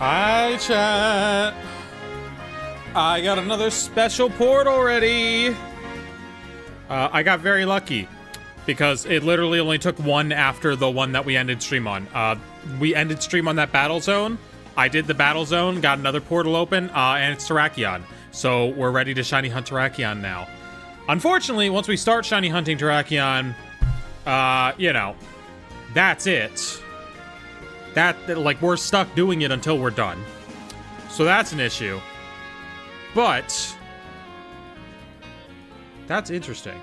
Hi, chat. I got another special portal ready. I got very lucky because it literally only took one after the one that we ended stream on. We ended stream on that battle zone. I did the battle zone, got another portal open, and it's Terrakion. So we're ready to shiny hunt Terrakion now. Unfortunately, once we start shiny hunting Terrakion, you know, that's it. Like, we're stuck doing it until we're done. So that's an issue. But that's interesting.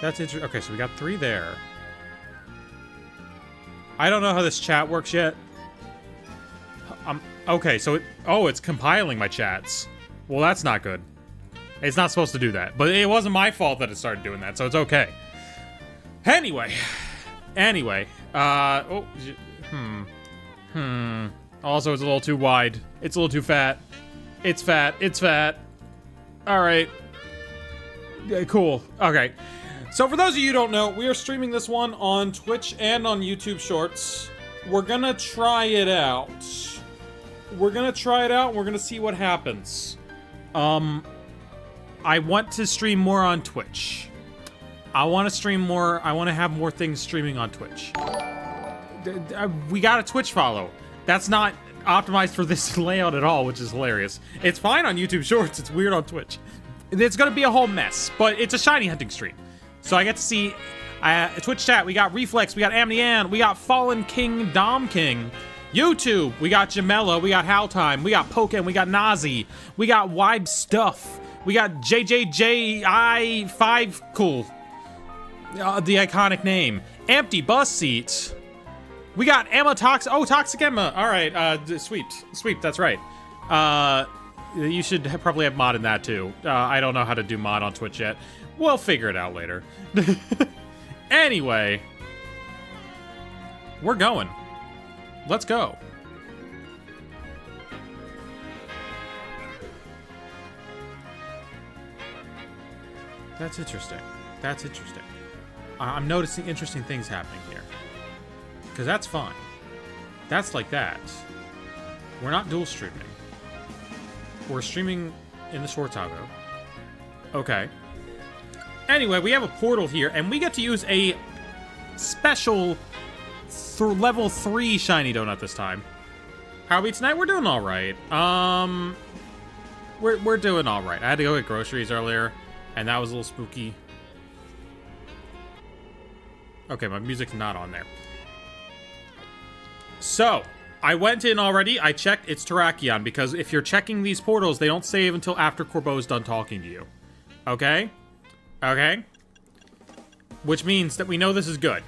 That's interesting. Okay, so we got 3 there. I don't know how this chat works yet. Okay, so it's compiling my chats. Well, that's not good. It's not supposed to do that. But it wasn't my fault that it started doing that, so it's okay. Anyway. Also, it's a little too wide. It's a little too fat. It's fat. Alright. Cool. Okay. So for those of you who don't know, we are streaming this one on Twitch and on YouTube Shorts. We're gonna try it out. And we're gonna see what happens. I want to stream more on Twitch. I want to stream more. I want to have more things streaming on Twitch. We got a Twitch follow. That's not optimized for this layout at all, which is hilarious. It's fine on YouTube Shorts. It's weird on Twitch. It's gonna be a whole mess, but it's a shiny hunting stream. So I get to see Twitch chat. We got Reflex, we got Amnian, we got Fallen King, Dom King. YouTube, we got Jamela, we got Howtime, we got Pokken, we got Nazi, we got Wibe Stuff, we got JJJI5 Cool. The iconic name. Empty Bus Seats. We got Emma Toxic Emma. All right, Sweep, that's right. You should probably have mod in that too. I don't know how to do mod on Twitch yet. We'll figure it out later. Anyway, we're going. Let's go. That's interesting. I'm noticing interesting things happening here. Because that's fine. That's like that. We're not dual streaming. We're streaming in the short toggle. Okay. Anyway, we have a portal here, and we get to use a special level 3 shiny donut this time. How are we tonight? We're doing all right. We're doing all right. I had to go get groceries earlier, and that was a little spooky. Okay, my music's not on there. So, I went in already. I checked. It's Terrakion, because if you're checking these portals, they don't save until after Corbeau's done talking to you. Okay? Okay? Which means that we know this is good.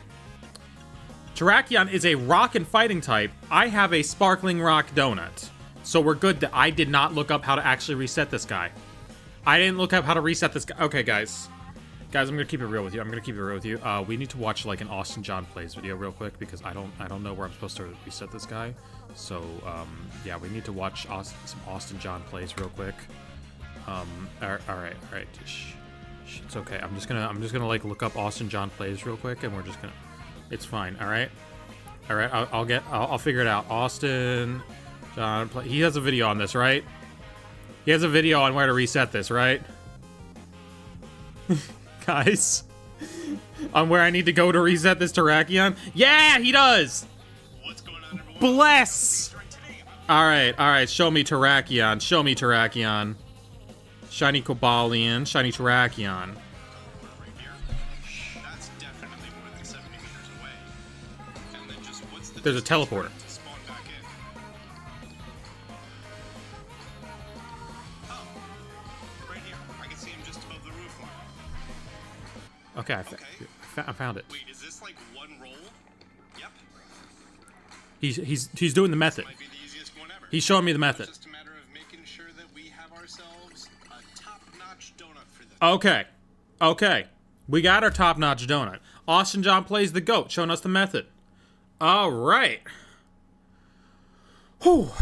Terrakion is a rock and fighting type. I have a sparkling rock donut. So we're good that I did not look up how to actually reset this guy. I didn't look up how to reset this guy. Okay, guys. Guys, I'm gonna keep it real with you. We need to watch like an Austin John Plays video real quick because I don't know where I'm supposed to reset this guy. So yeah, we need to watch some Austin John Plays real quick. All right. Shh, it's okay. I'm just gonna like look up Austin John Plays real quick, and we're just gonna. It's fine. All right. I'll figure it out. Austin John Play. He has a video on this, right? He has a video on where to reset this, right? Guys, on where I need to go to reset this Terrakion? Yeah, he does! What's going on, everyone? Bless! Alright, show me Terrakion. Shiny Cobalion, shiny Terrakion. There's a teleporter. Okay, I found it. Wait, is this like one roll? Yep. He's doing the method. Might be the easiest one ever. He's showing me the method. It's just a matter of making sure that we have ourselves a top-notch donut for this. Okay. We got our top-notch donut. Austin John Plays the GOAT, showing us the method. All right. Whew.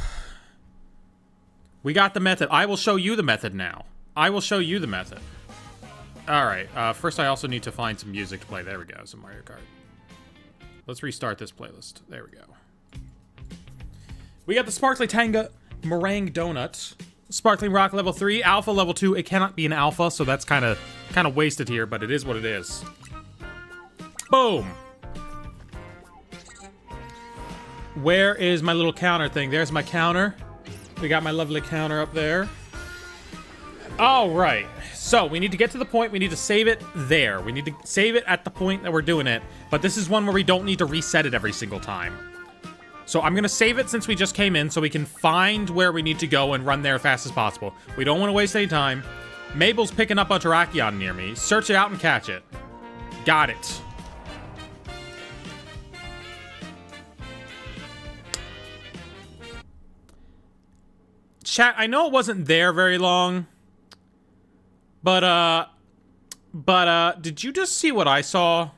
We got the method. I will show you the method now. Alright, first I also need to find some music to play. There we go, some Mario Kart. Let's restart this playlist. There we go. We got the Sparkly Tanga Meringue Donut. Sparkling Rock level 3, Alpha level 2. It cannot be an Alpha, so that's kind of wasted here, but it is what it is. Boom. Where is my little counter thing? There's my counter. We got my lovely counter up there. All right. So we need to get to the point. We need to save it there. We need to save it at the point that we're doing it. But this is one where we don't need to reset it every single time. So I'm going to save it since we just came in so we can find where we need to go and run there as fast as possible. We don't want to waste any time. Mabel's picking up a Terrakion near me. Search it out and catch it. Got it. Chat, I know it wasn't there very long. But did you just see what I saw?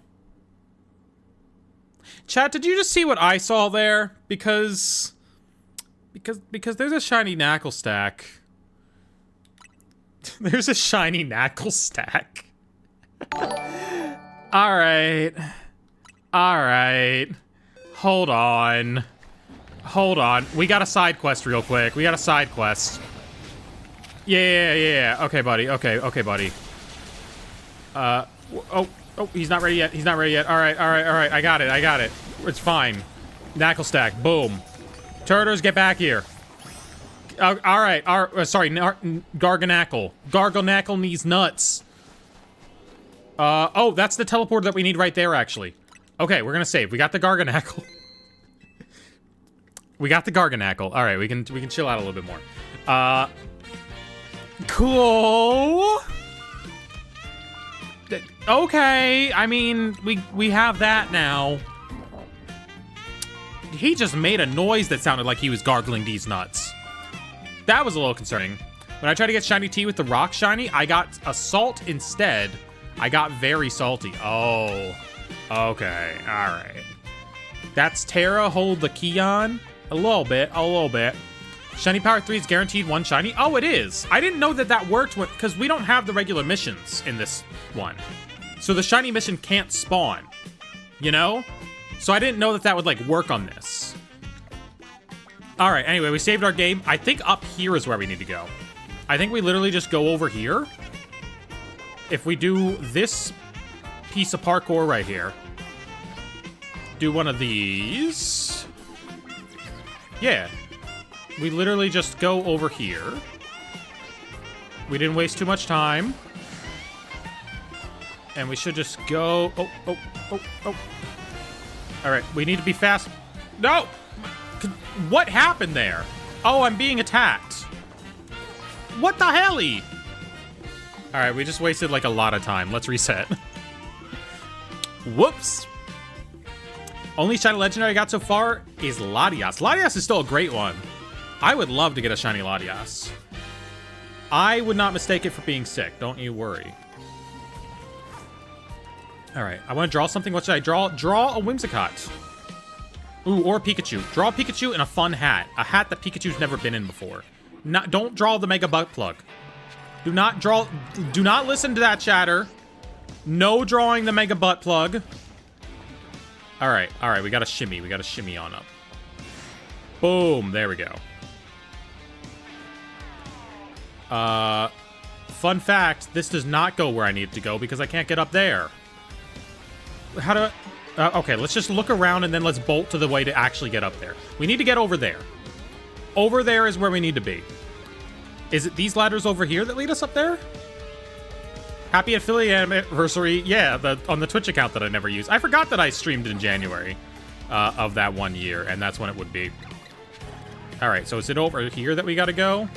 Chat, did you just see what I saw there? Because there's a shiny knackle stack. There's a shiny knackle stack. Alright. Alright. Hold on. Hold on. We got a side quest real quick. We got a side quest. Yeah. Okay, buddy. Okay, buddy. Oh, he's not ready yet. He's not ready yet. All right. I got it. It's fine. Knackle stack. Boom. Turtles, get back here. All right. Sorry, Garganackle. Garganackle needs nuts. Oh, that's the teleporter that we need right there, actually. Okay, we're gonna save. We got the Garganackle. We got the Garganackle. All right, we can chill out a little bit more. Cool. Okay, I mean, we have that now. He just made a noise that sounded like he was gargling these nuts. That was a little concerning. When I tried to get shiny tea with the rock shiny, I got a salt instead. I got very salty. Oh, okay, all right. That's Terra, hold the key on. A little bit. Shiny Power 3 is guaranteed one shiny. Oh, it is. I didn't know that worked because we don't have the regular missions in this one. So the shiny mission can't spawn, you know? So I didn't know that would, like, work on this. All right, anyway, we saved our game. I think up here is where we need to go. I think we literally just go over here. If we do this piece of parkour right here. Do one of these. Yeah. We literally just go over here. We didn't waste too much time. And we should just go... Oh. All right, we need to be fast. No! What happened there? Oh, I'm being attacked. What the helly? All right, we just wasted like a lot of time. Let's reset. Whoops. Only shiny legendary I got so far is Latias. Latias is still a great one. I would love to get a shiny Latias. I would not mistake it for being sick. Don't you worry. All right, I want to draw something. What should I draw? Draw a Whimsicott. Ooh, or a Pikachu. Draw a Pikachu in a fun hat. A hat that Pikachu's never been in before. Don't draw the Mega Butt Plug. Do not listen to that chatter. No drawing the Mega Butt Plug. All right, we got to shimmy. We got to shimmy on up. Boom, there we go. Fun fact, this does not go where I need it to go because I can't get up there. How do I... okay, let's just look around and then let's bolt to the way to actually get up there. We need to get over there. Over there is where we need to be. Is it these ladders over here that lead us up there? Happy affiliate anniversary. Yeah, on the Twitch account that I never use. I forgot that I streamed in January of that 1 year, and that's when it would be. All right, so is it over here that we got to go?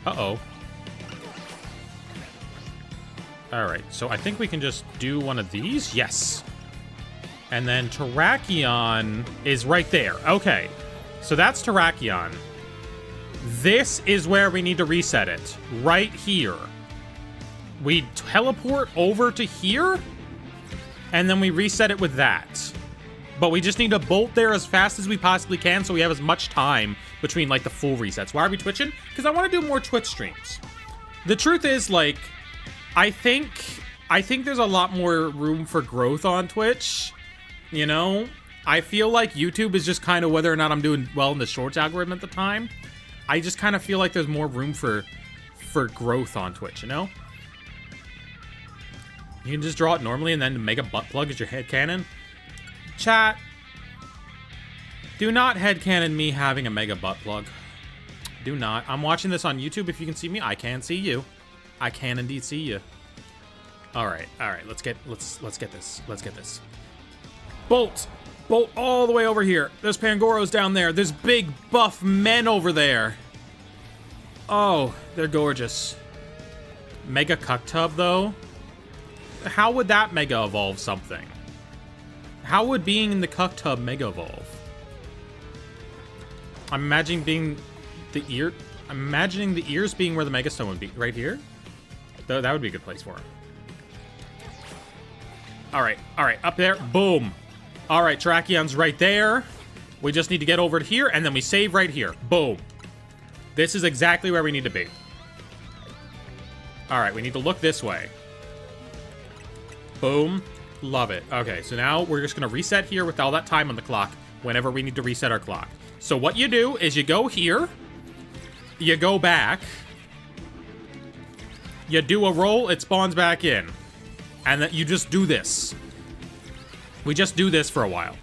Uh-oh. All right, so I think we can just do one of these. Yes. And then Terrakion is right there. Okay, so that's Terrakion. This is where we need to reset it. Right here. We teleport over to here, and then we reset it with that. But we just need to bolt there as fast as we possibly can so we have as much time between, like, the full resets. Why are we twitching? Because I want to do more Twitch streams. The truth is, like, I think there's a lot more room for growth on Twitch, you know? I feel like YouTube is just kind of whether or not I'm doing well in the shorts algorithm at the time. I just kind of feel like there's more room for growth on Twitch, you know? You can just draw it normally and then make a butt plug as your headcanon. Chat, do not headcanon me having a mega butt plug. Do not. I'm watching this on YouTube. If you can see me, I can see you. I can indeed see you. All right. Let's get this. Let's get this. Bolt all the way over here. There's Pangoros down there. There's big buff men over there. Oh, they're gorgeous. Mega Cuck Tub though. How would that mega evolve something? How would being in the Cuck Tub mega evolve? I'm imagining being the ear. I'm imagining the ears being where the Mega Stone would be. Right here? Though that would be a good place for him. Alright, up there. Boom. Alright, Terrakion's right there. We just need to get over to here, and then we save right here. Boom. This is exactly where we need to be. Alright, we need to look this way. Boom. Love it. Okay, so now we're just going to reset here with all that time on the clock whenever we need to reset our clock. So what you do is you go here, you go back, you do a roll, it spawns back in, and then you just do this. We just do this for a while.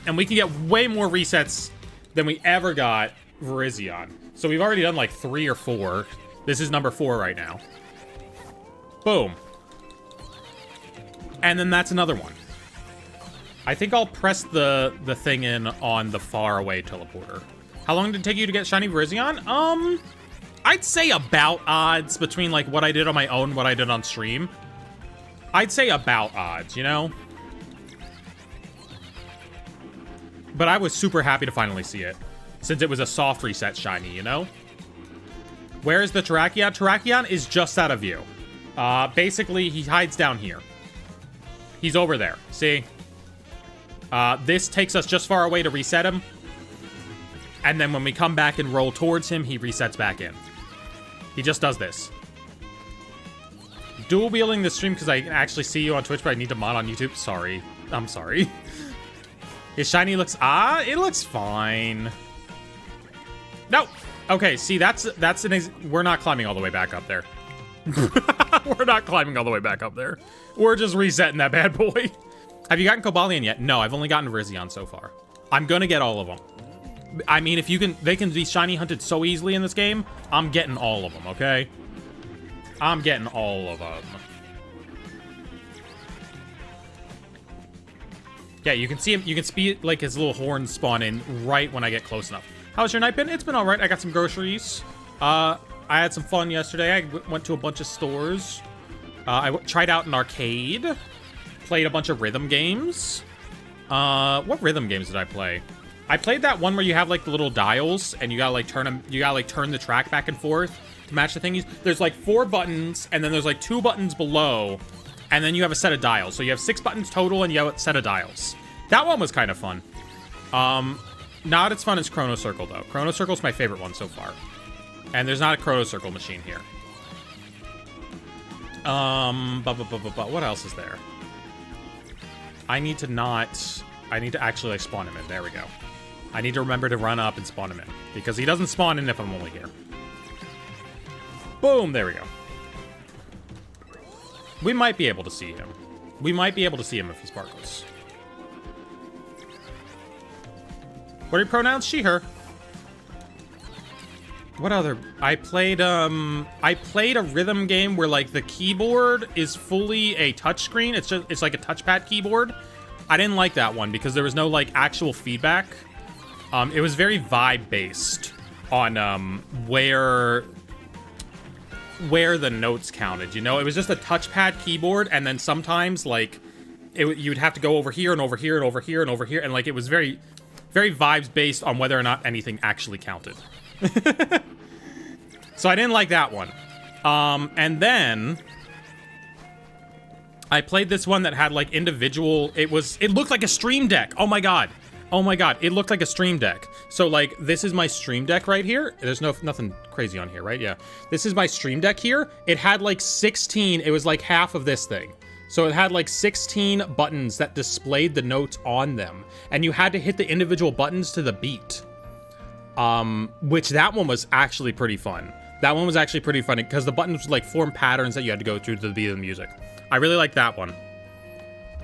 And we can get way more resets than we ever got Virizion. So we've already done like 3 or 4. This is number 4 right now. Boom. And then that's another one. I think I'll press the thing in on the far away teleporter. How long did it take you to get shiny Virizion? I'd say about odds between like what I did on my own, what I did on stream. I'd say about odds, you know? But I was super happy to finally see it, since it was a soft reset shiny, you know? Where is the Terrakion? Terrakion is just out of view. Basically, he hides down here. He's over there. See? This takes us just far away to reset him. And then when we come back and roll towards him, he resets back in. He just does this. Dual wielding the stream because I can actually see you on Twitch, but I need to mod on YouTube. Sorry. I'm sorry. His shiny looks... it looks fine. No! Okay, see, that's we're not climbing all the way back up there. We're not climbing all the way back up there. We're just resetting that bad boy. Have you gotten Cobalion yet? No, I've only gotten Virizion so far. I'm gonna get all of them. I mean, if you can... They can be shiny hunted so easily in this game. I'm getting all of them, okay? I'm getting all of them. Yeah, you can see him. You can see like his little horns spawn in right when I get close enough. How's your night been? It's been all right. I got some groceries. I had some fun yesterday. I went to a bunch of stores. I tried out an arcade. Played a bunch of rhythm games. What rhythm games did I play? I played that one where you have like the little dials and you gotta like turn them. You gotta like turn the track back and forth to match the thingies. There's like 4 buttons and then there's like 2 buttons below. And then you have a set of dials. So you have 6 buttons total and you have a set of dials. That one was kind of fun. Not as fun as Chrono Circle, though. Chrono Circle's my favorite one so far. And there's not a Chrono Circle machine here. What else is there? I need to actually, like, spawn him in. There we go. I need to remember to run up and spawn him in. Because he doesn't spawn in if I'm only here. Boom! There we go. We might be able to see him. We might be able to see him if he sparkles. What are your pronouns? She, her. What other? I played a rhythm game where like the keyboard is fully a touchscreen. It's like a touchpad keyboard. I didn't like that one because there was no like actual feedback. It was very vibe based on where the notes counted, you know? It was just a touchpad keyboard, and then sometimes like you'd have to go over here and over here and over here and over here, and like it was very vibes based on whether or not anything actually counted. So I didn't like that one. And then I played this one that had like individual, it looked like a stream deck. Oh my god. Oh my god, it looked like a stream deck. So like this is my stream deck right here. There's nothing crazy on here, right? Yeah. This is my stream deck here. It had like 16, it was like half of this thing. So it had like 16 buttons that displayed the notes on them, and you had to hit the individual buttons to the beat. Which that one was actually pretty fun. That one was actually pretty funny because the buttons would like form patterns that you had to go through to the beat of the music. I really liked that one.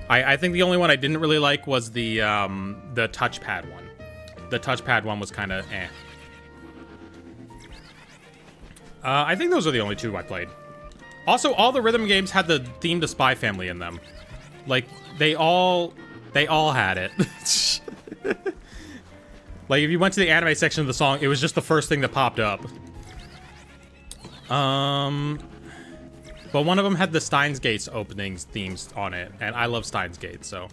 I think the only one I didn't really like was the touchpad one. The touchpad one was kind of eh. I think those are the only two I played. Also, all the rhythm games had the theme to Spy Family in them. Like, they all had it. Like, if you went to the anime section of the song, it was just the first thing that popped up. But one of them had the Steins Gate's openings themes on it, and I love Steins Gate, so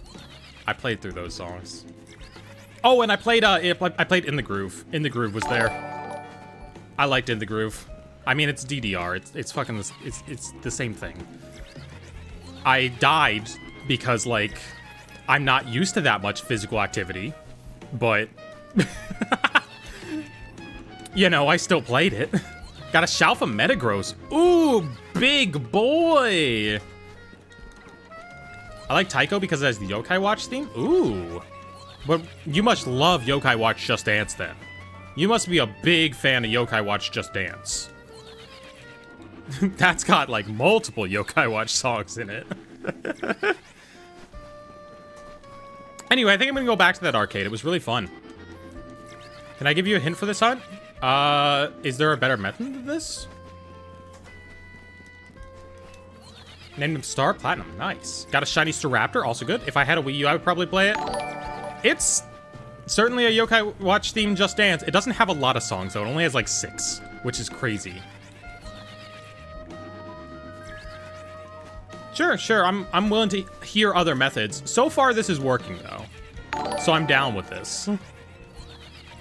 I played through those songs. Oh, and I played In the Groove. In the Groove was there. I liked In the Groove. I mean, it's DDR. It's fucking it's the same thing. I died because like I'm not used to that much physical activity, but you know, I still played it. Got a Shalfa Metagross. Ooh, big boy. I like Taiko because it has the Yokai Watch theme. Ooh. But you must love Yokai Watch Just Dance then. You must be a big fan of Yokai Watch Just Dance. That's got like multiple Yokai Watch songs in it. Anyway, I think I'm gonna go back to that arcade. It was really fun. Can I give you a hint for this hunt? Is there a better method than this? Named him Star Platinum. Nice. Got a shiny Staraptor. Also good. If I had a Wii U, I would probably play it. It's certainly a Yokai Watch themed Just Dance. It doesn't have a lot of songs, though. It only has like 6, which is crazy. Sure. I'm willing to hear other methods. So far, this is working, though. So I'm down with this.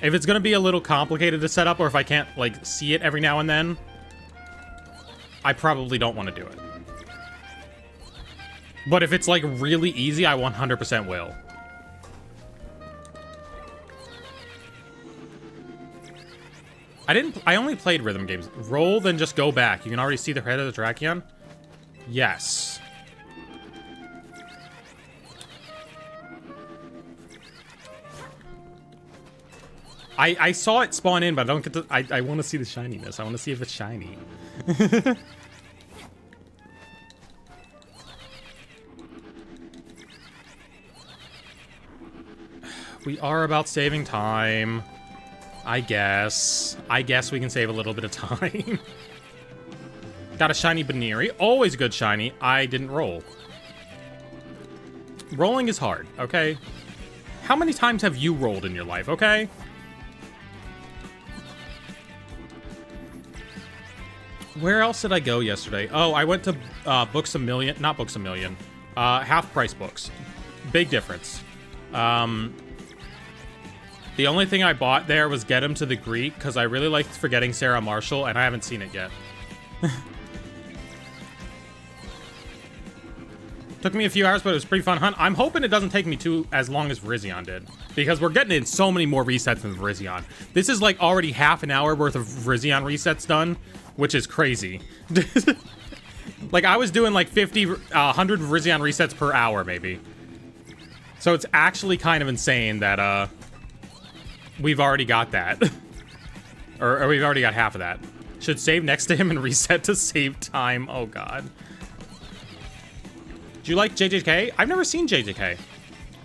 If it's gonna be a little complicated to set up, or if I can't, like, see it every now and then, I probably don't want to do it. But if it's, like, really easy, I 100% will. I only played rhythm games. Roll, then just go back. You can already see the head of the Terrakion? Yes. I saw it spawn in, but I don't get to... I want to see the shininess. I want to see if it's shiny. We are about saving time. I guess we can save a little bit of time. Got a shiny Baneri. Always good shiny. I didn't roll. Rolling is hard, okay? How many times have you rolled in your life, okay? Where else did I go yesterday? Oh, I went to Books A Million. Not Books A Million. Half price books. Big difference. The only thing I bought there was Get Him to the Greek, because I really liked Forgetting Sarah Marshall, and I haven't seen it yet. Took me a few hours, but it was a pretty fun hunt. I'm hoping it doesn't take me as long as Virizion did, because we're getting in so many more resets than Virizion. This is like already half an hour worth of Virizion resets done, which is crazy. Like, I was doing like 50, 100 Virizion resets per hour, maybe. So it's actually kind of insane that, we've already got that. or we've already got half of that. Should save next to him and reset to save time. Oh, God. Do you like JJK? I've never seen JJK.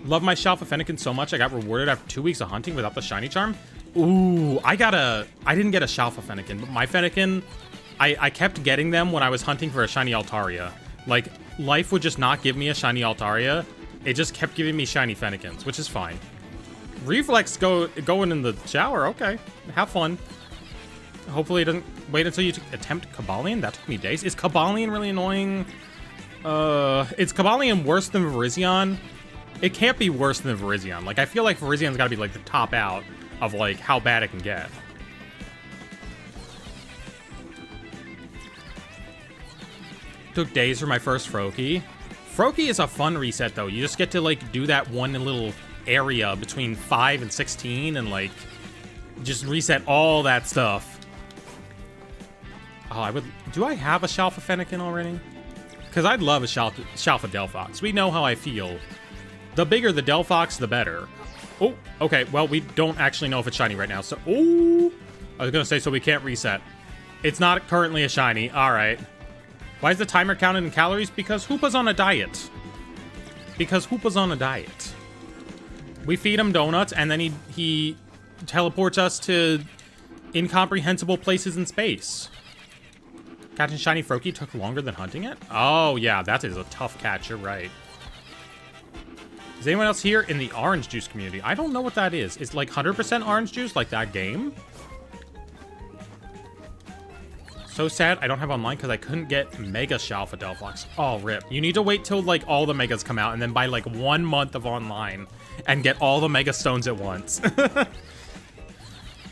Love my Shalfa Fennekin so much I got rewarded after 2 weeks of hunting without the shiny charm. Ooh, I didn't get a Shalfa Fennekin, but my Fennekin, I kept getting them when I was hunting for a shiny Altaria. Like, life would just not give me a shiny Altaria. It just kept giving me shiny Fennekins, which is fine. Reflex going in the shower, okay. Have fun. Hopefully it doesn't wait until you attempt Kabalion. That took me days. Is Kabalion really annoying? Is Kabalion worse than Virizion? It can't be worse than Virizion. Like, I feel like Virizion's gotta be like the top out of like how bad it can get. Took days for my first Froakie. Froakie is a fun reset though. You just get to like do that one little area between 5 and 16 and like just reset all that stuff. Oh, do I have a Shalfa Fennekin already? Because I'd love a Shalfa Delphox. We know how I feel. The bigger the Delphox, the better. Oh, okay. Well, we don't actually know if it's shiny right now. So, oh, I was going to say, so we can't reset. It's not currently a shiny. All right. Why is the timer counted in calories? Because Hoopa's on a diet. Because Hoopa's on a diet. We feed him donuts, and then he teleports us to incomprehensible places in space. Catching shiny Froakie took longer than hunting it? Oh, yeah, that is a tough catch. You're right. Is anyone else here in the orange juice community? I don't know what that is. It's like 100% orange juice, like that game? So sad I don't have online because I couldn't get Mega Shalfa Delphox. Oh, rip. You need to wait till, like, all the Megas come out and then buy, like, 1 month of online and get all the Mega Stones at once.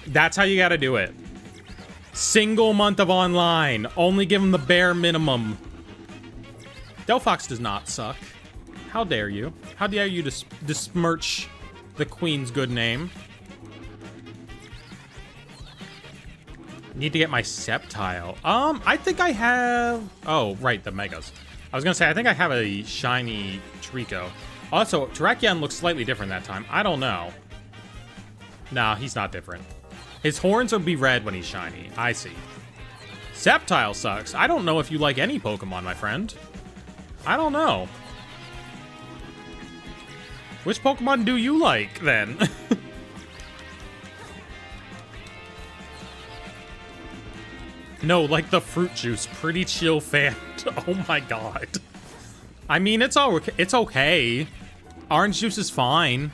That's how you gotta do it. Single month of online. Only give them the bare minimum. Delphox does not suck. How dare you? How dare you besmirch the queen's good name? Need to get my Sceptile. I think I have... Oh, right, the Megas. I was gonna say, I think I have a shiny Trico. Also, Terrakion looks slightly different that time. I don't know. Nah, he's not different. His horns will be red when he's shiny. I see. Sceptile sucks. I don't know if you like any Pokemon, my friend. I don't know. Which Pokemon do you like, then? No, like the fruit juice. Pretty chill fan. Oh my god. I mean, it's okay. Orange juice is fine.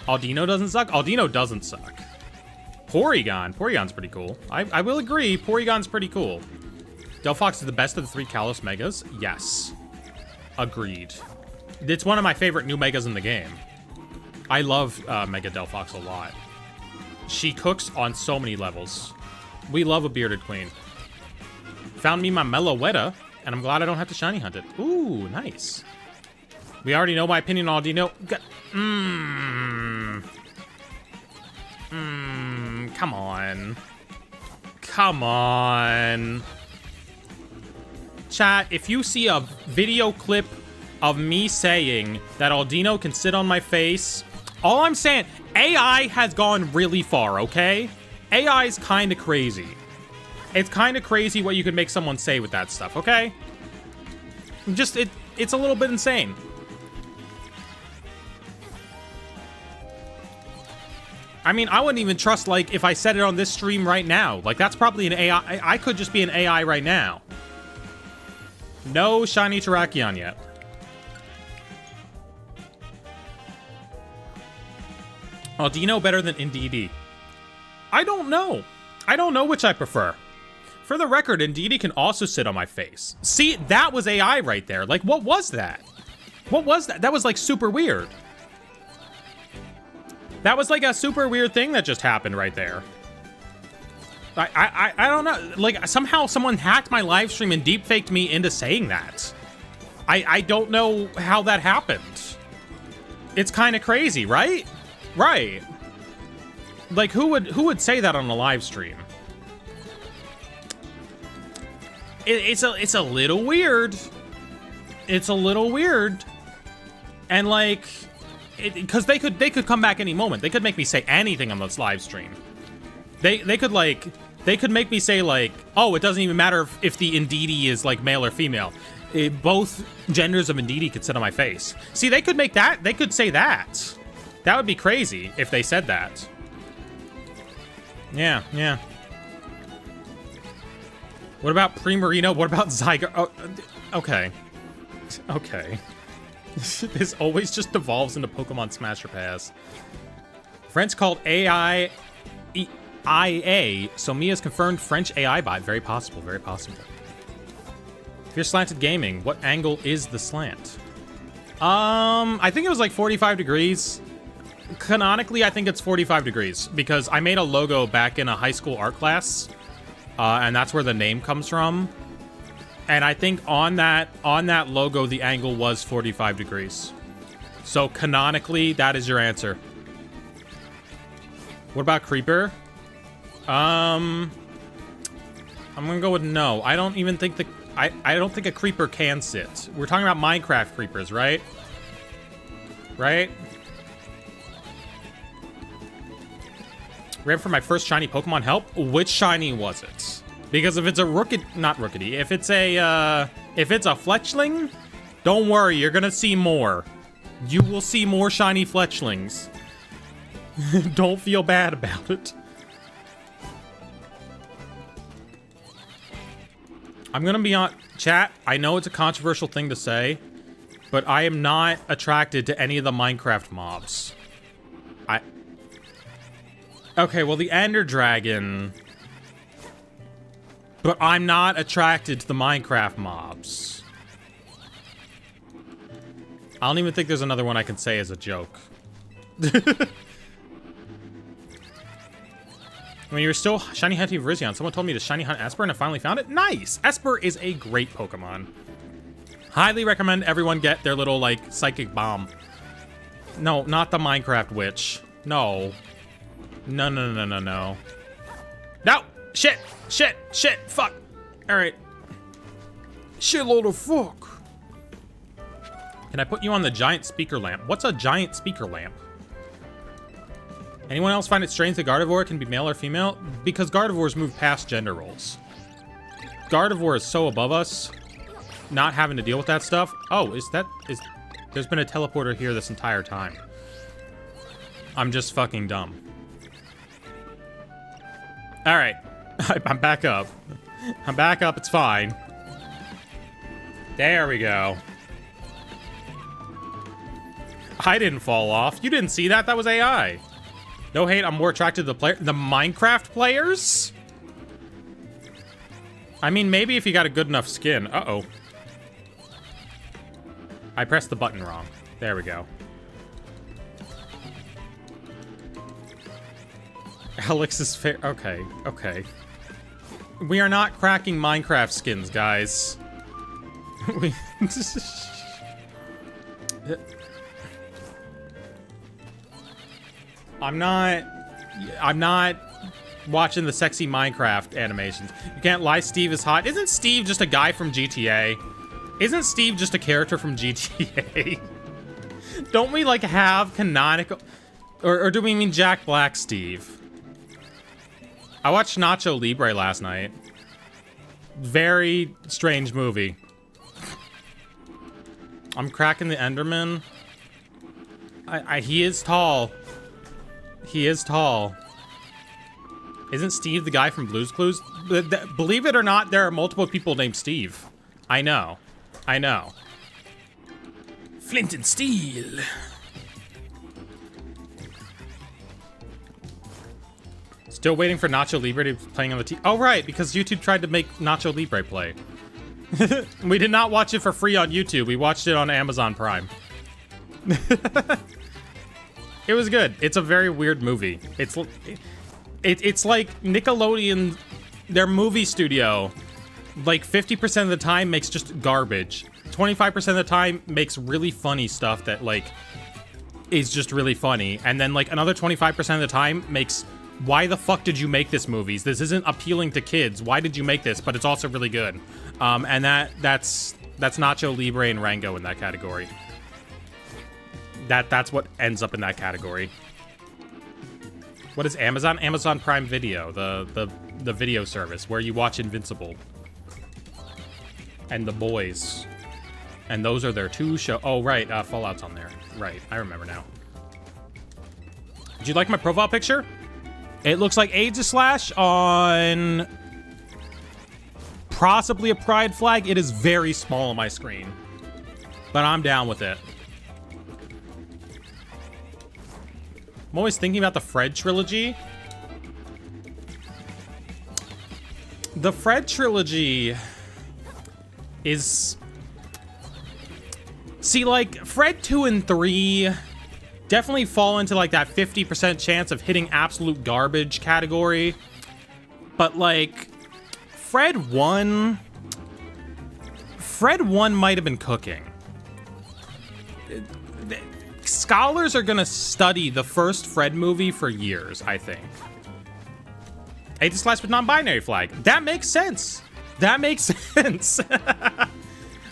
Aldino doesn't suck? Aldino doesn't suck. Porygon. Porygon's pretty cool. I will agree, Porygon's pretty cool. Delphox is the best of the 3 Kalos Megas? Yes. Agreed. It's one of my favorite new Megas in the game. I love Mega Delphox a lot. She cooks on so many levels. We love a bearded queen. Found me my Meloetta, and I'm glad I don't have to shiny hunt it. Ooh, nice. We already know my opinion on Aldino. Come on. Come on. Chat, if you see a video clip of me saying that Aldino can sit on my face, all I'm saying, AI has gone really far, okay? AI is kind of crazy. It's kind of crazy what you could make someone say with that stuff, okay? Just, it's a little bit insane. I mean, I wouldn't even trust, like, if I said it on this stream right now. Like, that's probably an AI. I could just be an AI right now. No shiny Terrakion yet. Aldino better than Indeedee? I don't know. I don't know which I prefer. For the record, Indeedee can also sit on my face. See, that was AI right there. Like, what was that? What was that? That was, like, super weird. That was, like, a super weird thing that just happened right there. I don't know. Like, somehow someone hacked my live stream and deepfaked me into saying that. I don't know how that happened. It's kind of crazy, right? Right. Like, who would say that on a live stream? It's a little weird. It's a little weird. And, like, because they could come back any moment. They could make me say anything on this live stream. They could make me say, like, oh, it doesn't even matter if the Indeedee is, like, male or female. Both genders of Indeedee could sit on my face. See, they could make that. They could say that. That would be crazy if they said that. Yeah, yeah. What about Primarina? What about Zygar? Oh, okay. Okay. This always just devolves into Pokemon Smash or Pass. French called AI IA, so Mia's confirmed French AI bot. Very possible, very possible. If you're Slanted Gaming, what angle is the slant? I think it was like 45 degrees. Canonically, I think it's 45 degrees because I made a logo back in a high school art class, and that's where the name comes from. And I think on that logo, the angle was 45 degrees. So canonically, that is your answer. What about Creeper? I'm gonna go with no. I don't even think I don't think a creeper can sit. We're talking about Minecraft creepers, right? Right? Ran for my first shiny Pokemon help. Which shiny was it? Because if it's a not Rookity, if it's a Fletchling, don't worry, you're gonna see more. You will see more shiny Fletchlings. Don't feel bad about it. I'm gonna be on chat. I know it's a controversial thing to say, but I am not attracted to any of the Minecraft mobs. Okay, well, the Ender Dragon. But I'm not attracted to the Minecraft mobs. I don't even think there's another one I can say as a joke. When you were still shiny hunting Virizion, someone told me to shiny hunt Esper and I finally found it. Nice! Esper is a great Pokemon. Highly recommend everyone get their little, like, psychic bomb. No, not the Minecraft witch. No. No, no, no, no, no. No! Shit! Shit! Shit! Fuck! Alright. Shitload of fuck! Can I put you on the giant speaker lamp? What's a giant speaker lamp? Anyone else find it strange that Gardevoir can be male or female? Because Gardevoirs move past gender roles. Gardevoir is so above us, not having to deal with that stuff. Oh, there's been a teleporter here this entire time. I'm just fucking dumb. Alright. I'm back up. I'm back up, it's fine. There we go. I didn't fall off. You didn't see that? That was AI. No hate, I'm more attracted to the Minecraft players? I mean, maybe if you got a good enough skin. Uh-oh. I pressed the button wrong. There we go. Alex is fair. Okay, okay. We are not cracking Minecraft skins, guys. I'm not watching the sexy Minecraft animations. You can't lie, Steve is hot. Isn't Steve just a guy from GTA? Isn't Steve just a character from GTA? Don't we, like, have canonical... Or do we mean Jack Black Steve? I watched Nacho Libre last night. Very strange movie. I'm cracking the Enderman. He is tall. He is tall. Isn't Steve the guy from Blue's Clues? Believe it or not, there are multiple people named Steve. I know. I know. Flint and Steel. Still waiting for Nacho Libre to be playing on the TV. Oh, right, because YouTube tried to make Nacho Libre play. We did not watch it for free on YouTube. We watched it on Amazon Prime. It was good. It's a very weird movie. It's like Nickelodeon, their movie studio, like 50% of the time makes just garbage. 25% of the time makes really funny stuff that, like, is just really funny. And then, like, another 25% of the time makes... Why the fuck did you make this movies? This isn't appealing to kids. Why did you make this? But it's also really good. And that's Nacho Libre and Rango in that category. That's what ends up in that category. What is Amazon? Amazon Prime Video, the video service where you watch Invincible and The Boys. And those are their two show. Oh right, Fallout's on there. Right, I remember now. Did you like my profile picture? It looks like Aegislash on possibly a pride flag. It is very small on my screen, but I'm down with it. I'm always thinking about the Fred trilogy. The Fred trilogy is... See, like, Fred 2 and 3... definitely fall into, like, that 50% chance of hitting absolute garbage category. But, like, Fred 1 might have been cooking. Scholars are gonna study the first Fred movie for years, I think. Aegislash with non-binary flag. That makes sense. That makes sense.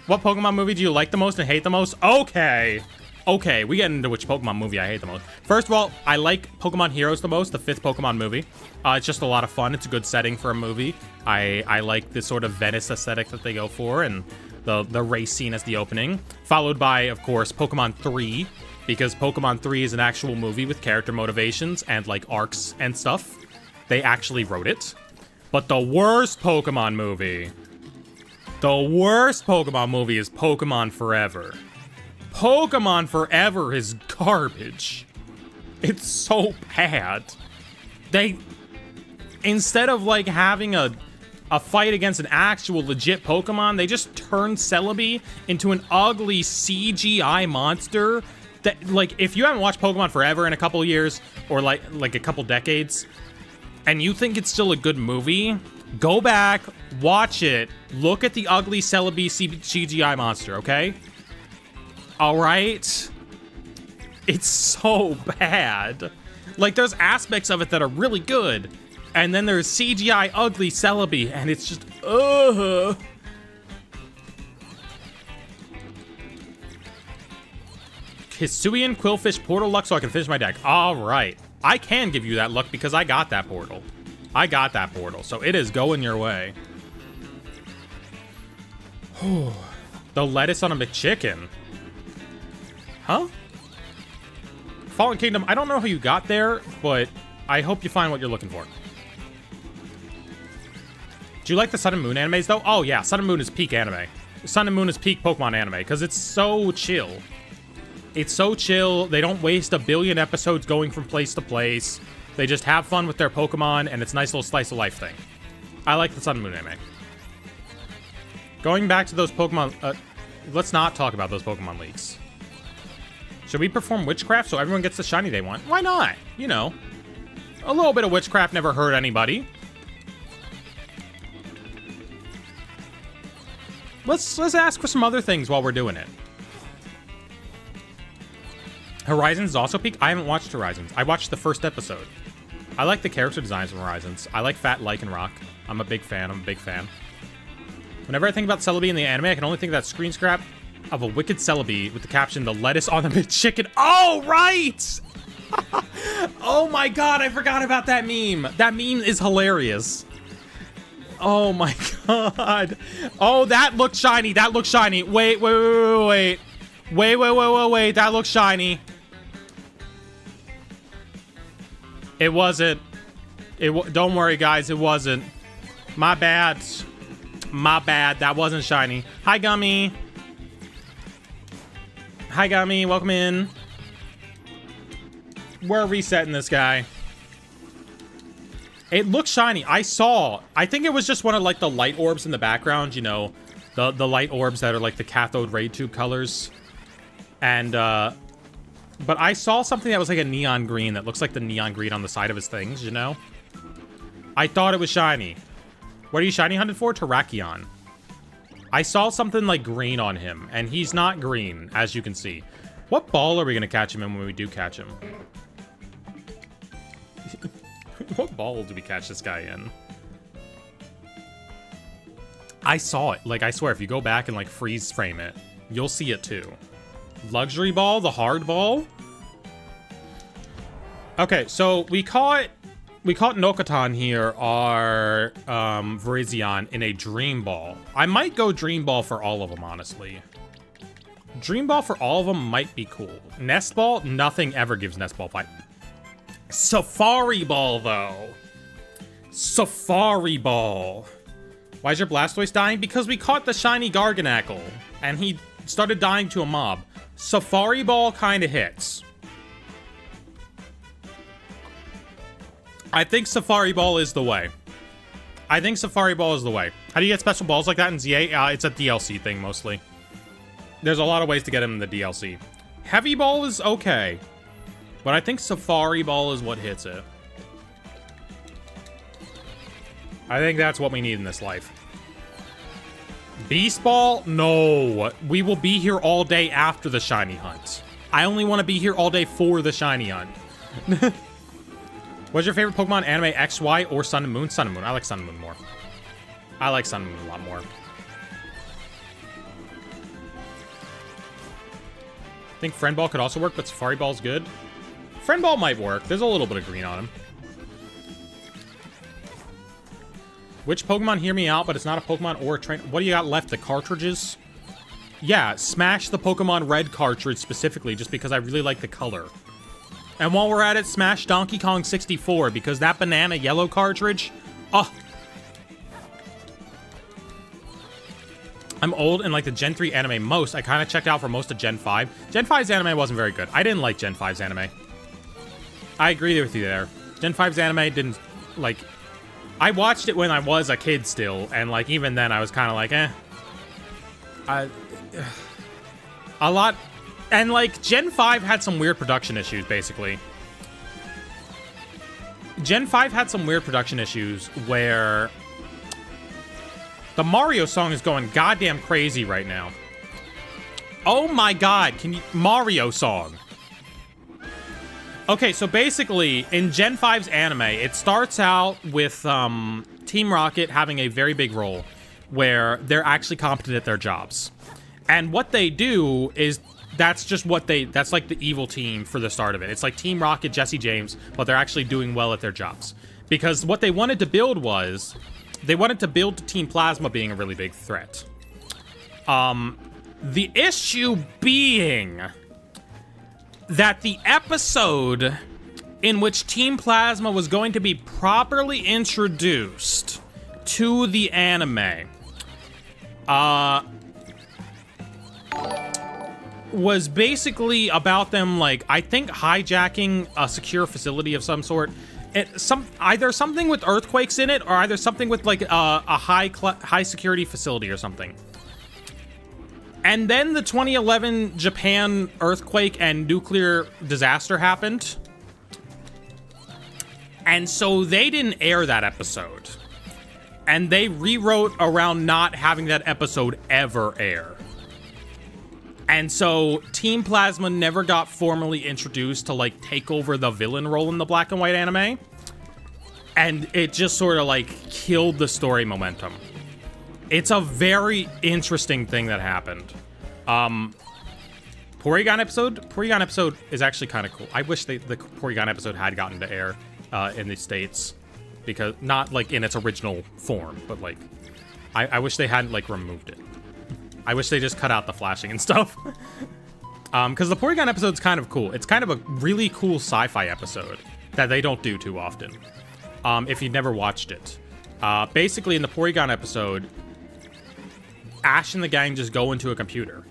What Pokemon movie do you like the most and hate the most? Okay. Okay, we get into which Pokemon movie I hate the most. First of all, I like Pokemon Heroes the most, the 5th Pokemon movie. It's just a lot of fun. It's a good setting for a movie. I like this sort of Venice aesthetic that they go for, and the race scene as the opening. Followed by, of course, Pokemon 3, because Pokemon 3 is an actual movie with character motivations and, like, arcs and stuff. They actually wrote it. But the worst Pokemon movie... The worst Pokemon movie is Pokemon Forever. Pokemon Forever is garbage. It's so bad. They, instead of like having a fight against an actual legit Pokemon, they just turned Celebi into an ugly CGI monster that, like, if you haven't watched Pokemon Forever in a couple years or like a couple decades and you think it's still a good movie, go back, watch it, look at the ugly Celebi CGI monster, okay? Alright? It's so bad. Like, there's aspects of it that are really good, and then there's CGI ugly Celebi, and it's just, Hisuian Quillfish portal luck so I can finish my deck. Alright. I can give you that luck because I got that portal. I got that portal, so it is going your way. The lettuce on a McChicken. Huh? Fallen Kingdom, I don't know how you got there, but I hope you find what you're looking for. Do you like the Sun and Moon animes, though? Oh, yeah, Sun and Moon is peak anime. Sun and Moon is peak Pokemon anime, because it's so chill. It's so chill. They don't waste a billion episodes going from place to place. They just have fun with their Pokemon, and it's a nice little slice of life thing. I like the Sun and Moon anime. Going back to those Pokemon... let's not talk about those Pokemon leaks. Should we perform witchcraft so everyone gets the shiny they want? Why not? You know, a little bit of witchcraft never hurt anybody. Let's ask for some other things while we're doing it. Horizons is also peak. I haven't watched Horizons. I watched the first episode. I like the character designs from Horizons. I like Fat Lycanroc. I'm a big fan. Whenever I think about Celebi in the anime, I can only think of that screen scrap of a wicked Celebi with the caption, "The lettuce on the McChicken." Oh, right! Oh my god, I forgot about that meme. That meme is hilarious. Oh my god. Oh, that looks shiny. That looks shiny. Wait. Wait. That looks shiny. It wasn't. Don't worry, guys. It wasn't. My bad. That wasn't shiny. Hi, Gummy. Welcome in. We're resetting this guy. It looks shiny. I think it was just one of, like, the light orbs in the background, you know, the light orbs that are like the cathode ray tube colors. And, but I saw something that was like a neon green that looks like the neon green on the side of his things, you know? I thought it was shiny. What are you shiny hunted for? Terrakion. I saw something like green on him, and he's not green, as you can see. What ball are we gonna catch him in when we do catch him? What ball do we catch this guy in? I saw it. Like, I swear, if you go back and, like, freeze frame it, you'll see it, too. Luxury ball? The hard ball? Okay, so we caught Nokotan here, our Virizion, in a Dream Ball. I might go Dream Ball for all of them, honestly. Dream Ball for all of them might be cool. Nest Ball? Nothing ever gives Nest Ball fight. Safari Ball, though. Safari Ball. Why is your Blastoise dying? Because we caught the shiny Garganacl, and he started dying to a mob. Safari Ball kind of hits. I think Safari Ball is the way. How do you get special balls like that in ZA? It's a DLC thing, mostly. There's a lot of ways to get him in the DLC. Heavy Ball is okay, but I think Safari Ball is what hits it. I think that's what we need in this life. Beast Ball? No. We will be here all day after the shiny hunt. I only want to be here all day for the shiny hunt. What's your favorite Pokemon anime, XY or Sun and Moon? Sun and Moon. I like Sun and Moon more. I like Sun and Moon a lot more. I think Friend Ball could also work, but Safari Ball's good. Friend Ball might work. There's a little bit of green on him. Which Pokemon hear me out, but it's not a Pokemon or a train? What do you got left? The cartridges? Yeah, smash the Pokemon Red cartridge specifically, just because I really like the color. And while we're at it, smash Donkey Kong 64, because that banana yellow cartridge... Oh! I'm old and like the Gen 3 anime most. I kind of checked out for most of Gen 5. Gen 5's anime wasn't very good. I didn't like Gen 5's anime. I agree with you there. Gen 5's anime didn't, like... I watched it when I was a kid still, and like even then I was kind of like, eh. A lot... And like, Gen 5 had some weird production issues, basically. Gen 5 had some weird production issues where... The Mario song is going goddamn crazy right now. Oh my god, can you... Mario song. Okay, so basically, in Gen 5's anime, it starts out with Team Rocket having a very big role where they're actually competent at their jobs. And what they do is... That's just what they... That's like the evil team for the start of it. It's like Team Rocket, Jesse James, but they're actually doing well at their jobs. Because what they wanted to build was... They wanted to build to Team Plasma being a really big threat. The issue being that the episode in which Team Plasma was going to be properly introduced to the anime was basically about them, like, I think hijacking a secure facility of some sort. Either something with earthquakes in it, or either something with like a high security facility or something. And then the 2011 Japan earthquake and nuclear disaster happened. And so they didn't air that episode. And they rewrote around not having that episode ever air. And so Team Plasma never got formally introduced to like take over the villain role in the black and white anime. And it just sort of like killed the story momentum. It's a very interesting thing that happened. Porygon episode is actually kind of cool. I wish the Porygon episode had gotten to air in the States, because not like in its original form, but like I wish they hadn't like removed it. I wish they just cut out the flashing and stuff. Because the Porygon episode's kind of cool. It's kind of a really cool sci-fi episode that they don't do too often. If you've never watched it. Basically, in the Porygon episode, Ash and the gang just go into a computer.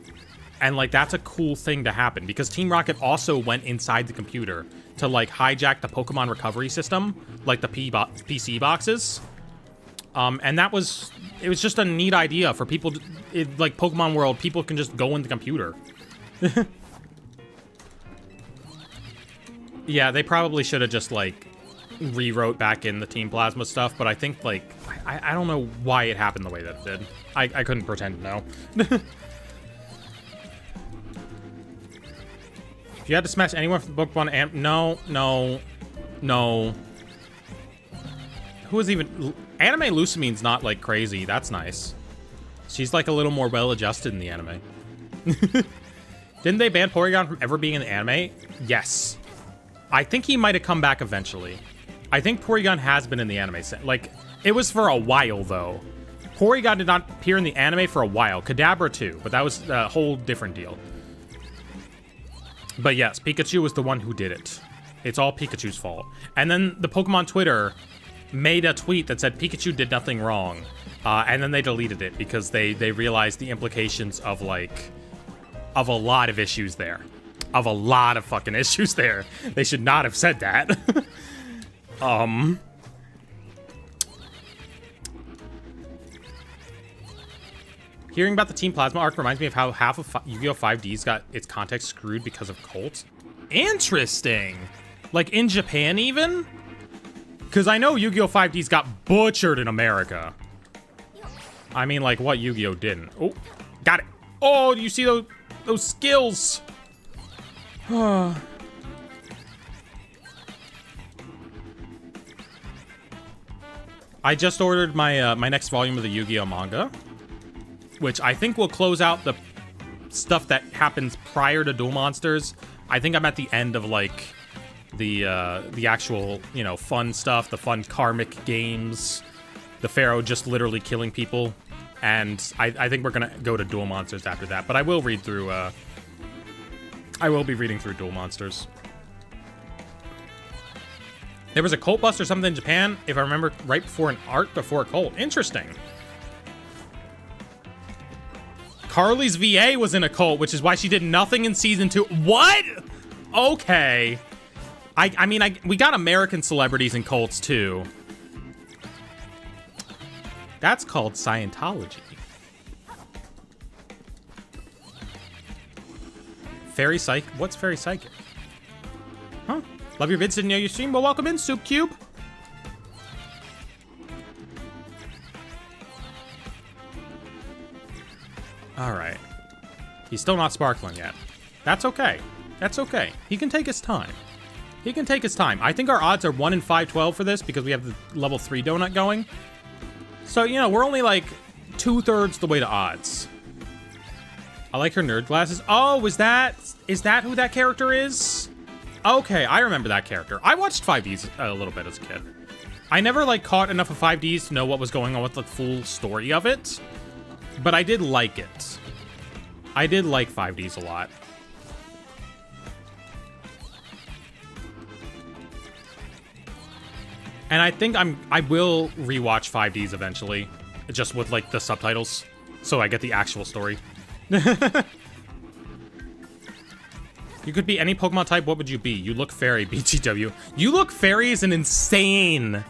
And, like, that's a cool thing to happen, because Team Rocket also went inside the computer to, like, hijack the Pokemon recovery system, like the PC boxes. And it was just a neat idea for people, like Pokemon World, people can just go in the computer. Yeah, they probably should have just, like, rewrote back in the Team Plasma stuff, but I think, like, I don't know why it happened the way that it did. I couldn't pretend to know. If you had to smash anyone from the Pokemon no. Who is even... Anime Lucamine's not, like, crazy. That's nice. She's, like, a little more well-adjusted in the anime. Didn't they ban Porygon from ever being in the anime? Yes. I think he might have come back eventually. I think Porygon has been in the anime. Like, it was for a while, though. Porygon did not appear in the anime for a while. Kadabra, too, but that was a whole different deal. But yes, Pikachu was the one who did it. It's all Pikachu's fault. And then the Pokemon Twitter made a tweet that said Pikachu did nothing wrong. And then they deleted it because they realized the implications of, like, of a lot of issues there. Of a lot of fucking issues there. They should not have said that. Hearing about the Team Plasma arc reminds me of how half of Yu-Gi-Oh! 5D's got its context screwed because of cults. Interesting! Like, in Japan, even? Because I know Yu-Gi-Oh! 5D's got butchered in America. I mean, like, what Yu-Gi-Oh! didn't. Oh, got it! Oh, do you see those skills? I just ordered my my next volume of the Yu-Gi-Oh manga, which I think will close out the stuff that happens prior to Duel Monsters. I think I'm at the end of like the actual, you know, fun stuff, the fun karmic games, the Pharaoh just literally killing people, and I think we're gonna go to Duel Monsters after that. But I will read through. I will be reading through Duel Monsters. There was a cult bust or something in Japan, if I remember, right before an art before a cult. Interesting. Carly's VA was in a cult, which is why she did nothing in season 2. What? Okay. I mean, we got American celebrities in cults too. That's called Scientology. Fairy Psych? What's Fairy Psychic? Huh? Love your vids, didn't know your stream? Well, welcome in, Soup Cube. Alright. He's still not sparkling yet. That's okay. That's okay. He can take his time. He can take his time. I think our odds are 1 in 512 for this because we have the level 3 donut going. So, you know, we're only like 2/3 the way to odds. I like her nerd glasses. Oh, is that who that character is? Okay, I remember that character. I watched 5Ds a little bit as a kid. I never like caught enough of 5Ds to know what was going on with the full story of it, but I did like it. I did like 5Ds a lot. And I think I will rewatch 5Ds eventually, just with like the subtitles, so I get the actual story. You could be any Pokemon type, what would you be? You look fairy, BTW. You look fairy is an insane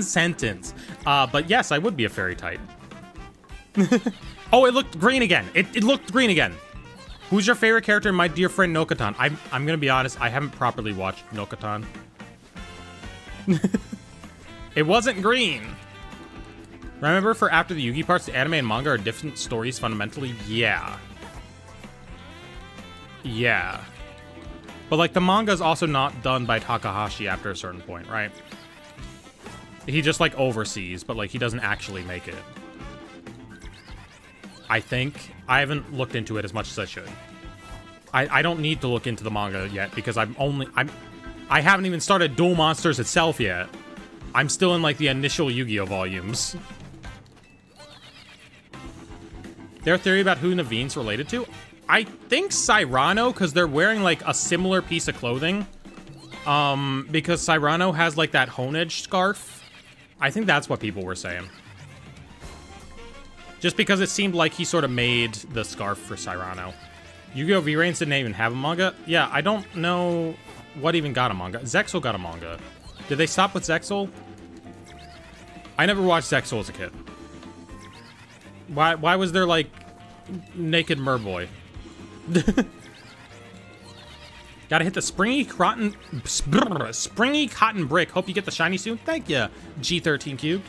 sentence. But yes, I would be a fairy type. Oh, it looked green again. It looked green again. Who's your favorite character in My Dear Friend Nokatan? I'm gonna be honest, I haven't properly watched Nokatan. It wasn't green. Remember, for after the Yugi parts, the anime and manga are different stories fundamentally? Yeah. Yeah. But, like, the manga is also not done by Takahashi after a certain point, right? He just, like, oversees, but, like, he doesn't actually make it. I think. I haven't looked into it as much as I should. I don't need to look into the manga yet, because I haven't even started Duel Monsters itself yet. I'm still in, like, the initial Yu-Gi-Oh! Volumes. Their theory about who Naveen's related to? I think Cyrano, because they're wearing, like, a similar piece of clothing. Because Cyrano has, like, that Honedge scarf. I think that's what people were saying. Just because it seemed like he sort of made the scarf for Cyrano. Yu-Gi-Oh! V-Reigns didn't even have a manga? Yeah, I don't know what even got a manga. Zexal got a manga. Did they stop with Zexal? I never watched Zexal as a kid. Why was there, like, naked merboy? Gotta hit the springy cotton brick. Hope you get the shiny soon. Thank you, G13 Cubed.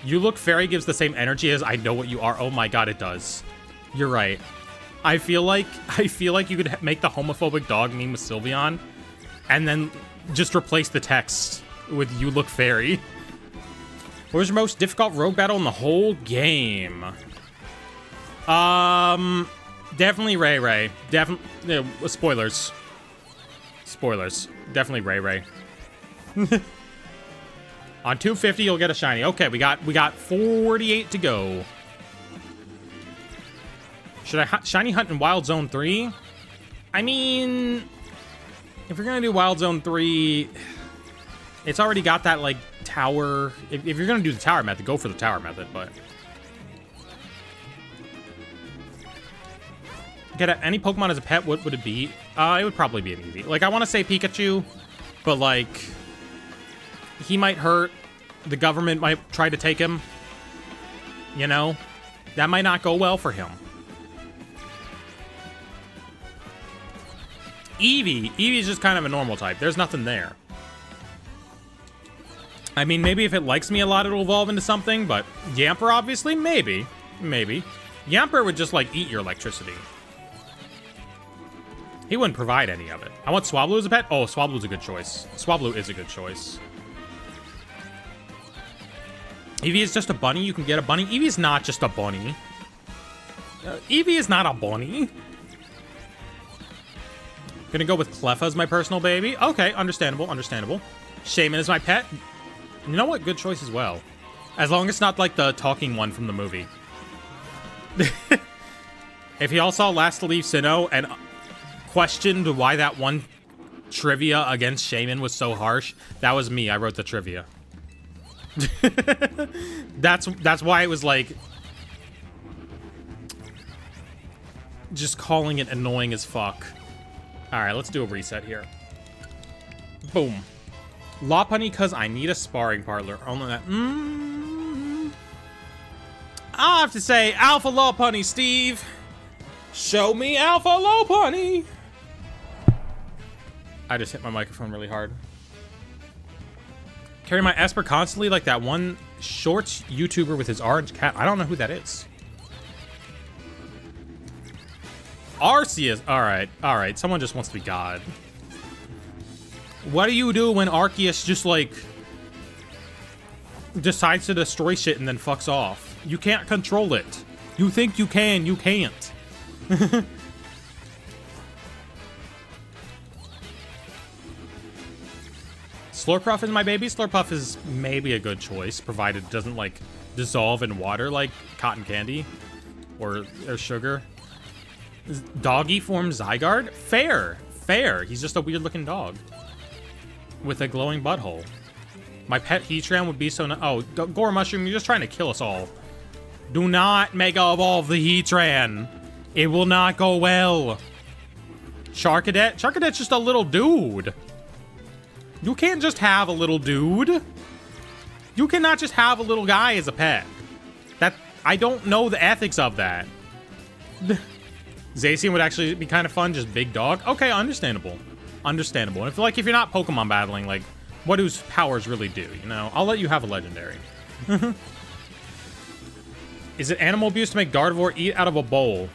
You look fairy gives the same energy as I know what you are. Oh my god, it does. You're right. I feel like you could make the homophobic dog meme with Sylveon, and then just replace the text with "You look fairy." What was your most difficult rogue battle in the whole game? Definitely Ray Ray. Definitely spoilers. Spoilers. Definitely Ray Ray. On 250, you'll get a shiny. Okay, we got 48 to go. Should I shiny hunt in Wild Zone 3? I mean, if you're gonna do Wild Zone 3, it's already got that, like, tower. If you're gonna do the tower method, go for the tower method, but... Get any Pokemon as a pet, what would it be? It would probably be an Eevee. Like, I want to say Pikachu, but, like, he might hurt. The government might try to take him. You know? That might not go well for him. Eevee is just kind of a normal type. There's nothing there. I mean, maybe if it likes me a lot, it'll evolve into something, but Yamper, obviously, maybe. Maybe. Yamper would just, like, eat your electricity. He wouldn't provide any of it. I want Swablu as a pet. Oh, Swablu's a good choice. Swablu is a good choice. Eevee is just a bunny. You can get a bunny. Eevee is not just a bunny. Eevee is not a bunny. Gonna go with Cleffa as my personal baby. Okay, understandable, understandable. Shaman is my pet. You know what? Good choice as well. As long as it's not like the talking one from the movie. If y'all saw Last to Leave Sinnoh and questioned why that one trivia against Shaman was so harsh, that was me. I wrote the trivia. That's why it was like just calling it annoying as fuck. All right, let's do a reset here. Boom. Lopunny, cause I need a sparring partner. Only that. I have to say, Alpha Lopunny, Steve. Show me Alpha Lopunny. I just hit my microphone really hard. Carry my Esper constantly like that one shorts YouTuber with his orange cat. I don't know who that is. Arceus. All right. Someone just wants to be God. What do you do when Arceus just like decides to destroy shit and then fucks off? You can't control it. You think you can, you can't. Slurpuff is my baby. Slurpuff is maybe a good choice, provided it doesn't like dissolve in water like cotton candy or sugar. Doggy form Zygarde? Fair. He's just a weird looking dog with a glowing butthole. My pet Heatran would be so oh, Gore Mushroom, you're just trying to kill us all. Do not Mega Evolve the Heatran. It will not go well. Charcadet? Charcadet's just a little dude. You can't just have a little dude. You cannot just have a little guy as a pet. I don't know the ethics of that. Zacian would actually be kind of fun, just big dog. Okay, understandable. Understandable. And if you're not Pokemon battling, like, what do powers really do, you know? I'll let you have a legendary. Is it animal abuse to make Gardevoir eat out of a bowl?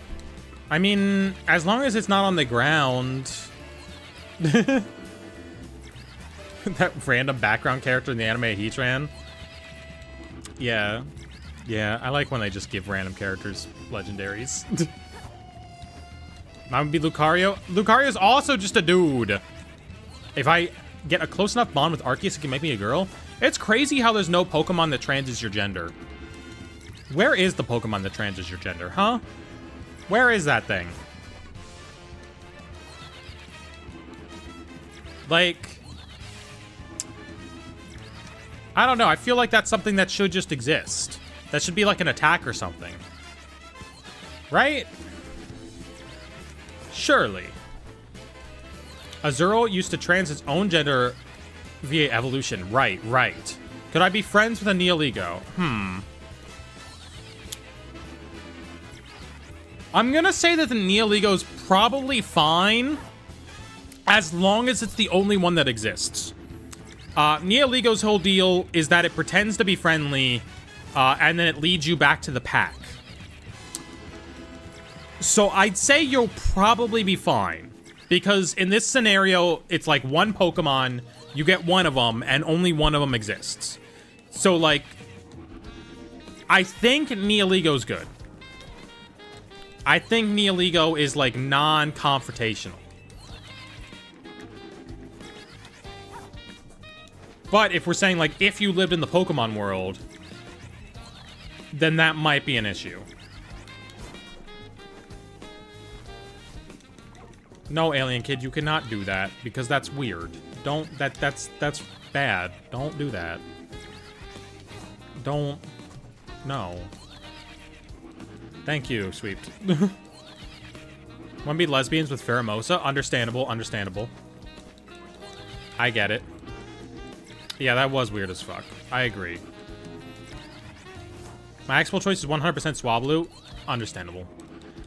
I mean, as long as it's not on the ground. That random background character in the anime Heatran. Yeah. Yeah, I like when they just give random characters legendaries. Mine would be Lucario. Lucario's also just a dude. If I get a close enough bond with Arceus, it can make me a girl. It's crazy how there's no Pokemon that transes your gender. Where is the Pokemon that transes your gender, huh? Where is that thing? Like, I don't know. I feel like that's something that should just exist. That should be like an attack or something. Right? Surely. Azurill used to trans its own gender via evolution. Right. Could I be friends with a Neoligo? I'm gonna say that the Neoligo's probably fine, as long as it's the only one that exists. Neoligo's whole deal is that it pretends to be friendly, and then it leads you back to the pack. So I'd say you'll probably be fine. Because in this scenario, it's like one Pokemon, you get one of them, and only one of them exists. So, like, I think Neoligo's good. I think Neoligo is, like, non-confrontational. But if we're saying, like, if you lived in the Pokemon world, then that might be an issue. No, Alien Kid, you cannot do that, because that's weird. Don't, that's bad. Don't do that. Don't, no. Thank you, Sweeped. Wanna be lesbians with Pheromosa? Understandable. I get it. Yeah, that was weird as fuck. I agree. My actual choice is 100% Swablu. Understandable.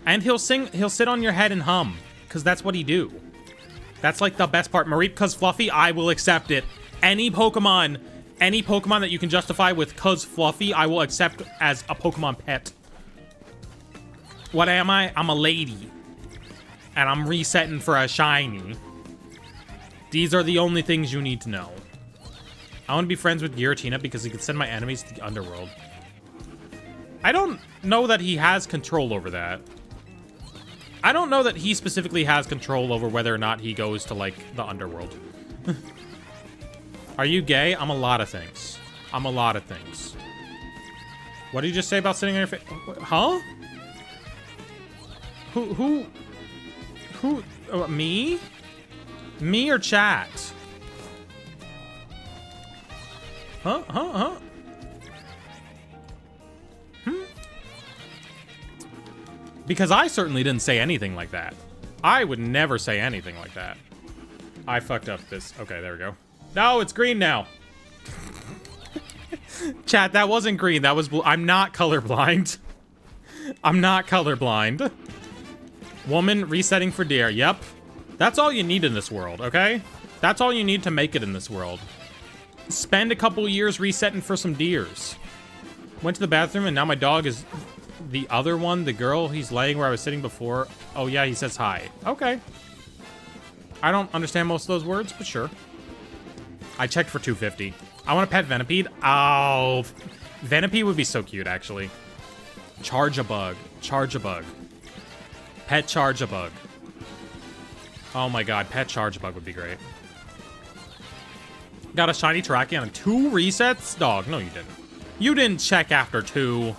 And he'll sit on your head and hum. Because that's what he do. That's like the best part. Mareep, cuz Fluffy, I will accept it. Any Pokemon that you can justify with cuz Fluffy, I will accept as a Pokemon pet. What am I? I'm a lady. And I'm resetting for a shiny. These are the only things you need to know. I want to be friends with Giratina because he can send my enemies to the underworld. I don't know that he has control over that. I don't know that he specifically has control over whether or not he goes to, like, the underworld. Are you gay? I'm a lot of things. I'm a lot of things. What did you just say about sitting on your face? Huh? Who? Me? Me or chat? Huh? Because I certainly didn't say anything like that. I would never say anything like that. I fucked up this. Okay, there we go. No, it's green now. Chat, that wasn't green. That was blue. I'm not colorblind. I'm not colorblind. Woman resetting for deer. Yep. That's all you need in this world, okay? That's all you need to make it in this world. Spend a couple years resetting for some deers. Went to the bathroom and now my dog is the other one, the girl. He's laying where I was sitting before. Oh yeah, he says hi. Okay. I don't understand most of those words, but sure. I checked for 250. I want a pet Venipede. Oh, Venipede would be so cute, actually. Charge a bug. Charge a bug. Pet charge a bug. Oh my god, pet charge a bug would be great. Got a shiny Terrakion and 2 resets? Dog, no you didn't. You didn't check after 2.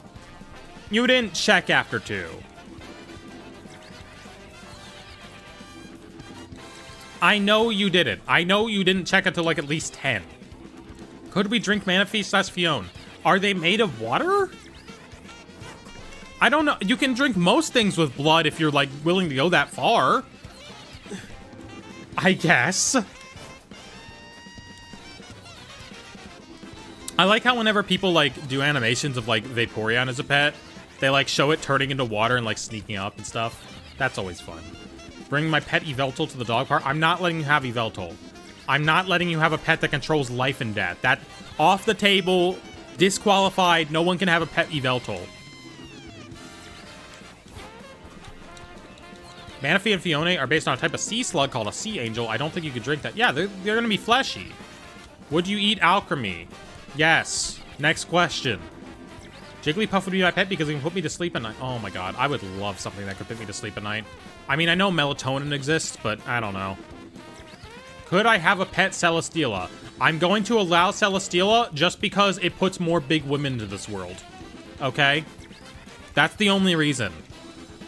You didn't check after 2. I know you didn't. I know you didn't check until like at least 10. Could we drink Manaphy / Fion? Are they made of water? I don't know. You can drink most things with blood if you're like willing to go that far. I guess. I like how whenever people like do animations of like Vaporeon as a pet, they like show it turning into water and like sneaking up and stuff. That's always fun. Bring my pet Yveltal to the dog park. I'm not letting you have Yveltal. I'm not letting you have a pet that controls life and death. That off the table, disqualified. No one can have a pet Yveltal. Manaphy and Fione are based on a type of sea slug called a sea angel. I don't think you could drink that. Yeah, they're gonna be fleshy. Would you eat alchemy? Yes. Next question. Jigglypuff would be my pet because it can put me to sleep at night. Oh my god, I would love something that could put me to sleep at night. I mean, I know melatonin exists, but I don't know. Could I have a pet Celesteela? I'm going to allow Celesteela just because it puts more big women into this world. Okay? That's the only reason.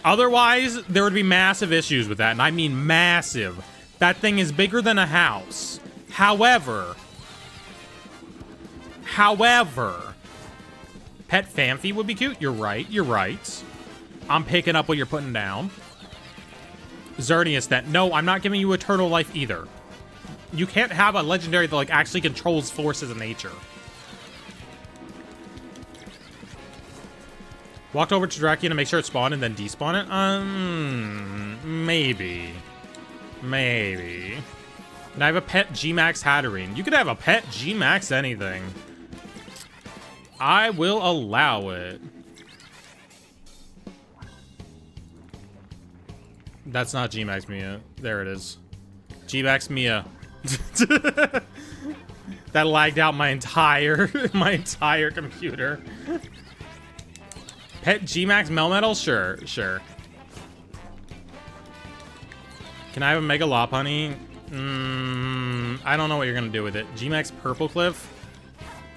Otherwise, there would be massive issues with that, and I mean massive. That thing is bigger than a house. However, pet Phanpy would be cute. You're right. You're right. I'm picking up what you're putting down. Xerneas, then. No, I'm not giving you eternal life either. You can't have a legendary that like actually controls forces of nature. Walked over to Terrakion to make sure it spawned and then despawn it? Maybe. Maybe. And I have a pet G-Max Hatterene. You could have a pet G-Max anything. I will allow it. That's not G-Max Mia. There it is. G-Max Mia. That lagged out my entire computer. Pet G-Max Melmetal? Sure, sure. Can I have a Mega Lopunny? I don't know what you're gonna do with it. G-Max Purple Cliff?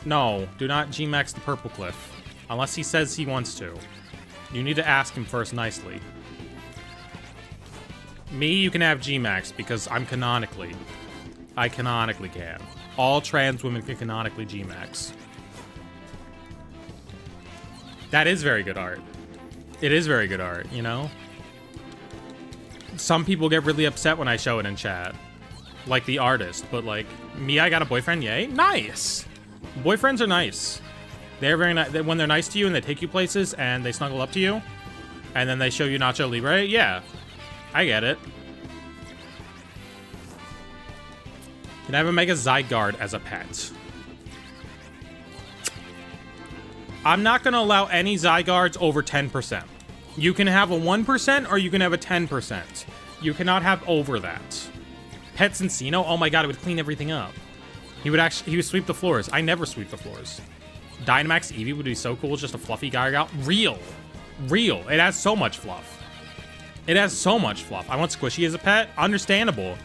No, do not G-Max the Purple Cliff. Unless he says he wants to. You need to ask him first nicely. Me, you can have G-Max because I'm canonically. I canonically can. All trans women can canonically G-Max. That is very good art. It is very good art, you know? Some people get really upset when I show it in chat. Like the artist, but like, me, I got a boyfriend, yay? Nice! Boyfriends are nice. They're very nice. When they're nice to you and they take you places and they snuggle up to you, and then they show you Nacho Libre, yeah. I get it. Can I have a Mega Zygarde as a pet? I'm not going to allow any Zygardes over 10%. You can have a 1% or you can have a 10%. You cannot have over that. Pet Cincino? Oh my god, it would clean everything up. He would sweep the floors. I never sweep the floors. Dynamax Eevee would be so cool. It's just a fluffy guy out. Real. It has so much fluff. It has so much fluff. I want Squishy as a pet. Understandable.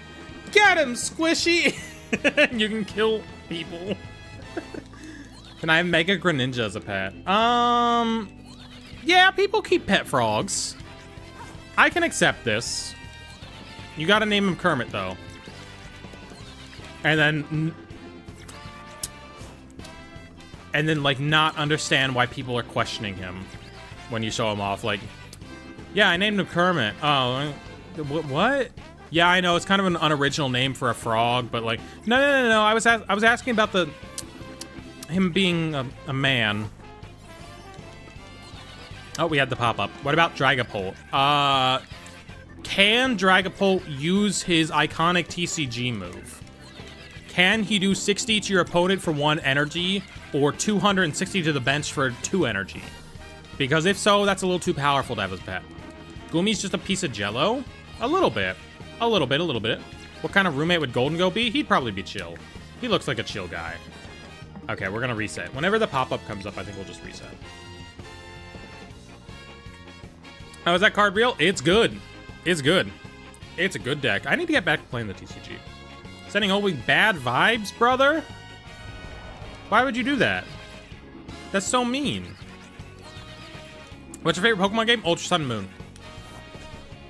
Get him, Squishy! You can kill people. Can I have Mega Greninja as a pet? Yeah, people keep pet frogs. I can accept this. You gotta name him Kermit, though. And then, like, not understand why people are questioning him when you show him off. Like, yeah, I named him Kermit. Oh, what? Yeah, I know, it's kind of an unoriginal name for a frog, but, like, no. I was asking about him being a man. Oh, we had the pop-up. What about Dragapult? Can Dragapult use his iconic TCG move? Can he do 60 to your opponent for 1 energy, or 260 to the bench for 2 energy? Because if so, that's a little too powerful to have as pet. Gumi's just a piece of jello? A little bit. What kind of roommate would Golden Go be? He'd probably be chill. He looks like a chill guy. Okay, we're gonna reset. Whenever the pop-up comes up, I think we'll just reset. Oh, is that card real? It's good. It's good. It's a good deck. I need to get back to playing the TCG. Sending only bad vibes, brother? Why would you do that? That's so mean. What's your favorite Pokemon game? Ultra Sun and Moon.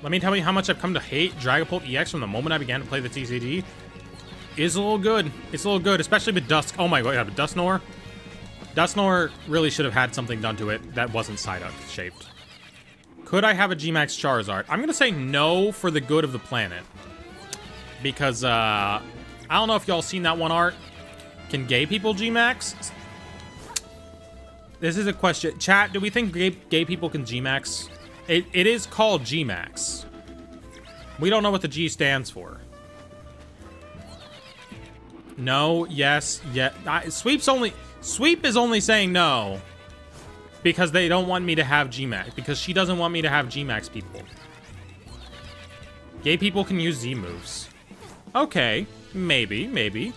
Let me tell you how much I've come to hate Dragapult EX from the moment I began to play the TCG. It's a little good. It's a little good, especially with Dusk. Oh my god, yeah, but Dusknoir. Dusknoir really should have had something done to it that wasn't Psyduck shaped. Could I have a G-Max Charizard? I'm gonna say no for the good of the planet. Because, I don't know if y'all seen that one art. Can gay people G-Max? This is a question. Chat, do we think gay people can G-Max? It is called G-Max. We don't know what the G stands for. No, yes, yeah. Sweep is only saying no because they don't want me to have G-Max. Because she doesn't want me to have G-Max people. Gay people can use Z moves. Okay, maybe.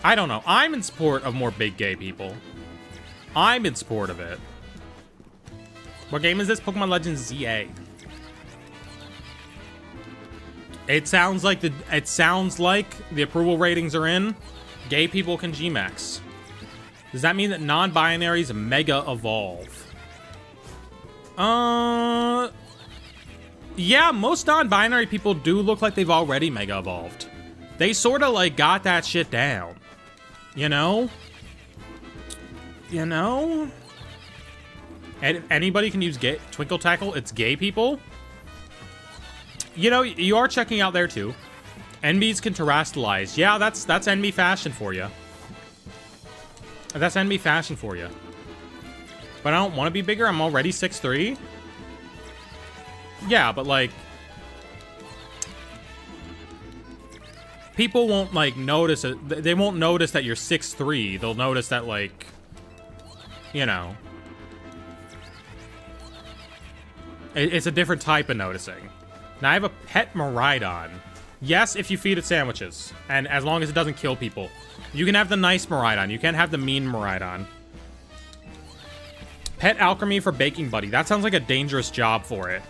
I don't know. I'm in support of more big gay people. I'm in support of it. What game is this? Pokemon Legends ZA. It sounds like the approval ratings are in. Gay people can G-Max. Does that mean that non-binaries mega evolve? Yeah, most non-binary people do look like they've already mega evolved. They sort of like got that shit down. You know? And anybody can use Twinkle Tackle. It's gay people. You know, you are checking out there too. NBs can terrestrialize. Yeah, that's NB fashion for you. That's NB fashion for you. But I don't want to be bigger. I'm already 6'3". Yeah, but like, people won't like notice it. They won't notice that you're 6'3". They'll notice that, like, you know, it's a different type of noticing. Now I have a pet Miraidon. Yes, if you feed it sandwiches, and as long as it doesn't kill people. You can have the nice Miraidon. You can't have the mean Miraidon. Pet Alchemy for Baking Buddy. That sounds like a dangerous job for it.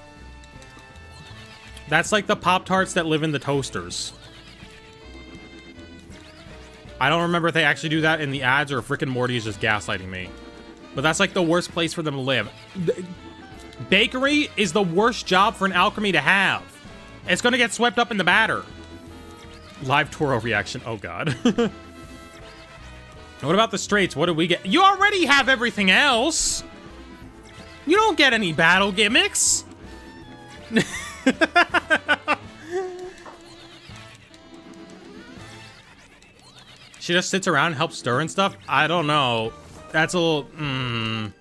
That's like the Pop-Tarts that live in the toasters. I don't remember if they actually do that in the ads or if Rick and Morty is just gaslighting me. But that's like the worst place for them to live. Bakery is the worst job for an alchemy to have. It's gonna get swept up in the batter. Live Toro reaction. Oh god. What about the straights? What do we get? You already have everything else. You don't get any battle gimmicks. She just sits around and helps stir and stuff? I don't know. That's a little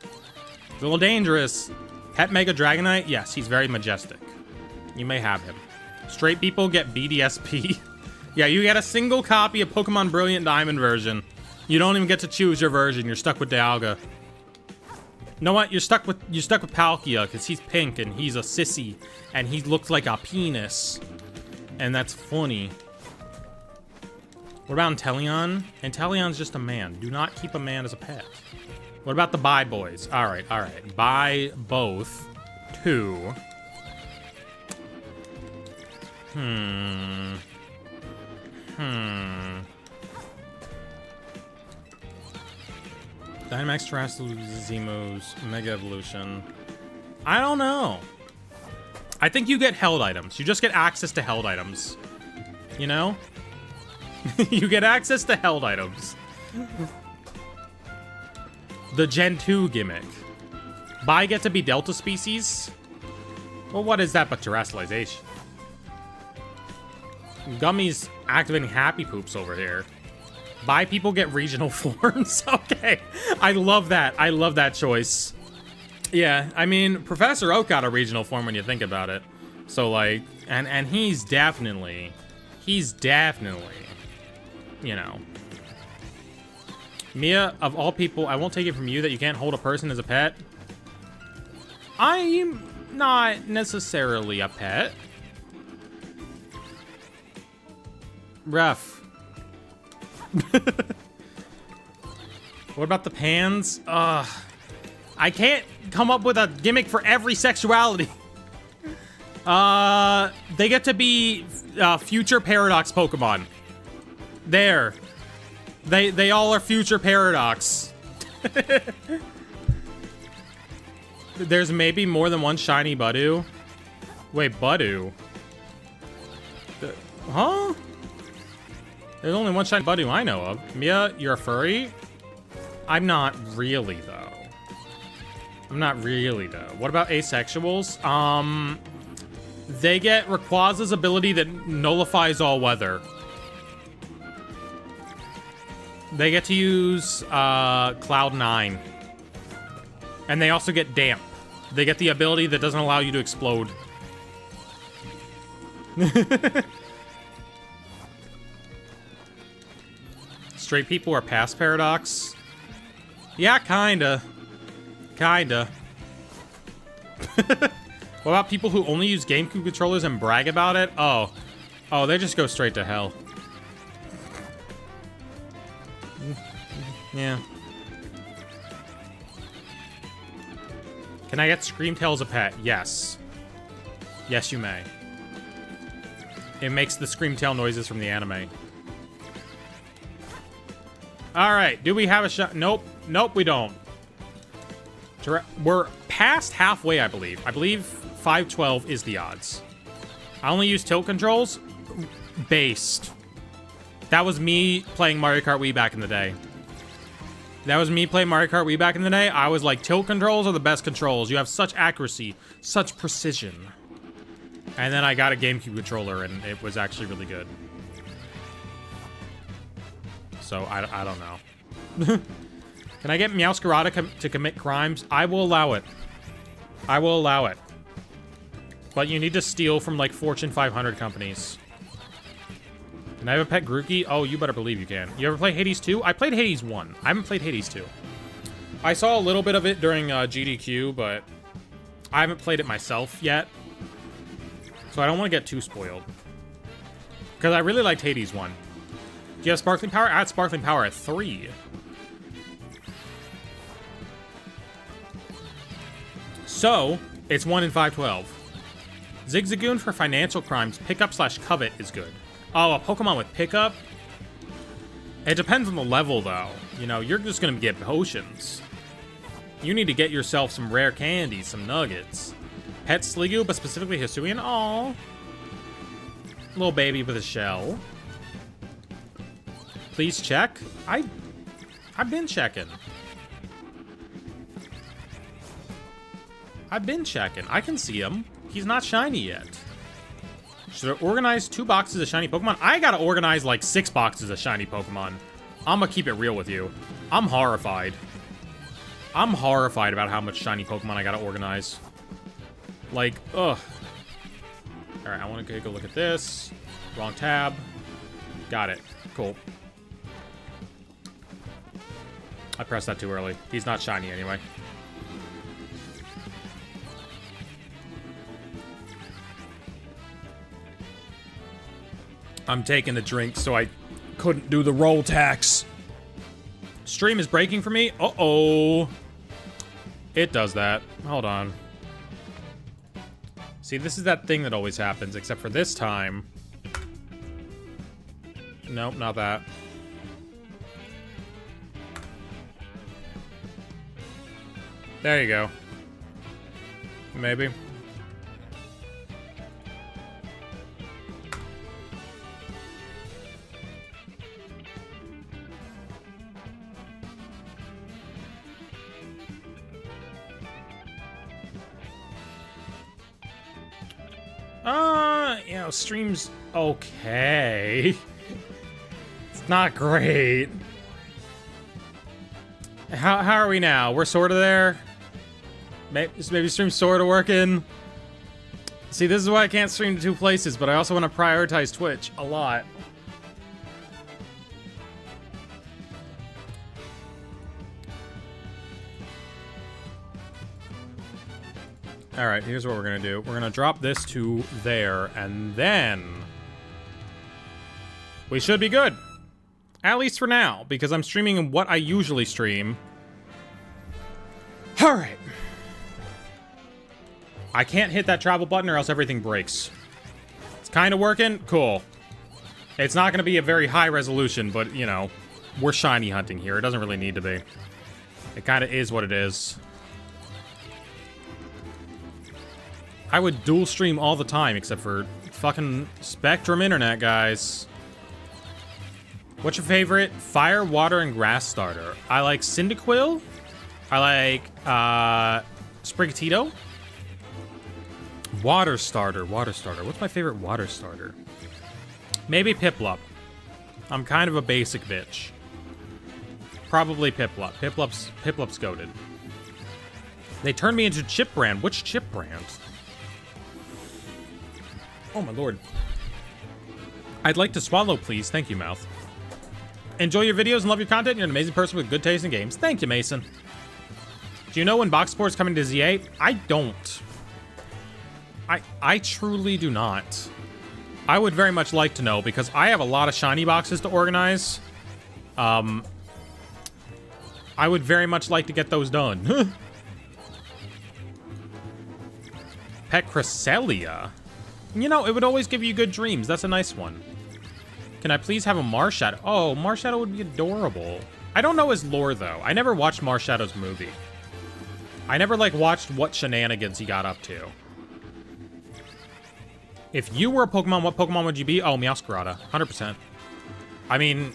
dangerous. Pet Mega Dragonite? Yes, he's very majestic. You may have him. Straight people get BDSP. Yeah, you get a single copy of Pokemon Brilliant Diamond version. You don't even get to choose your version. You're stuck with Dialga. You know what? You're stuck with Palkia because he's pink and he's a sissy and he looks like a penis. And that's funny. What about Inteleon? Inteleon's just a man. Do not keep a man as a pet. What about the Bye Boys? All right. Buy both. 2. Dynamax Terrestrial Zemos Mega Evolution. I don't know. I think you get held items. You just get access to held items. You know? You get access to held items. The Gen 2 gimmick. Buy get to be Delta species? Well, what is that but terrestrialization? Gummy's activating happy poops over here. Buy people get regional forms? Okay. I love that. I love that choice. Yeah, I mean, Professor Oak got a regional form when you think about it. So, like, and he's definitely, you know. Mia, of all people, I won't take it from you that you can't hold a person as a pet. I'm not necessarily a pet. Rough. What about the pans? I can't come up with a gimmick for every sexuality. They get to be future Paradox Pokemon. There. They all are future Paradox. There's maybe more than one shiny Budew. Wait, Budew? Huh? There's only one shiny Budew I know of. Mia, you're a furry? I'm not really, though. What about asexuals? They get Rayquaza's ability that nullifies all weather. They get to use Cloud 9. And they also get Damp. They get the ability that doesn't allow you to explode. Straight people are past Paradox? Yeah, kinda. What about people who only use GameCube controllers and brag about it? Oh, they just go straight to hell. Yeah. Can I get Screamtail as a pet? Yes. Yes, you may. It makes the Screamtail noises from the anime. Alright, do we have a shot? Nope, we don't. We're past halfway, I believe. I believe 512 is the odds. I only use tilt controls. Based. That was me playing Mario Kart Wii back in the day. I was like, tilt controls are the best controls. You have such accuracy, such precision. And then I got a GameCube controller, and it was actually really good. So, I don't know. Can I get Meowscarada to commit crimes? I will allow it. But you need to steal from, like, Fortune 500 companies. Can I have a pet Grookey? Oh, you better believe you can. You ever play Hades 2? I played Hades 1. I haven't played Hades 2. I saw a little bit of it during GDQ, but I haven't played it myself yet. So I don't want to get too spoiled. Because I really liked Hades 1. Do you have Sparkling Power? I had Sparkling Power at 3. So, it's 1 in 512. Zigzagoon for financial crimes, pickup/covet is good. Oh, a Pokemon with pickup? It depends on the level, though. You know, you're just gonna get potions. You need to get yourself some rare candies, some nuggets. Pet Sliggoo, but specifically Hisuian. Aww. Little baby with a shell. Please check. I've been checking. I can see him. He's not shiny yet. Should I organize 2 boxes of shiny Pokemon? I gotta organize like 6 boxes of shiny Pokemon. I'm gonna keep it real with you. I'm horrified. About how much shiny Pokemon I gotta organize. Like, ugh. Alright, I wanna take a look at this. Wrong tab. Got it. Cool. I pressed that too early. He's not shiny anyway. I'm taking a drink so I Couldn't do the roll tax. Stream is breaking for me. Uh-oh. It does that. Hold on. See, this is that thing that always happens, except for this time. Nope, not that. There you go. Maybe. You know, stream's okay. It's not great. How are we now? We're sort of there. Maybe stream's sort of working. See, this is why I can't stream to two places, but I also want to prioritize Twitch a lot. Alright, here's what we're gonna do. We're gonna drop this to there, and then we should be good. At least for now, because I'm streaming what I usually stream. Alright. I can't hit that travel button or else everything breaks. It's kind of working. Cool. It's not gonna be a very high resolution, but, you know, we're shiny hunting here. It doesn't really need to be. It kind of is what it is. I would dual stream all the time, except for fucking Spectrum Internet, guys. What's your favorite? Fire, water, and grass starter. I like Cyndaquil. I like, Sprigatito. Water starter. What's my favorite water starter? Maybe Piplup. I'm kind of a basic bitch. Probably Piplup. Piplup's goated. They turned me into Chip Brand. Which Chip Brand? Oh my lord. I'd like to swallow, please. Thank you, Mouth. Enjoy your videos and love your content. You're an amazing person with good taste in games. Thank you, Mason. Do you know when box sports coming to ZA? I don't. I truly do not. I would very much like to know, because I have a lot of shiny boxes to organize. I would very much like to get those done. Pecrocelia. You know, it would always give you good dreams. That's a nice one. Can I please have a Marshadow? Oh, Marshadow would be adorable. I don't know his lore, though. I never watched Marshadow's movie. I never, like, watched what shenanigans he got up to. If you were a Pokemon, what Pokemon would you be? Oh, Meowscarada. 100%. I mean,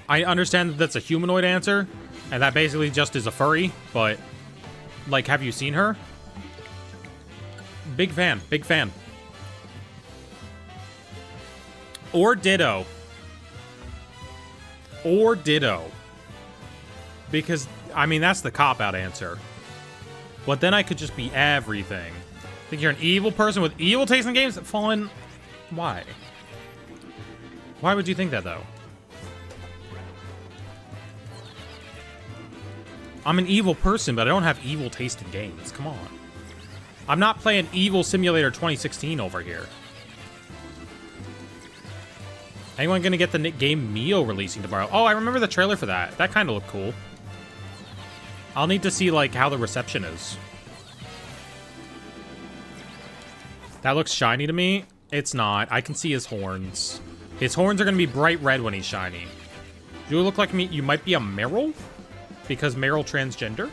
I understand that that's a humanoid answer, and that basically just is a furry, but, like, have you seen her? Big fan. Big fan. Or Ditto. Or Ditto. Because, I mean, that's the cop-out answer. But then I could just be everything. Think you're an evil person with evil taste in games? Fallen... Why? Why would you think that, though? I'm an evil person, but I don't have evil taste in games. Come on. I'm not playing Evil Simulator 2016 over here. Anyone gonna get the game Mio releasing tomorrow? Oh, I remember the trailer for that. That kind of looked cool. I'll need to see, like, how the reception is. That looks shiny to me. It's not. I can see his horns. His horns are gonna be bright red when he's shiny. Do you look like me? You might be a Meryl? Because Meryl transgender?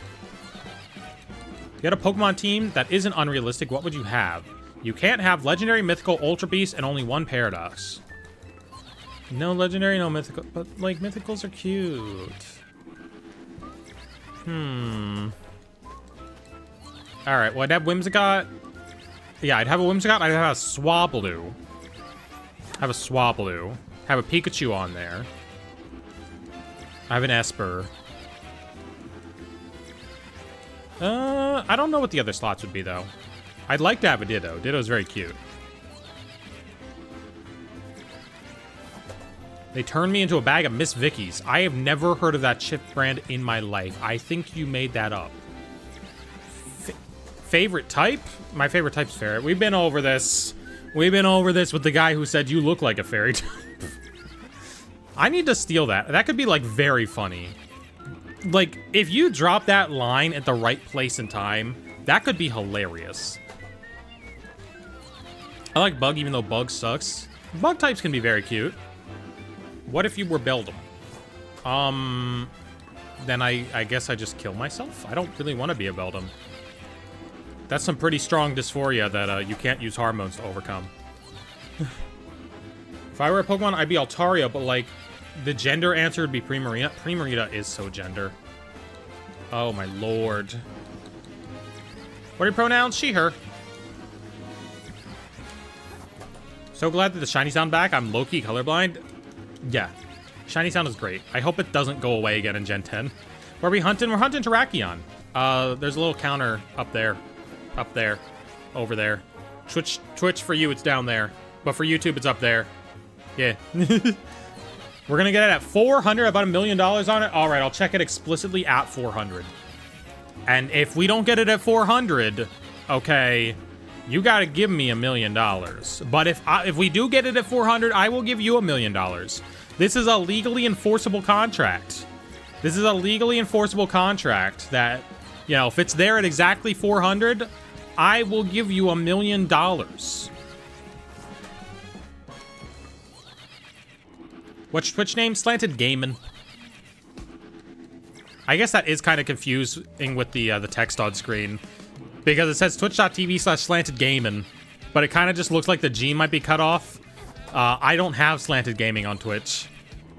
You had a Pokemon team that isn't unrealistic. What would you have? You can't have Legendary, Mythical, Ultra Beast, and only one Paradox. No Legendary, no Mythical. But, like, Mythicals are cute. Alright, well, I'd have Whimsicott. Yeah, I'd have a Whimsicott. I'd have a Swablu. Have a Swablu. Have a Pikachu on there. I have an Esper. I don't know what the other slots would be, though. I'd like to have a Ditto. Ditto's very cute. They turned me into a bag of Miss Vicky's. I have never heard of that chip brand in my life. I think you made that up. Favorite type? My favorite type's ferret. We've been over this. We've been over this with the guy who said you look like a fairy type. I need to steal that. That could be, like, very funny. Like, if you drop that line at the right place and time, that could be hilarious. I like Bug, even though Bug sucks. Bug types can be very cute. What if you were Beldum? Then I guess I just kill myself? I don't really want to be a Beldum. That's some pretty strong dysphoria that you can't use hormones to overcome. If I were a Pokemon, I'd be Altaria, but, like, the gender answer would be Primarina. Primarina is so gender. Oh, my lord. What are your pronouns? She, her. So glad that the shiny sound back. I'm low-key colorblind. Yeah. Shiny sound is great. I hope it doesn't go away again in Gen 10. Where are we hunting? We're hunting Terrakion. There's a little counter up there. Up there. Over there. Twitch for you, it's down there. But for YouTube, it's up there. Yeah. We're gonna get it at 400, about $1 million on it. All right, I'll check it explicitly at 400. And if we don't get it at 400, okay, you gotta give me $1 million. But if we do get it at 400, I will give you $1 million. This is a legally enforceable contract. This is a legally enforceable contract that, you know, if it's there at exactly 400, I will give you $1 million. What's your Twitch name? SlantedGaming. I guess that is kind of confusing with the text on screen. Because it says twitch.tv/SlantedGaming. But it kind of just looks like the G might be cut off. I don't have SlantedGaming on Twitch.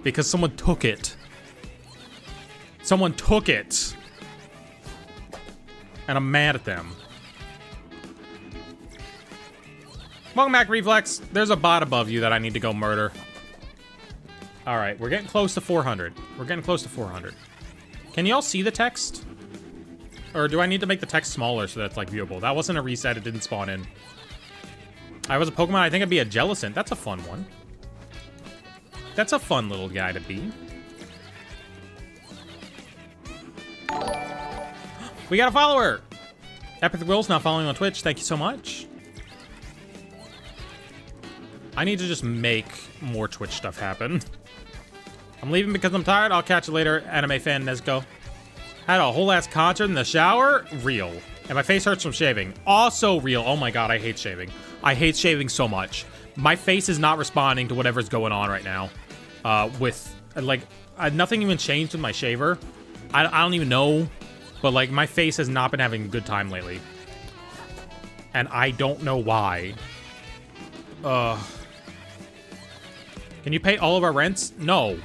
Because someone took it. Someone took it. And I'm mad at them. Welcome back, Reflex. There's a bot above you that I need to go murder. Alright, we're getting close to 400. We're getting close to 400. Can y'all see the text? Or do I need to make the text smaller so that it's, like, viewable? That wasn't a reset. It didn't spawn in. I was a Pokemon. I think I'd be a Jellicent. That's a fun one. That's a fun little guy to be. We got a follower! Epic Will's now following on Twitch. Thank you so much. I need to just make more Twitch stuff happen. I'm leaving because I'm tired. I'll catch you later, anime fan Nezuko. Had a whole ass concert in the shower? Real. And my face hurts from shaving. Also real. Oh my god, I hate shaving. I hate shaving so much. My face is not responding to whatever's going on right now. Nothing even changed with my shaver. I don't even know. But, like, my face has not been having a good time lately. And I don't know why. Can you pay all of our rents? No.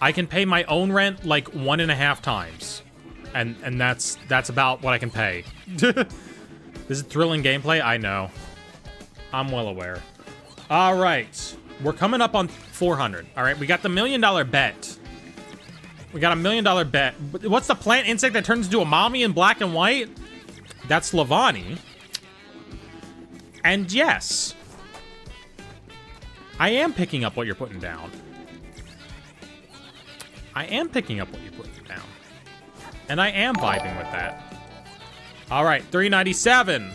I can pay my own rent, like, 1.5 times. And that's about what I can pay. This is thrilling gameplay? I know. I'm well aware. All right. We're coming up on 400. All right, we got the $1 million bet. We got a $1 million bet. What's the plant insect that turns into a mommy in black and white? That's Lavani. And yes, I am picking up what you're putting down. I am picking up what you're putting down. And I am vibing with that. All right, 397.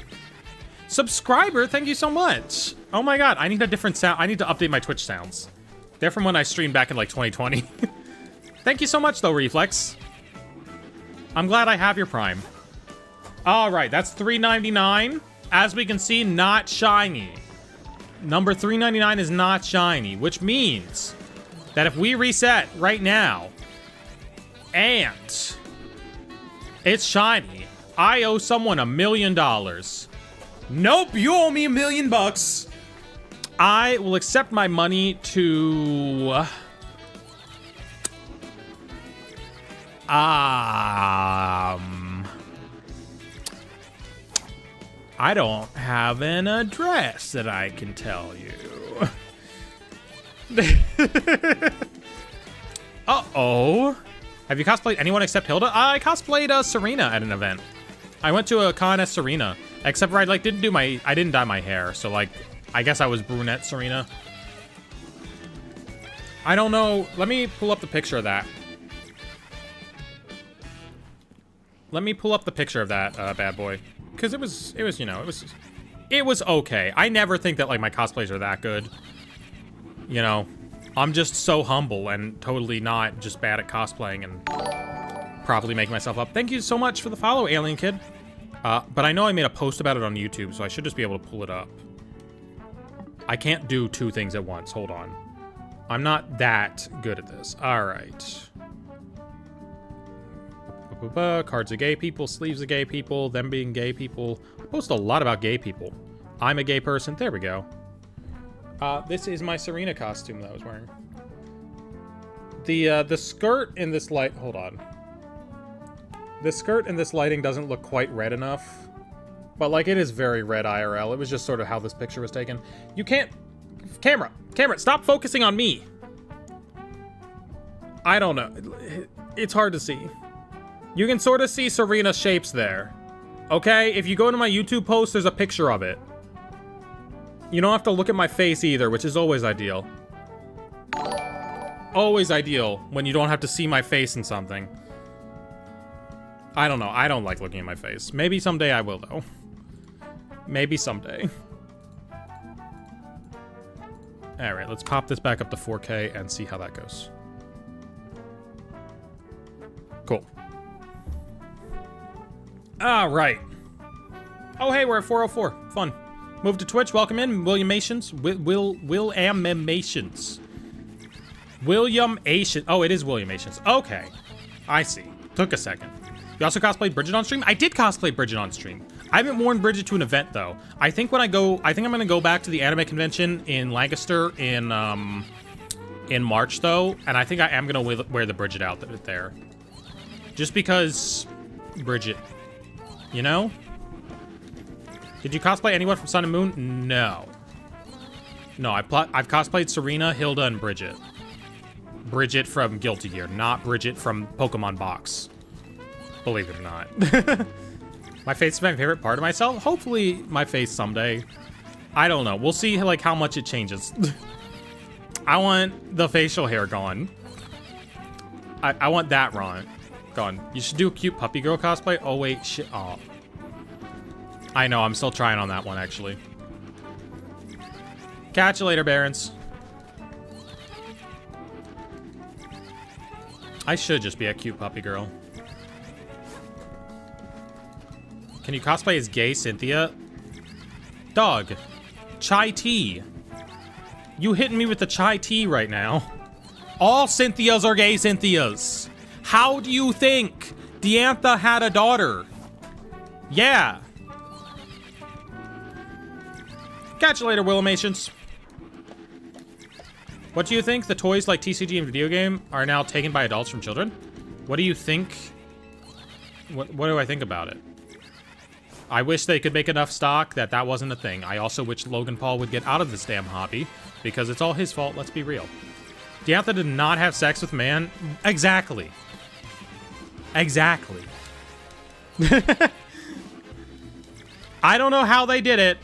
Subscriber, thank you so much. Oh my god, I need a different sound. I need to update my Twitch sounds. They're from when I streamed back in like 2020. Thank you so much though, Reflex. I'm glad I have your Prime. All right, that's 399. As we can see, not shiny. Number 399 is not shiny, which means that if we reset right now and it's shiny, I owe someone $1 million. Nope, you owe me $1 million. I will accept my money to I don't have an address that I can tell you. Uh-oh. Have you cosplayed anyone except Hilda? I cosplayed Serena at an event. I went to a con as Serena, except for I didn't dye my hair, so like I guess I was brunette Serena. I don't know. Let me pull up the picture of that. Let me pull up the picture of that bad boy, because it was it was okay. I never think that like my cosplays are that good, you know. I'm just so humble and totally not just bad at cosplaying and properly making myself up. Thank you so much for the follow, Alien Kid. But I know I made a post about it on YouTube, so I should just be able to pull it up. I can't do two things at once. Hold on. I'm not that good at this. All right. Cards of gay people, sleeves of gay people, them being gay people. I post a lot about gay people. I'm a gay person. There we go. This is my Serena costume that I was wearing. The skirt in this light... Hold on. The skirt in this lighting doesn't look quite red enough. But, like, it is very red IRL. It was just sort of how this picture was taken. You can't... Camera, stop focusing on me. I don't know. It's hard to see. You can sort of see Serena's shapes there. Okay? If you go to my YouTube post, there's a picture of it. You don't have to look at my face either, which is always ideal. Always ideal when you don't have to see my face in something. I don't know. I don't like looking at my face. Maybe someday I will, though. Maybe someday. Alright, let's pop this back up to 4K and see how that goes. Cool. Alright. Oh, hey, we're at 404. Fun. Move to Twitch. Welcome in. Williamations. Williamations. Williamations. Oh, it is Williamations. Okay. I see. Took a second. You also cosplayed Bridget on stream? I did cosplay Bridget on stream. I haven't worn Bridget to an event, though. I think I'm going to go back to the anime convention in Lancaster in March, though. And I think I am going to wear the Bridget outfit there. Just because Bridget, you know? Did you cosplay anyone from Sun and Moon? No. No, I've cosplayed Serena, Hilda, and Bridget. Bridget from Guilty Gear, not Bridget from Pokemon Box. Believe it or not. My face is my favorite part of myself. Hopefully my face someday. I don't know. We'll see like how much it changes. I want the facial hair gone. I want that gone. You should do a cute puppy girl cosplay. Oh wait, shit. Oh. I know, I'm still trying on that one actually. Catch you later, Barons. I should just be a cute puppy girl. Can you cosplay as gay Cynthia? Dog. Chai tea. You hitting me with the chai tea right now. All Cynthias are gay Cynthias. How do you think Diantha had a daughter? Yeah. Catch you later, Williamations. What do you think? The toys like TCG and video game are now taken by adults from children? What do you think? What do I think about it? I wish they could make enough stock that wasn't a thing. I also wish Logan Paul would get out of this damn hobby because it's all his fault, let's be real. Diantha did not have sex with man. Exactly. Exactly. I don't know how they did it,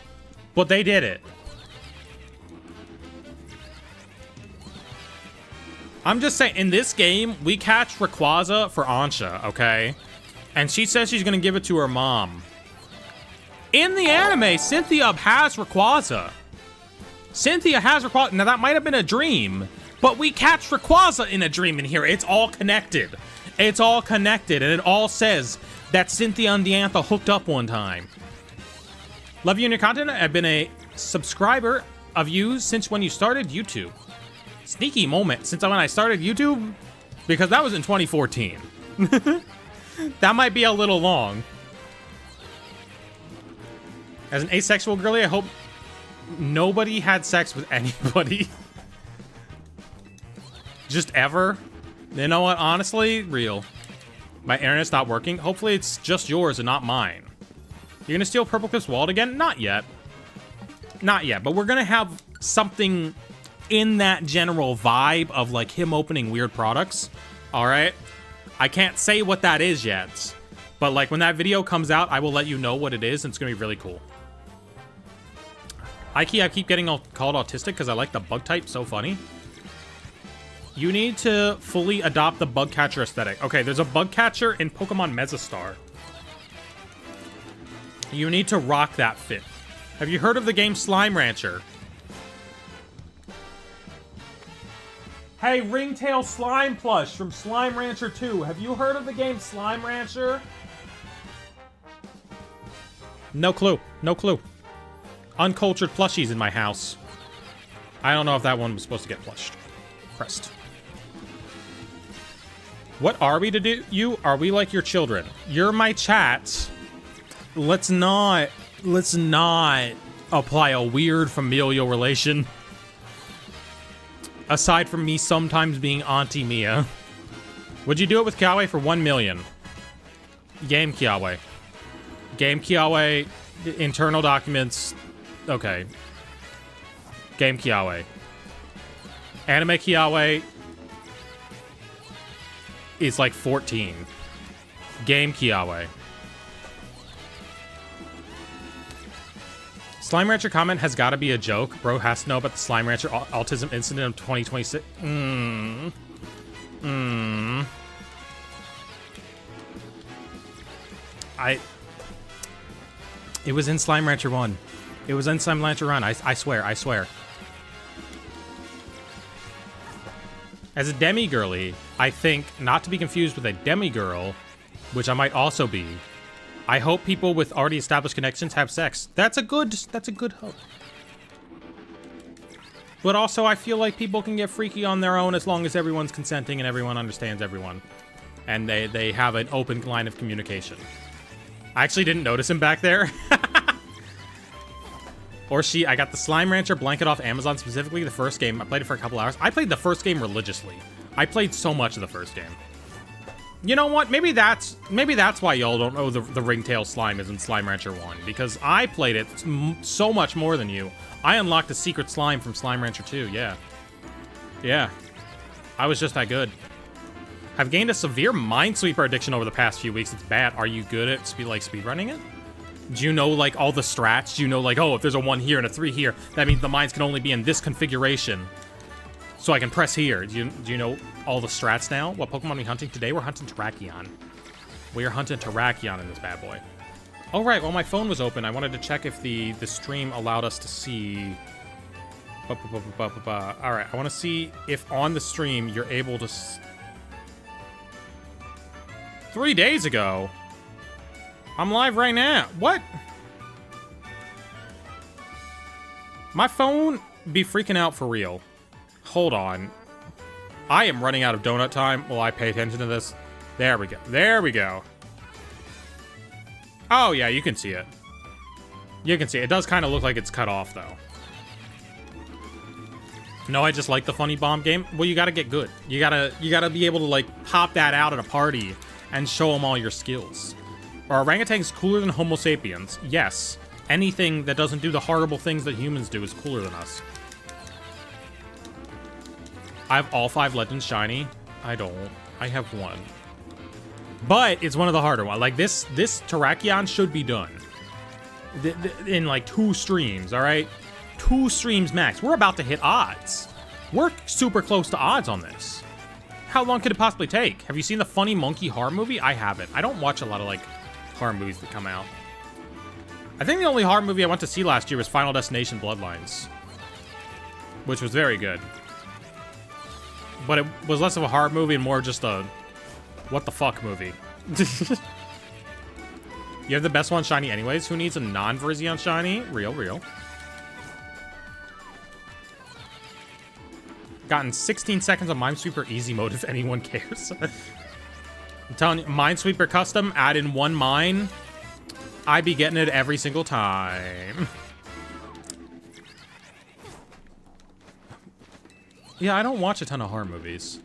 but they did it. I'm just saying, in this game, we catch Rayquaza for Ansha, okay? And she says she's gonna give it to her mom. In the anime, Cynthia has Rayquaza. Cynthia has Rayquaza. Now, that might have been a dream, but we catch Rayquaza in a dream in here. It's all connected. It's all connected, and it all says that Cynthia and Diantha hooked up one time. Love you and your content. I've been a subscriber of you since when you started YouTube. Sneaky moment since when I started YouTube, because that was in 2014. That might be a little long. As an asexual girly, I hope nobody had sex with anybody. Just ever. You know what? Honestly, real. My internet's not working. Hopefully it's just yours and not mine. You're gonna steal Purple Cliff's wallet again? Not yet. Not yet, but we're gonna have something in that general vibe of like him opening weird products. All right? I can't say what that is yet, but like when that video comes out, I will let you know what it is, and it's gonna be really cool. I keep getting called autistic because I like the bug type so funny. You need to fully adopt the bug catcher aesthetic. Okay, there's a bug catcher in Pokemon Mesostar. You need to rock that fit. Have you heard of the game Slime Rancher? Hey, Ringtail Slime Plush from Slime Rancher 2. Have you heard of the game Slime Rancher? No clue. No clue. Uncultured plushies in my house. I don't know if that one was supposed to get plushed. Pressed. What are we to do? You? Are we like your children? You're my chat. Let's not apply a weird familial relation. Aside from me sometimes being Auntie Mia. Would you do it with Kiawe for 1 million? Game Kiawe. Game Kiawe. Internal documents. Okay. Game Kiawe. Anime Kiawe is like 14. Game Kiawe. Slime Rancher comment has got to be a joke. Bro has to know about the Slime Rancher autism incident of 2026. It was in Slime Rancher 1. It was in Slime Rancher Run. I swear. I swear. As a demigirly, I think not to be confused with a demigirl, which I might also be. I hope people with already established connections have sex. That's a good hope. But also, I feel like people can get freaky on their own as long as everyone's consenting and everyone understands everyone. And they have an open line of communication. I actually didn't notice him back there. Or she, I got the Slime Rancher blanket off Amazon specifically, the first game. I played it for a couple hours. I played the first game religiously. I played so much of the first game. You know what? Maybe that's why y'all don't know the Ringtail Slime is in Slime Rancher 1. Because I played it so much more than you. I unlocked a secret slime from Slime Rancher 2, yeah. Yeah. I was just that good. I've gained a severe Minesweeper addiction over the past few weeks. It's bad. Are you good at speedrunning it? Do you know, like, all the strats? Do you know, like, oh, if there's a 1 here and a 3 here, that means the mines can only be in this configuration. So I can press here. Do you know all the strats now? What Pokemon are we hunting today? We're hunting Terrakion. We are hunting Terrakion in this bad boy. Oh, right. Well, my phone was open. I wanted to check if the stream allowed us to see... All right. I want to see if on the stream you're able to... 3 days ago? I'm live right now. What? My phone be freaking out for real. Hold on. I am running out of donut time while I pay attention to this. There we go. There we go. Oh, yeah, you can see it. You can see it. It does kind of look like it's cut off, though. No, I just like the funny bomb game. Well, you gotta get good. You gotta be able to, like, pop that out at a party and show them all your skills. Are orangutans cooler than Homo sapiens? Yes. Anything that doesn't do the horrible things that humans do is cooler than us. I have all 5 Legends shiny. I don't. I have 1. But it's one of the harder ones. Like, this Terrakion should be done. In, like, 2 streams, alright? 2 streams max. We're about to hit odds. We're super close to odds on this. How long could it possibly take? Have you seen the Funny Monkey horror movie? I haven't. I don't watch a lot of, like, horror movies that come out. I think the only horror movie I went to see last year was Final Destination Bloodlines, which was very good. But it was less of a horror movie and more just a what the fuck movie. You have the best one shiny anyways. Who needs a non-Virizion shiny? Real. Gotten 16 seconds of Minesweeper easy mode if anyone cares. I'm telling you, Minesweeper custom, add in 1 mine. I be getting it every single time. Yeah, I don't watch a ton of horror movies.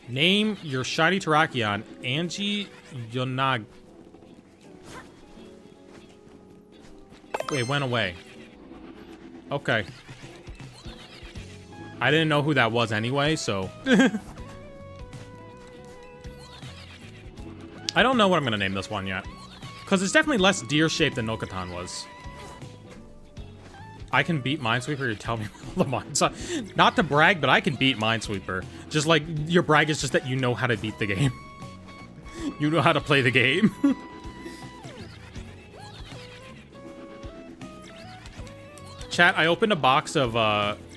Name your shiny Terrakion, Angie Yonag. Wait, it went away. Okay. I didn't know who that was anyway, so... I don't know what I'm gonna name this one yet. Because it's definitely less deer-shaped than Nokatan was. I can beat Minesweeper, you tell me all the mines. Not to brag, but I can beat Minesweeper. Just like, your brag is just that you know how to beat the game. You know how to play the game. Chat, I opened a box of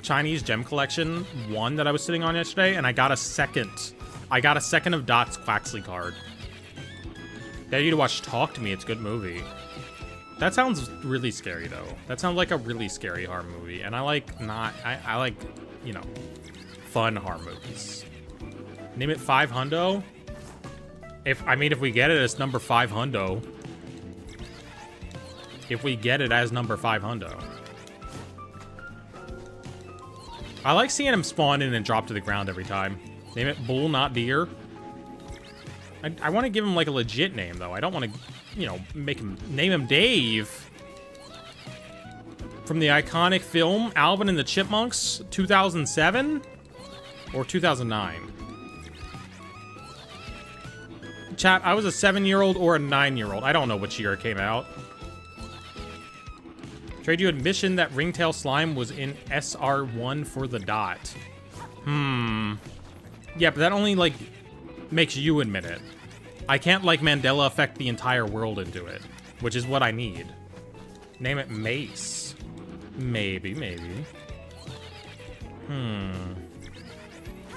Chinese gem collection one that I was sitting on yesterday, and I got a second. I got a second of Dot's Quaxley card. Dare you to watch Talk to Me. It's a good movie. That sounds really scary, though. That sounds like a really scary horror movie, and I like I like, you know, fun horror movies. Name it 5 hundo. If we get it as number 5 hundo. If we get it as number 5 hundo. I like seeing him spawn in and drop to the ground every time. Name it Bull, not Deer. I want to give him like a legit name though. I don't want to, you know, name him Dave. From the iconic film Alvin and the Chipmunks, 2007 or 2009. Chat, I was a 7-year-old or a 9-year-old. I don't know which year it came out. Trade you admission that Ringtail Slime was in SR1 for the dot. Yeah, but that only, like, makes you admit it. I can't, like, Mandela affect the entire world into it, which is what I need. Name it Mace. Maybe.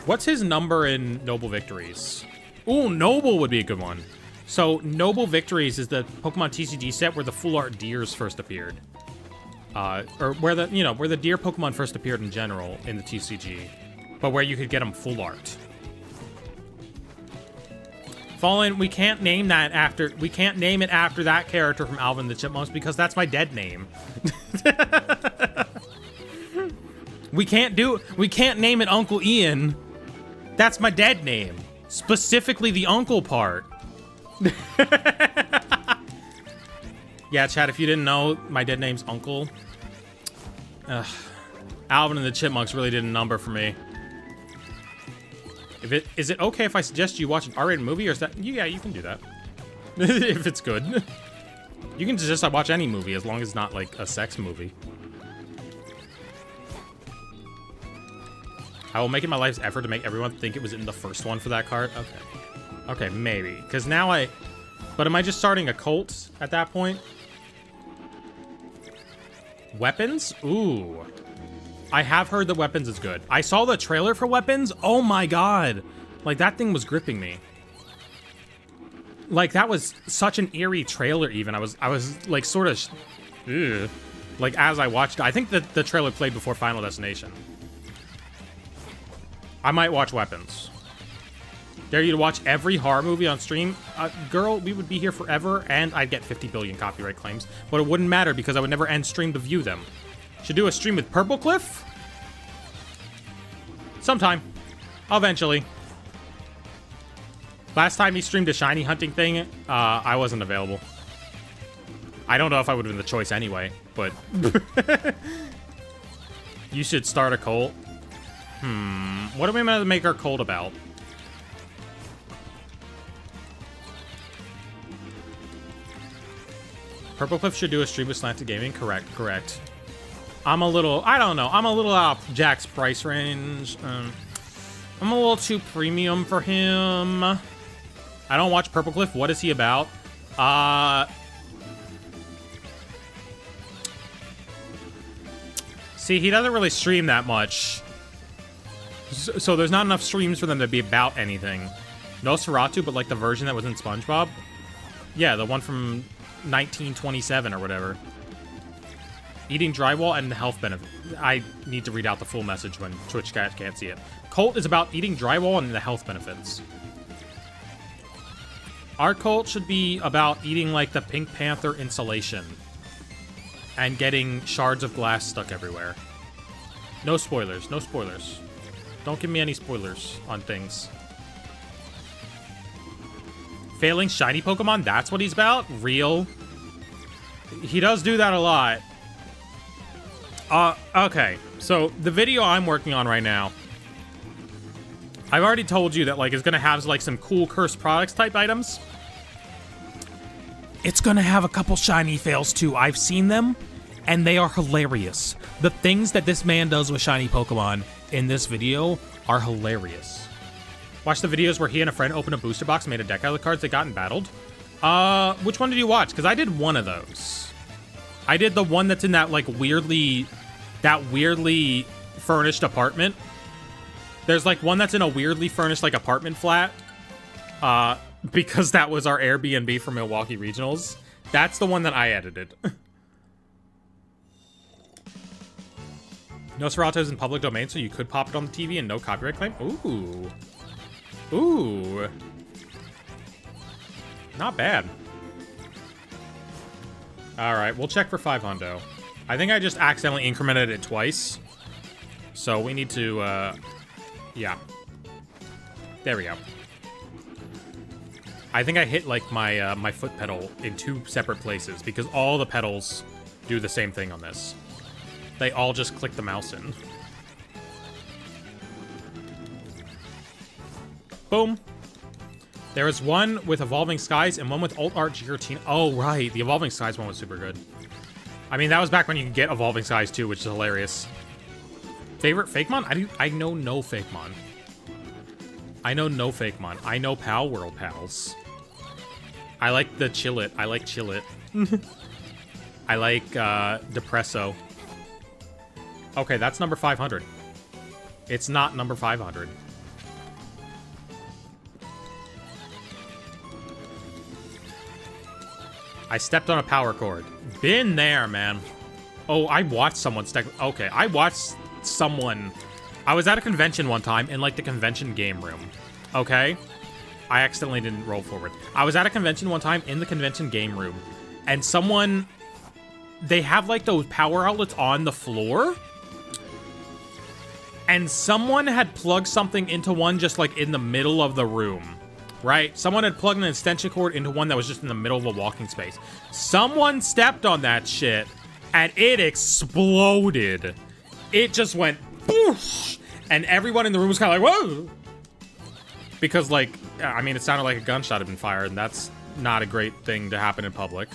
What's his number in Noble Victories? Ooh, Noble would be a good one. So, Noble Victories is the Pokemon TCG set where the full art deers first appeared. Or where the deer Pokemon first appeared in general in the TCG, but where you could get them full art. Fallen, we can't name it after that character from Alvin and the Chipmunks because that's my dead name. We can't name it Uncle Ian. That's my dead name. Specifically the uncle part. Yeah, chat, if you didn't know, my dead name's Uncle. Alvin and the Chipmunks really did a number for me. Is it okay if I suggest you watch an R-rated movie, or is that... Yeah, you can do that. If it's good. You can suggest I watch any movie, as long as it's not, like, a sex movie. I will make it my life's effort to make everyone think it was in the first one for that card. Okay. Okay, maybe. Because now But am I just starting a cult at that point? Weapons? Ooh. I have heard that Weapons is good. I saw the trailer for Weapons. Oh my god. Like, that thing was gripping me. Like, that was such an eerie trailer even. I was like, sort of... Ugh. Like, as I watched it. I think that the trailer played before Final Destination. I might watch Weapons. Dare you to watch every horror movie on stream? Girl, we would be here forever, and I'd get 50 billion copyright claims. But it wouldn't matter, because I would never end stream to view them. Should do a stream with Purple Cliff? Sometime. Eventually. Last time he streamed a shiny hunting thing, I wasn't available. I don't know if I would have been the choice anyway, but... You should start a cult. What are we going to make our cult about? Purple Cliff should do a stream with SlantedGaming. Correct. I'm a little, I don't know. I'm a little out of Jack's price range. I'm a little too premium for him. I don't watch Purple Cliff. What is he about? See, he doesn't really stream that much. So there's not enough streams for them to be about anything. Nosferatu, but like the version that was in SpongeBob? Yeah, the one from 1927 or whatever. Eating drywall and the health benefit. I need to read out the full message when Twitch chat can't see it. Cult is about eating drywall and the health benefits. Our cult should be about eating like the Pink Panther insulation and getting shards of glass stuck everywhere. No spoilers. No spoilers. Don't give me any spoilers on things. Failing shiny Pokemon? That's what he's about? Real? He does do that a lot. Okay. So, the video I'm working on right now, I've already told you that, like, it's gonna have, like, some cool cursed products type items. It's gonna have a couple shiny fails, too. I've seen them, and they are hilarious. The things that this man does with shiny Pokemon in this video are hilarious. Watch the videos where he and a friend opened a booster box and made a deck out of the cards they got and battled. Which one did you watch? Because I did one of those. I did the one that's in that, like, weirdly furnished apartment. There's like one that's in a weirdly furnished like apartment flat. Because that was our Airbnb for Milwaukee Regionals. That's the one that I edited. Nosferatu's in public domain, so you could pop it on the TV and no copyright claim. Ooh. Ooh. Not bad. Alright, we'll check for 500. I think I just accidentally incremented it twice. So we need to, yeah. There we go. I think I hit, like, my, my foot pedal in 2 separate places, because all the pedals do the same thing on this. They all just click the mouse in. Boom. There is one with Evolving Skies and one with Alt Art Giratina. Oh, right. The Evolving Skies one was super good. I mean, that was back when you could get Evolving Skies, too, which is hilarious. Favorite Fakemon? I know no Fakemon. I know no Fakemon. I know Pal World Pals. I like the Chillit. I like Chillit. I like, Depresso. Okay, that's number 500. It's not number 500. I stepped on a power cord. Been there, man. Oh, I watched someone step... Okay, I watched someone... I was at a convention one time in, like, the convention game room. Okay? I accidentally didn't roll forward. I was at a convention one time in the convention game room, and someone... They have, like, those power outlets on the floor... And someone had plugged something into one just, like, in the middle of the room. Right? Someone had plugged an extension cord into one that was just in the middle of a walking space. Someone stepped on that shit, and it exploded. It just went, boosh! And everyone in the room was kind of like, whoa! Because, like, I mean, it sounded like a gunshot had been fired, and that's not a great thing to happen in public.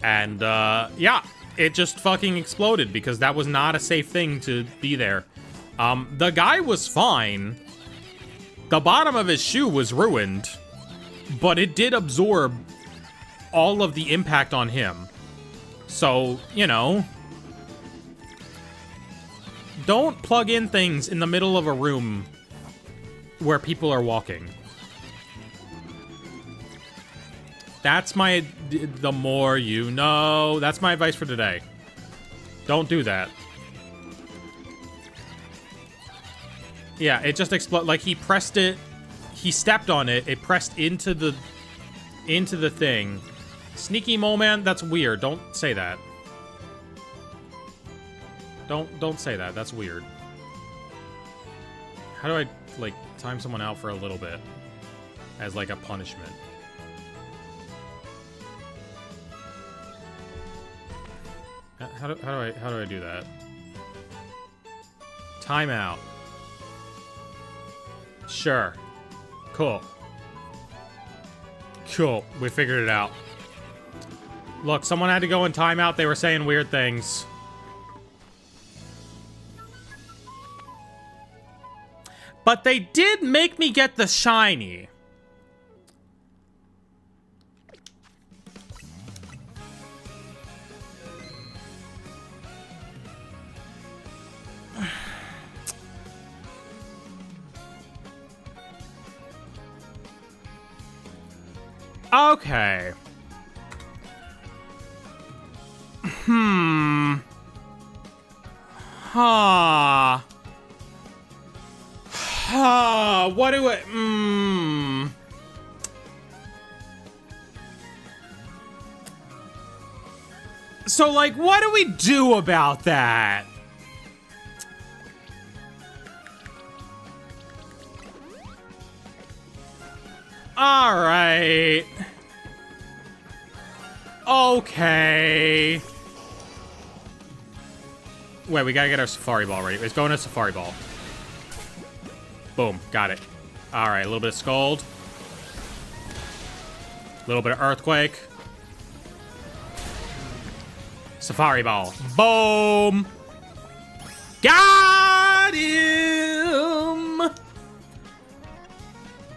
And, yeah, it just fucking exploded, because that was not a safe thing to be there. The guy was fine. The bottom of his shoe was ruined, but it did absorb all of the impact on him. So, you know, don't plug in things in the middle of a room where people are walking. That's my, the more you know. That's my advice for today. Don't do that. Yeah, it just exploded. Like, he pressed it. He stepped on it. It pressed into the thing. Sneaky Mole Man, that's weird. Don't say that. Don't say that. That's weird. How do I, like, time someone out for a little bit as, like, a punishment? How do I do that? Timeout. Sure. Cool. Cool. We figured it out. Look, someone had to go in timeout. They were saying weird things. But they did make me get the shiny. Okay. What do I... So, like, what do we do about that? All right. Okay. Wait, we gotta get our Safari Ball ready. Let's go into Safari Ball. Boom, got it. All right, a little bit of Scald. A little bit of Earthquake. Safari Ball. Boom! Got him!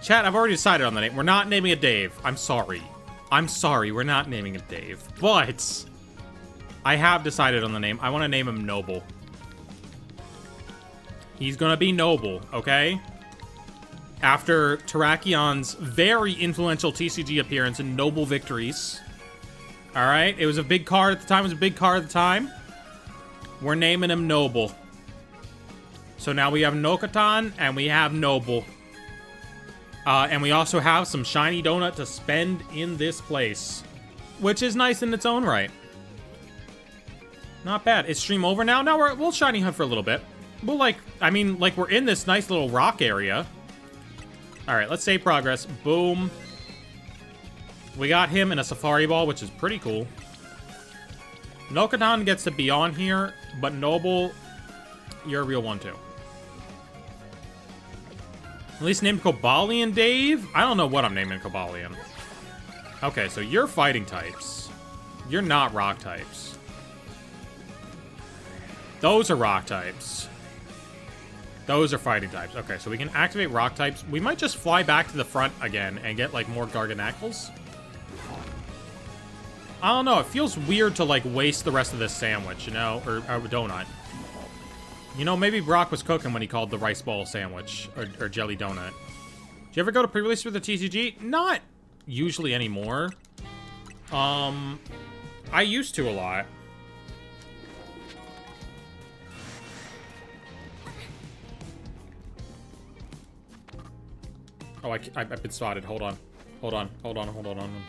Chat, I've already decided on the name. We're not naming it Dave. I'm sorry. I'm sorry, we're not naming it Dave. But I have decided on the name. I want to name him Noble. He's gonna be noble, okay? After Terrakion's very influential TCG appearance in Noble Victories. Alright, it was a big card at the time. It was a big card at the time. We're naming him Noble. So now we have Nokatan, and we have Noble. And we also have some shiny donut to spend in this place. Which is nice in its own right. Not bad. Is stream over now? No, we'll shiny hunt for a little bit. We'll we're in this nice little rock area. Alright, let's save progress. Boom. We got him in a Safari Ball, which is pretty cool. Nokatan gets to be on here, but Noble, you're a real one too. At least named Cobalion Dave? I don't know what I'm naming Cobalion. Okay, so you're fighting types. You're not rock types. Those are rock types. Those are fighting types. Okay, so we can activate rock types. We might just fly back to the front again and get, like, more Garganacles. I don't know. It feels weird to, like, waste the rest of this sandwich, you know? Or donut. You know, maybe Brock was cooking when he called the rice ball sandwich. Or jelly donut. Do you ever go to pre-release with the TCG? Not usually anymore. I used to a lot. Oh, I've been spotted. Hold on. Hold on.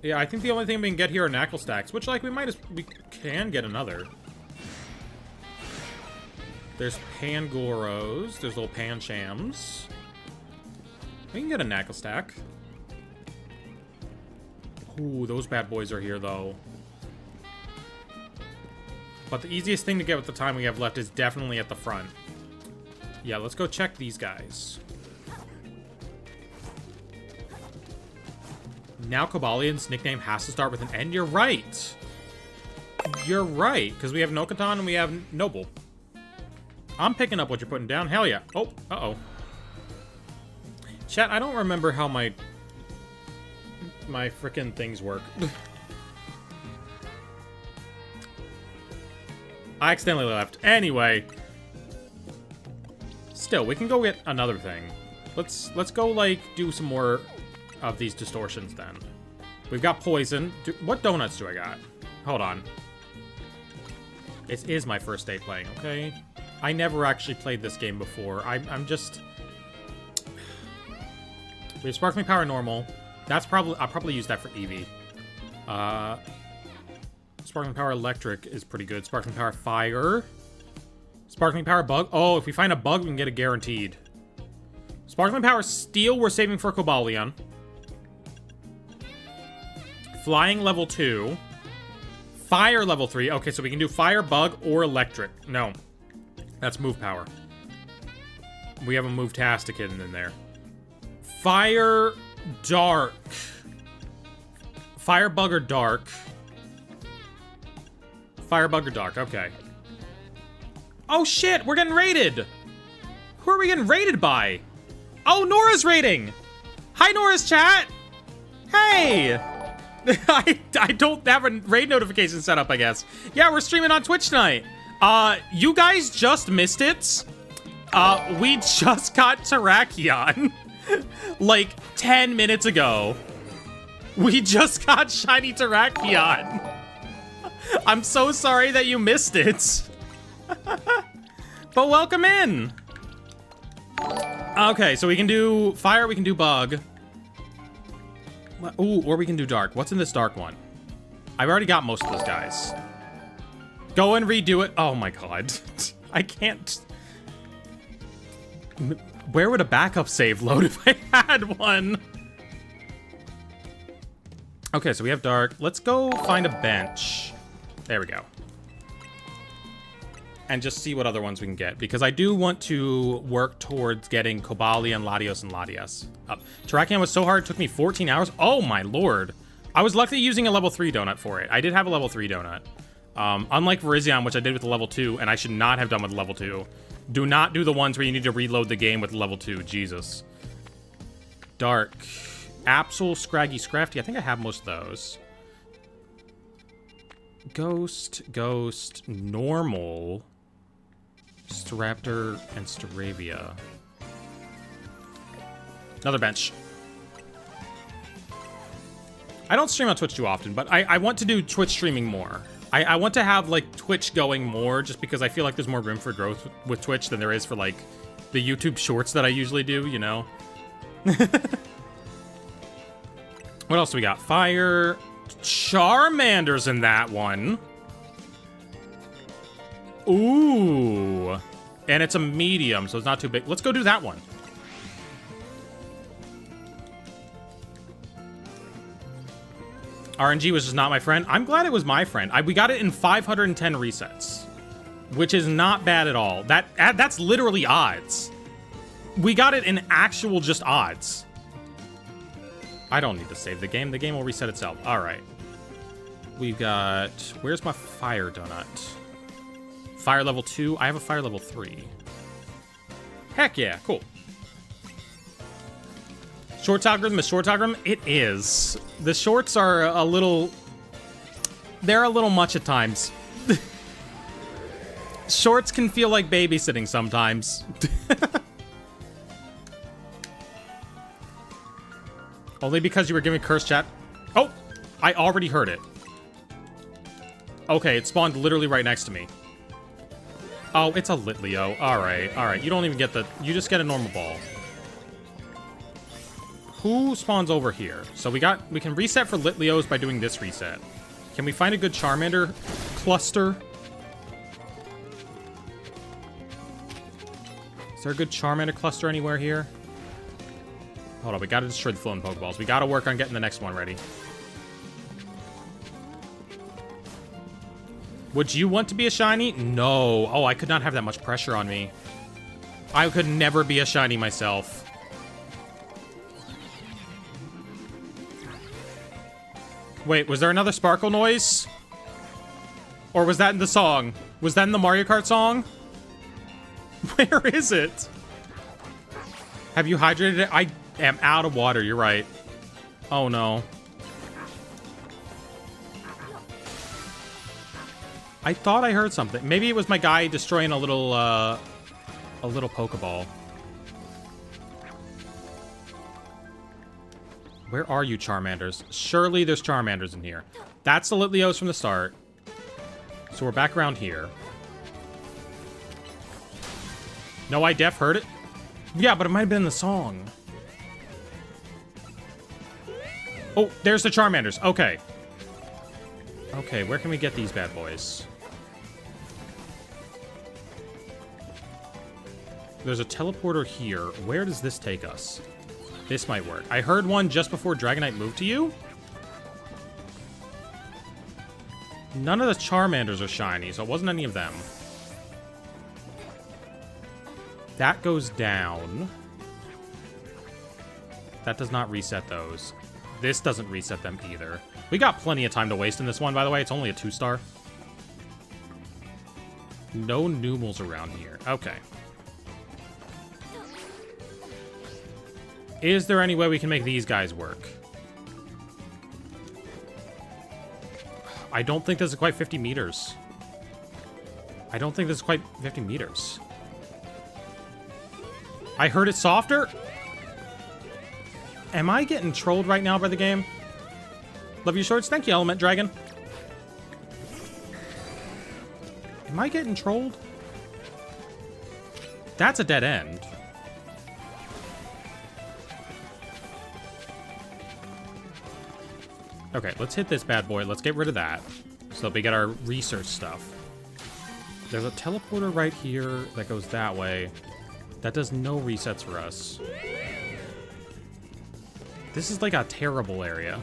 Yeah, I think the only thing we can get here are Knackle Stacks, which, like, we can get another. There's Pangoros. There's little Panchams. We can get a Knackle Stack. Ooh, those bad boys are here, though. But the easiest thing to get with the time we have left is definitely at the front. Yeah, let's go check these guys. Now Cobalion's nickname has to start with an N. You're right. You're right, because we have Nokatan and we have Noble. I'm picking up what you're putting down. Hell yeah. Oh, uh-oh. Chat, I don't remember how my frickin' things work. I accidentally left. Anyway. Still, we can go get another thing. Let's go, like, do some more of these distortions, then. We've got poison. What donuts do I got? Hold on. It is my first day playing, okay? I never actually played this game before. I'm just... We have Sparkling Power Normal. That's probably... I'll probably use that for Eevee. Sparkling Power Electric is pretty good. Sparkling Power Fire. Sparkling Power Bug. Oh, if we find a bug, we can get a guaranteed. Sparkling Power Steel, we're saving for Cobalion. Flying level 2. Fire level 3. Okay, so we can do Fire, Bug, or Electric. No. That's Move Power. We have a Move-tastic in there. Fire, Dark. Fire, Bug, or Dark. Fire, Bug, or Dark. Okay. Oh, shit! We're getting raided! Who are we getting raided by? Oh, Nora's raiding! Hi, Nora's chat! Hey! I don't have a raid notification set up, I guess. Yeah, we're streaming on Twitch tonight. You guys just missed it. We just got Terrakion. Like, 10 minutes ago. We just got shiny Terrakion. I'm so sorry that you missed it. But welcome in. Okay, so we can do fire, we can do bug. Ooh, or we can do dark. What's in this dark one? I've already got most of those guys. Go and redo it. Oh my god. I can't. Where would a backup save load if I had one? Okay, so we have dark. Let's go find a bench. There we go. And just see what other ones we can get. Because I do want to work towards getting Cobalion, Latios, and Latias up. Terrakion was so hard, it took me 14 hours. Oh my lord. I was lucky using a level 3 donut for it. I did have a level 3 donut. Unlike Virizion, which I did with the level 2, and I should not have done with level 2. Do not do the ones where you need to reload the game with level 2. Jesus. Dark. Absol, Scraggy, Scrafty. I think I have most of those. Ghost, Normal. Staraptor and Staravia. Another bench. I don't stream on Twitch too often, but I want to do Twitch streaming more. I want to have, like, Twitch going more just because I feel like there's more room for growth with Twitch than there is for, like, the YouTube shorts that I usually do, you know? What else do we got? Fire. Charmander's in that one. Ooh. And it's a medium, so it's not too big. Let's go do that one. RNG was just not my friend. I'm glad it was my friend. We got it in 510 resets, which is not bad at all. That's literally odds. We got it in actual just odds. I don't need to save the game. The game will reset itself. All right. We've got... Where's my fire donut? Fire level 2. I have a fire level 3. Heck yeah. Cool. Shorts algorithm is shorts algorithm? It is. The shorts are a little... They're a little much at times. Shorts can feel like babysitting sometimes. Only because you were giving curse chat. Oh! I already heard it. Okay, it spawned literally right next to me. Oh, it's a Litleo. Alright, alright. You don't even get the... You just get a normal ball. Who spawns over here? So we can reset for Litleos by doing this reset. Can we find a good Charmander cluster? Is there a good Charmander cluster anywhere here? Hold on, we gotta destroy the floating Pokeballs. We gotta work on getting the next one ready. Would you want to be a shiny? No. Oh, I could not have that much pressure on me. I could never be a shiny myself. Wait, was there another sparkle noise? Or was that in the song? Was that in the Mario Kart song? Where is it? Have you hydrated it? I am out of water, you're right. Oh no. I thought I heard something. Maybe it was my guy destroying a little Pokeball. Where are you, Charmanders? Surely there's Charmanders in here. That's the Litleos from the start. So we're back around here. No, I def heard it. Yeah, but it might have been in the song. Oh, there's the Charmanders. Okay. Okay, where can we get these bad boys? There's a teleporter here. Where does this take us? This might work. I heard one just before Dragonite moved to you. None of the Charmanders are shiny, so it wasn't any of them. That goes down. That does not reset those. This doesn't reset them either. We got plenty of time to waste in this one, by the way. It's only a 2-star. No Numels around here. Okay. Is there any way we can make these guys work? I don't think this is quite 50 meters. I don't think this is quite 50 meters. I heard it softer? Am I getting trolled right now by the game? Love your shorts. Thank you, Element Dragon. Am I getting trolled? That's a dead end. Okay, let's hit this bad boy. Let's get rid of that so that we get our research stuff. There's a teleporter right here that goes that way. That does no resets for us. This is like a terrible area.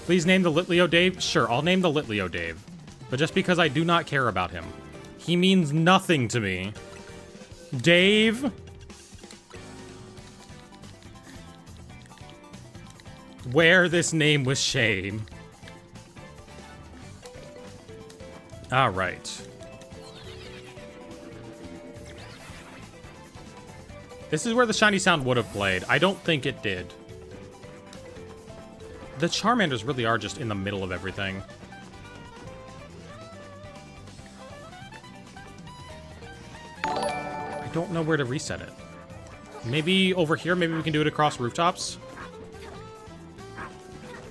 Please name the Litleo Dave. Sure, I'll name the Litleo Dave. But just because I do not care about him. He means nothing to me. Dave? Wear this name with shame. Alright. This is where the shiny sound would have played. I don't think it did. The Charmanders really are just in the middle of everything. don't know where to reset it. Maybe over here? Maybe we can do it across rooftops?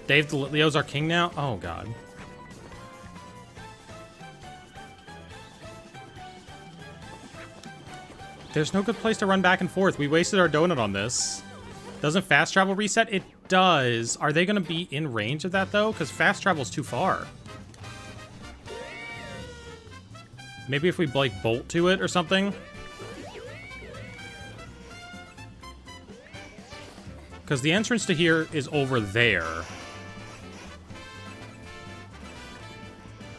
Dave the Leo's our king now? Oh, God. There's no good place to run back and forth. We wasted our donut on this. Doesn't fast travel reset? It does. Are they going to be in range of that, though? Because fast travel's too far. Maybe if we, like, bolt to it or something? Because the entrance to here is over there.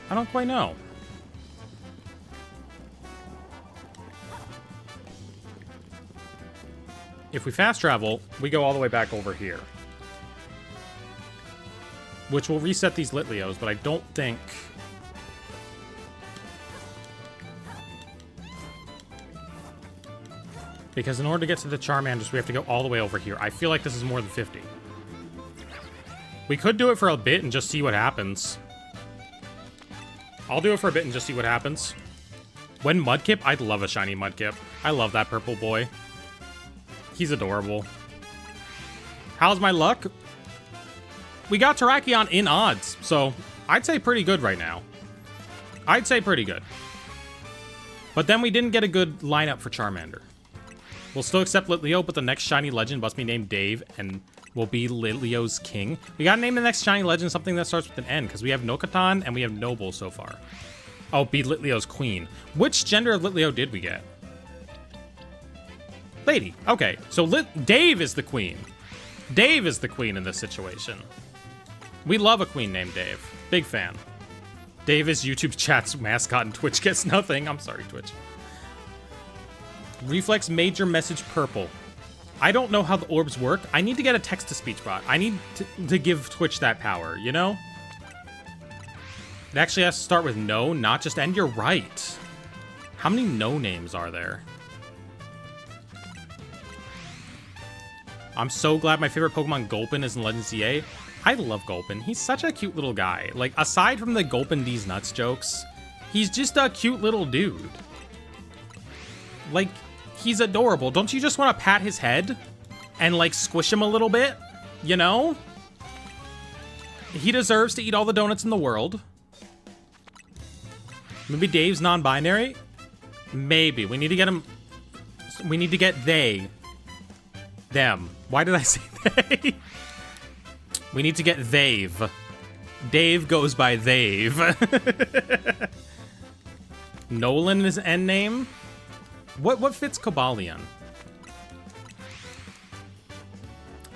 I don't quite know. If we fast travel, we go all the way back over here. Which will reset these Litleos, but I don't think... Because in order to get to the Charmanders, we have to go all the way over here. I feel like this is more than 50. We could do it for a bit and just see what happens. I'll do it for a bit and just see what happens. When Mudkip, I'd love a shiny Mudkip. I love that purple boy. He's adorable. How's my luck? We got Terrakion in odds, so I'd say pretty good right now. I'd say pretty good. But then we didn't get a good lineup for Charmander. We'll still accept Litleo, but the next shiny legend must be named Dave and will be Litleo's king. We gotta name the next shiny legend something that starts with an N, because we have Nokatan and we have Noble so far. Oh, be Litleo's queen. Which gender of Litleo did we get? Lady. Okay, so Dave is the queen. Dave is the queen in this situation. We love a queen named Dave. Big fan. Dave is YouTube chat's mascot and Twitch gets nothing. I'm sorry, Twitch. Reflex major message purple. I don't know how the orbs work. I need to get a text-to-speech bot. I need to give Twitch that power, you know? It actually has to start with no, not just N. You're right. How many no names are there? I'm so glad my favorite Pokemon Gulpin is in Legends EA. I love Gulpin. He's such a cute little guy. Like, aside from the Gulpin these nuts jokes, he's just a cute little dude. Like, he's adorable. Don't you just want to pat his head and, like, squish him a little bit? You know? He deserves to eat all the donuts in the world. Maybe Dave's non-binary? Maybe. We need to get him... We need to get they. Them. Why did I say they? We need to get they've. Dave goes by they've. Nolan is N name? What fits Cobalion?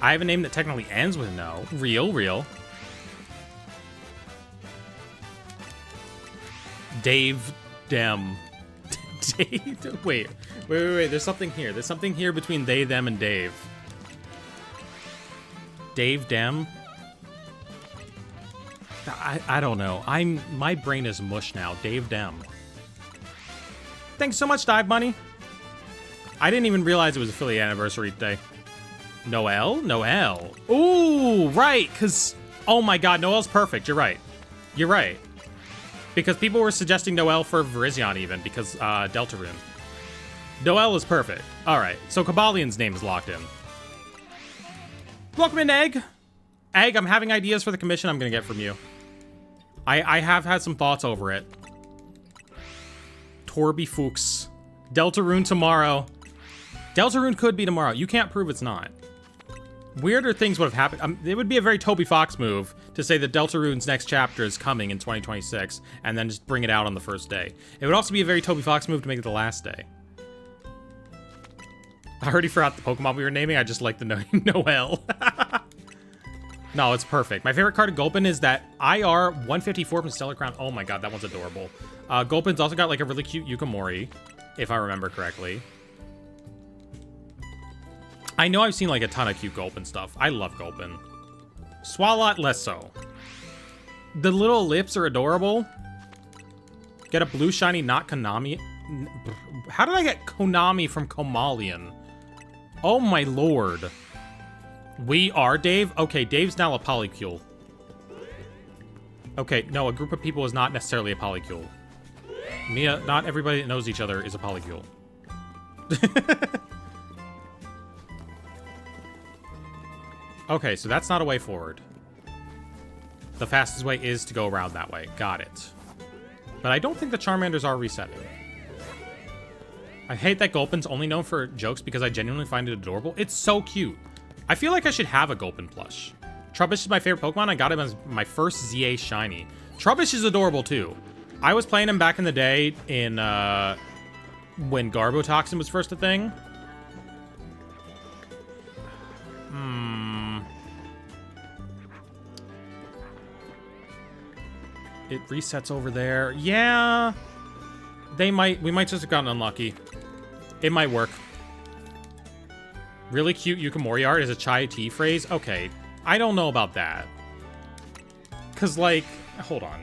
I have a name that technically ends with no. Real. Dave Dem. Dave. Wait. There's something here. There's something here between they, them, and Dave. Dave Dem. I don't know. My brain is mush now. Dave Dem. Thanks so much, Dive Money. I didn't even realize it was affiliate anniversary day. Noelle? Ooh, right, because... Oh my god, Noelle's perfect. You're right. Because people were suggesting Noelle for Virizion even, because Deltarune. Noelle is perfect. Alright, so Cabalion's name is locked in. Welcome in, Egg. Egg, I'm having ideas for the commission I'm going to get from you. I have had some thoughts over it. Torby Fuchs. Deltarune tomorrow. Deltarune could be tomorrow. You can't prove it's not. Weirder things would have happened. It would be a very Toby Fox move to say that Deltarune's next chapter is coming in 2026 and then just bring it out on the first day. It would also be a very Toby Fox move to make it the last day. I already forgot the Pokemon we were naming. I just like the name Noelle. No, it's perfect. My favorite card of Gulpin is that IR 154 from Stellar Crown. Oh my god, that one's adorable. Gulpin's also got like a really cute Yukamori, if I remember correctly. I know I've seen like a ton of cute Gulpin stuff. I love Gulpin. Swalot less so. The little lips are adorable. Get a blue shiny, not Konami. How did I get Konami from Komalian? Oh my lord. We are Dave? Okay, Dave's now a polycule. Okay, no, a group of people is not necessarily a polycule. Mia, not everybody that knows each other is a polycule. Okay, so that's not a way forward. The fastest way is to go around that way. Got it. But I don't think the Charmanders are resetting. I hate that Gulpin's only known for jokes because I genuinely find it adorable. It's so cute. I feel like I should have a Gulpin plush. Trubbish is my favorite Pokemon. I got him as my first ZA shiny. Trubbish is adorable too. I was playing him back in the day in when Garbotoxin was first a thing. It resets over there. Yeah. We might just have gotten unlucky. It might work. Really cute Yukimori art is a chai tea phrase? Okay. I don't know about that. Cause like, hold on.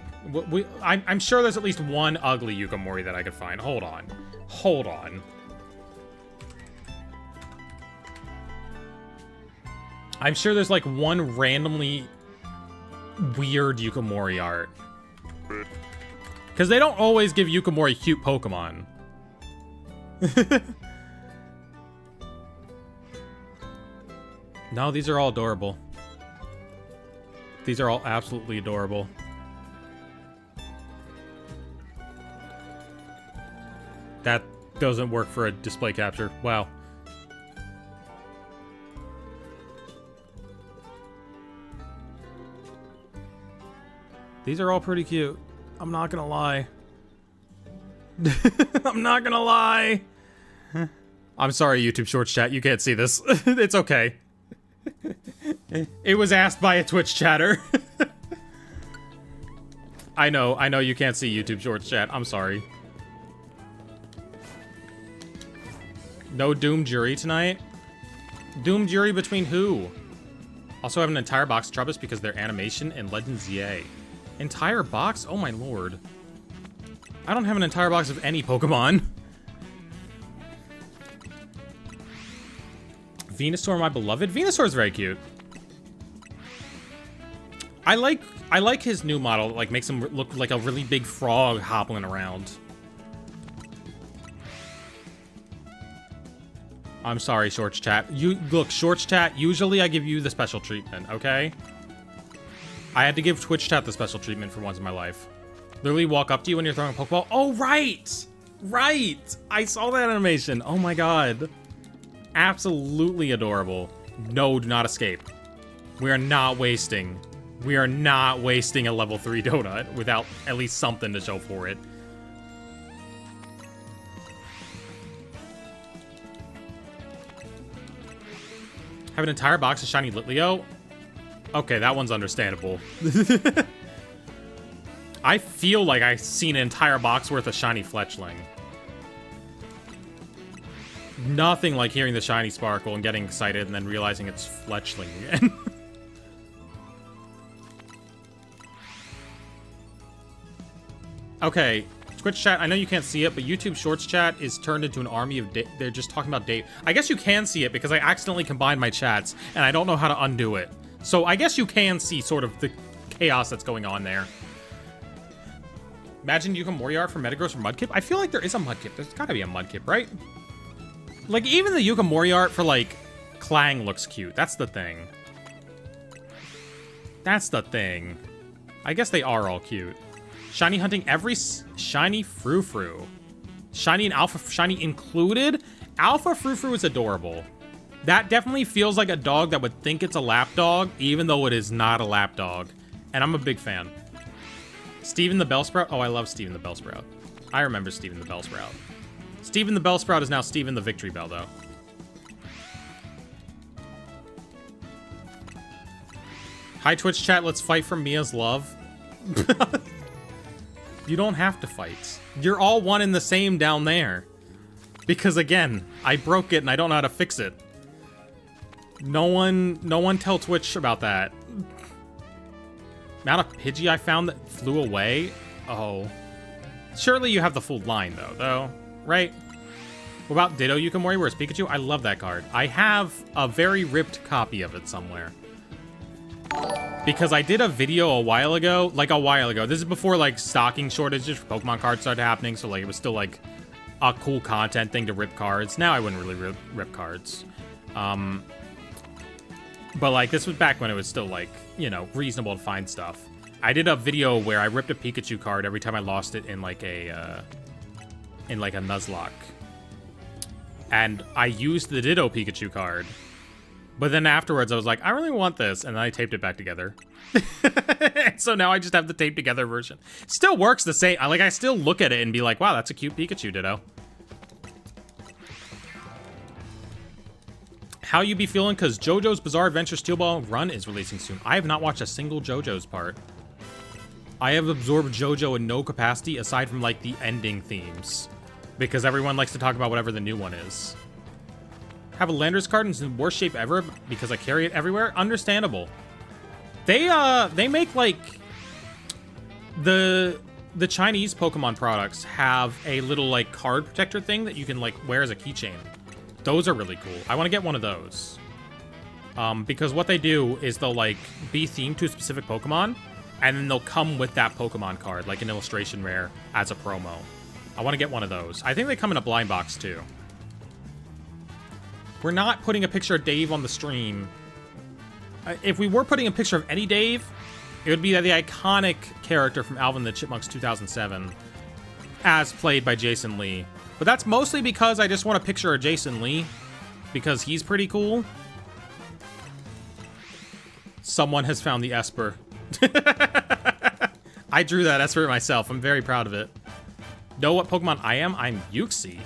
I'm sure there's at least one ugly Yukimori that I could find. Hold on. Hold on. I'm sure there's like one randomly weird Yukimori art. Because they don't always give Yukimori cute Pokemon. No, these are all adorable. These are all absolutely adorable. That doesn't work for a display capture. Wow. These are all pretty cute. I'm not gonna lie. I'm not gonna lie. I'm sorry, YouTube Shorts chat. You can't see this. It's okay. It was asked by a Twitch chatter. I know you can't see YouTube Shorts chat. I'm sorry. No Doom Jury tonight? Doom Jury between who? Also have an entire box of Trubbish because their animation and Legends ZA. Entire box? Oh my lord. I don't have an entire box of any Pokemon. Venusaur, my beloved. Venusaur's very cute. I like his new model. It, like, makes him look like a really big frog hopping around. I'm sorry, Shorts chat. Look, Shorts chat, usually I give you the special treatment, okay? I had to give Twitch chat the special treatment for once in my life. Literally walk up to you when you're throwing a Pokeball. Oh, right! Right! I saw that animation. Oh my god. Absolutely adorable. No, do not escape. We are not wasting a level 3 donut without at least something to show for it. Have an entire box of shiny Litleo? Okay, that one's understandable. I feel like I've seen an entire box worth of shiny Fletchling. Nothing like hearing the shiny sparkle and getting excited and then realizing it's Fletchling again. Okay, Twitch chat, I know you can't see it, but YouTube Shorts chat is turned into an army of they're just talking about Dave. I guess you can see it because I accidentally combined my chats, and I don't know how to undo it. So I guess you can see sort of the chaos that's going on there. Imagine Yukimori art for Metagross or Mudkip. I feel like there is a Mudkip. There's gotta be a Mudkip, right? Like, even the Yukimori art for, like, Clang looks cute. That's the thing. That's the thing. I guess they are all cute. Shiny hunting every shiny Frou-Frou. Shiny and Alpha Shiny included? Alpha Frou-Frou is adorable. That definitely feels like a dog that would think it's a lapdog, even though it is not a lapdog. And I'm a big fan. Steven the Bellsprout? Oh, I love Steven the Bellsprout. I remember Steven the Bellsprout. Steven the Bellsprout is now Steven the Victory Bell, though. Hi, Twitch chat. Let's fight for Mia's love. You don't have to fight. You're all one and the same down there. Because, again, I broke it and I don't know how to fix it. No one tell Twitch about that. Amount of Pidgey I found that flew away? Oh. Surely you have the full line, though, right? What about Ditto Yukimori, where it's Pikachu? I love that card. I have a very ripped copy of it somewhere. Because I did a video a while ago. This is before, like, stocking shortages for Pokemon cards started happening, so, like, it was still, like, a cool content thing to rip cards. Now I wouldn't really rip cards. But like this was back when it was still like, you know, reasonable to find stuff. I did a video where I ripped a Pikachu card every time I lost it in like a Nuzlocke. And I used the Ditto Pikachu card. But then afterwards I was like, I really want this, and then I taped it back together. So now I just have the taped together version. Still works the same. I still look at it and be like, wow, that's a cute Pikachu Ditto. How you be feeling? Because JoJo's Bizarre Adventure Steel Ball Run is releasing soon. I have not watched a single JoJo's part. I have absorbed JoJo in no capacity aside from like the ending themes, because everyone likes to talk about whatever the new one is. Have a Landers card in the worst shape ever because I carry it everywhere. Understandable. They make like the Chinese Pokemon products have a little like card protector thing that you can like wear as a keychain. Those are really cool. I want to get one of those. Because what they do is they'll like be themed to a specific Pokemon, and then they'll come with that Pokemon card, like an illustration rare, as a promo. I want to get one of those. I think they come in a blind box too. We're not putting a picture of Dave on the stream. If we were putting a picture of any Dave, it would be the iconic character from Alvin and the Chipmunks 2007, as played by Jason Lee. But that's mostly because I just want a picture of Jason Lee, because he's pretty cool. Someone has found the Esper. I drew that Esper myself. I'm very proud of it. Know what Pokemon I am? I'm Uxie.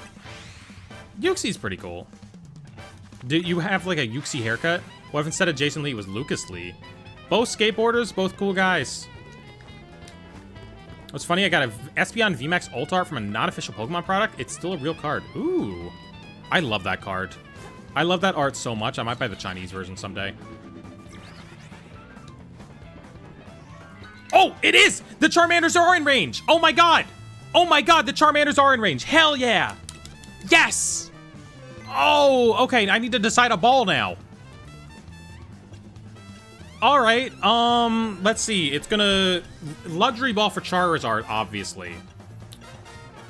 Uxie's pretty cool. Do you have like a Uxie haircut? What if instead of Jason Lee, it was Lucas Lee? Both skateboarders, both cool guys. What's funny, I got a Espeon VMAX Alt Art from a non-official Pokemon product. It's still a real card. Ooh. I love that card. I love that art so much. I might buy the Chinese version someday. Oh, it is! The Charmanders are in range! Oh my god! Oh my god, the Charmanders are in range! Hell yeah! Yes! Oh, okay, I need to decide a ball now. Alright, let's see. It's gonna... Luxury Ball for Charizard, obviously.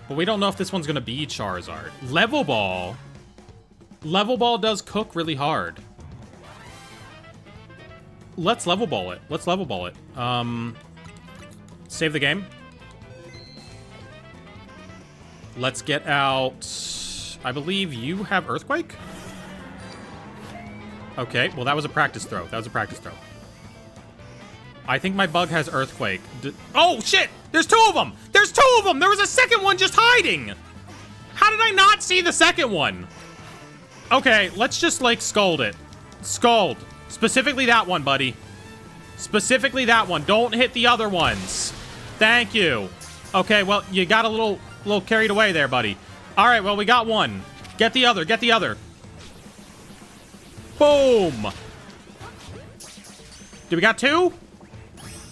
But we don't know if this one's gonna be Charizard. Level Ball. Level Ball does cook really hard. Let's Level Ball it. Let's Level Ball it. Save the game. Let's get out... I believe you have Earthquake? Okay, well that was a practice throw. That was a practice throw. I think my bug has Earthquake. Oh, shit! There's two of them! There's two of them! There was a second one just hiding! How did I not see the second one? Okay, let's just, like, Scald it. Scald. Specifically that one, buddy. Specifically that one. Don't hit the other ones. Thank you. Okay, well, you got a little carried away there, buddy. All right, well, we got one. Get the other. Get the other. Boom. Do we got two?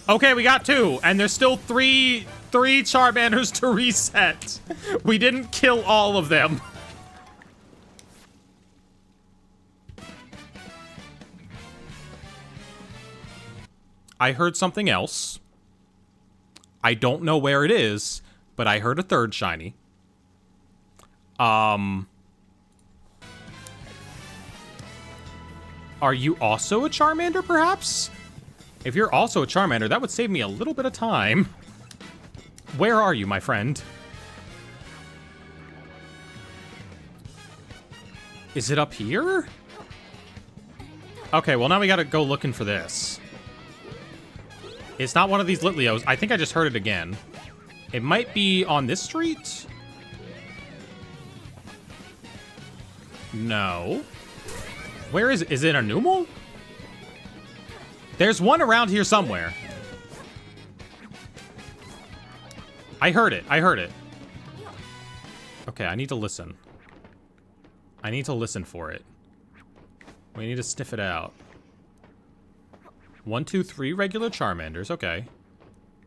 Okay, we got two. And there's still three Charmanders to reset. We didn't kill all of them. I heard something else. I don't know where it is, but I heard a third shiny. Are you also a Charmander, perhaps? If you're also a Charmander, that would save me a little bit of time. Where are you, my friend? Is it up here? Okay, well now we gotta go looking for this. It's not one of these Litleos. I think I just heard it again. It might be on this street? No. Where is it? Is it a Numel? There's one around here somewhere. I heard it. I heard it. Okay, I need to listen. I need to listen for it. We need to sniff it out. 1, 2, 3 regular Charmanders. Okay.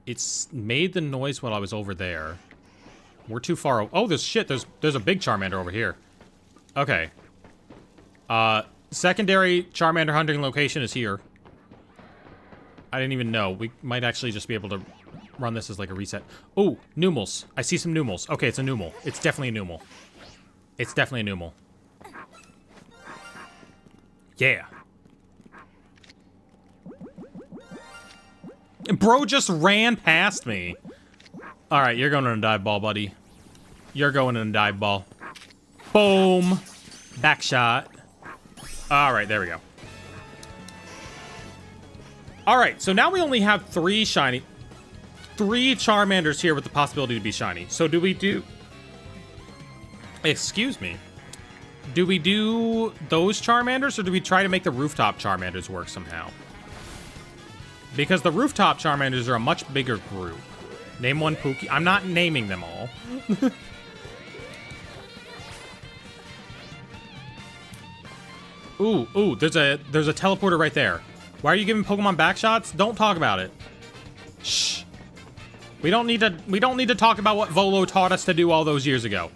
It's made the noise while I was over there. We're too far. Oh, there's shit. There's a big Charmander over here. Okay. Secondary Charmander hunting location is here. I didn't even know. We might actually just be able to run this as like a reset. Oh, Numels. I see some Numels. Okay, it's a Numel. It's definitely a Numel. It's definitely a Numel. Yeah. Bro just ran past me. All right, you're going in a dive ball, buddy. You're going in a dive ball. Boom. Back shot. All right, there we go. All right, so now we only have 3 Charmanders here with the possibility to be shiny. So do we do... Excuse me. Do we do those Charmanders, or do we try to make the rooftop Charmanders work somehow? Because the rooftop Charmanders are a much bigger group. Name one Pookie. I'm not naming them all. Ooh, there's a teleporter right there. Why are you giving Pokemon backshots? Don't talk about it. Shh. We don't need to talk about what Volo taught us to do all those years ago.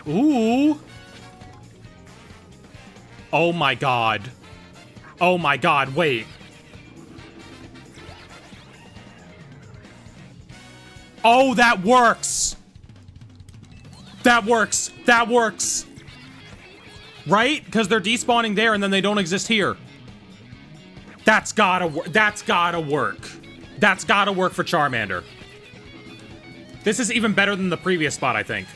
Ooh. Oh my god. Oh my god, wait. Oh, that works. That works. That works. Right? Because they're despawning there and then they don't exist here. That's gotta work. That's gotta work. That's gotta work for Charmander. This is even better than the previous spot, I think.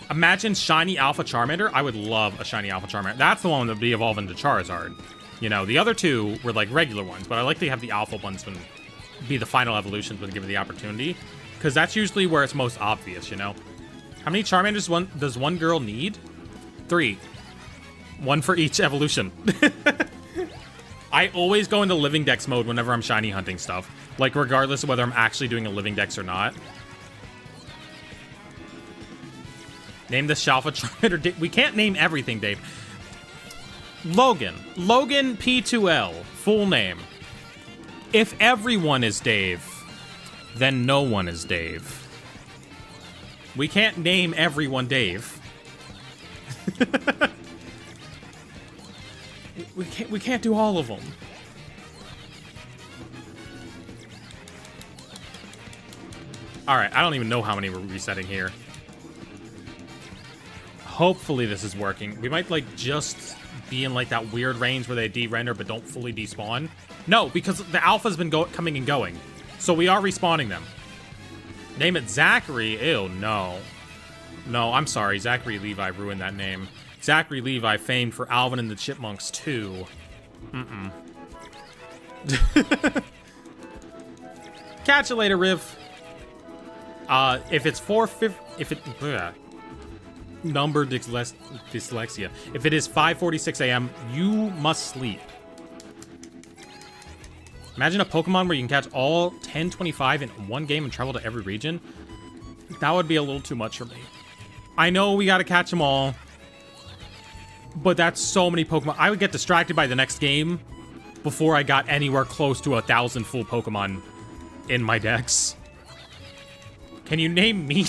Imagine shiny Alpha Charmander. I would love a shiny Alpha Charmander. That's the one that would be evolving to Charizard. You know, the other two were like regular ones, but I like to have the Alpha ones when be the final evolutions when given the opportunity, because that's usually where it's most obvious, you know? How many Charmanders does one girl need? 3. 1 for each evolution. I always go into Living Dex mode whenever I'm shiny hunting stuff. Like, regardless of whether I'm actually doing a Living Dex or not. Name the Shalfa Charmander. We can't name everything, Dave. Logan. Logan P2L. Full name. If everyone is Dave, then no one is Dave. We can't name everyone Dave. we can't do all of them. All right, I don't even know how many we're resetting here. Hopefully this is working. We might like just be in like that weird range where they de-render but don't fully despawn. No, because the alpha's been coming and going. So we are respawning them. Name it Zachary. Ew, no. No, I'm sorry. Zachary Levi ruined that name. Zachary Levi, famed for Alvin and the Chipmunks 2. Catch you later, Riv. If it's 450... If it... Bleh. Number dyslexia. If it is 5:46 a.m., you must sleep. Imagine a Pokemon where you can catch all 1025 in one game and travel to every region. That would be a little too much for me. I know we gotta catch them all, but that's so many Pokemon. I would get distracted by the next game before I got anywhere close to 1,000 full Pokemon in my decks. Can you name me?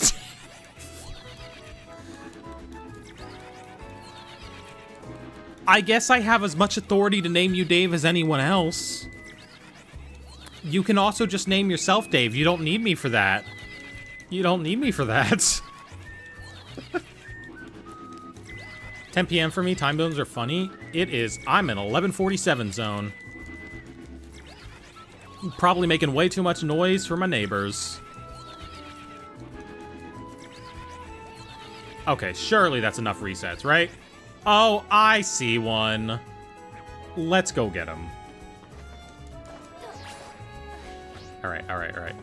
I guess I have as much authority to name you Dave as anyone else. You can also just name yourself Dave. You don't need me for that. You don't need me for that. 10 p.m. for me. Time zones are funny. It is. I'm in 11:47 zone. Probably making way too much noise for my neighbors. Okay, surely that's enough resets, right? Oh, I see one. Let's go get him. All right.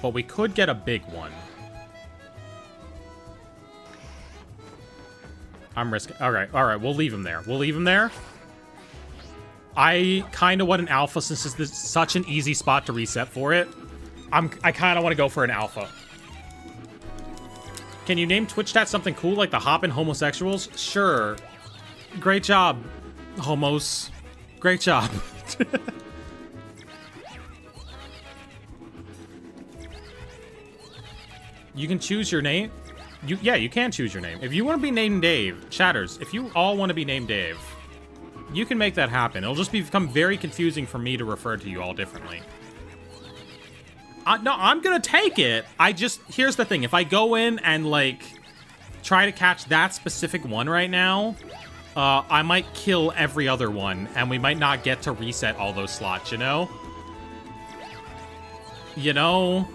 But we could get a big one. I'm risking. All right. We'll leave him there. I kind of want an alpha since this is such an easy spot to reset for it. I kind of want to go for an alpha. Can you name Twitch chat something cool like the Hoppin' Homosexuals? Sure. Great job, homos. Great job. You can choose your name. Yeah, you can choose your name. If you want to be named Dave, chatters, if you all want to be named Dave, You can make that happen. It'll just become very confusing for me to refer to you all differently. No, I'm gonna take it. Here's the thing. If I go in and, like, try to catch that specific one right now, I might kill every other one, and we might not get to reset all those slots, you know? You know?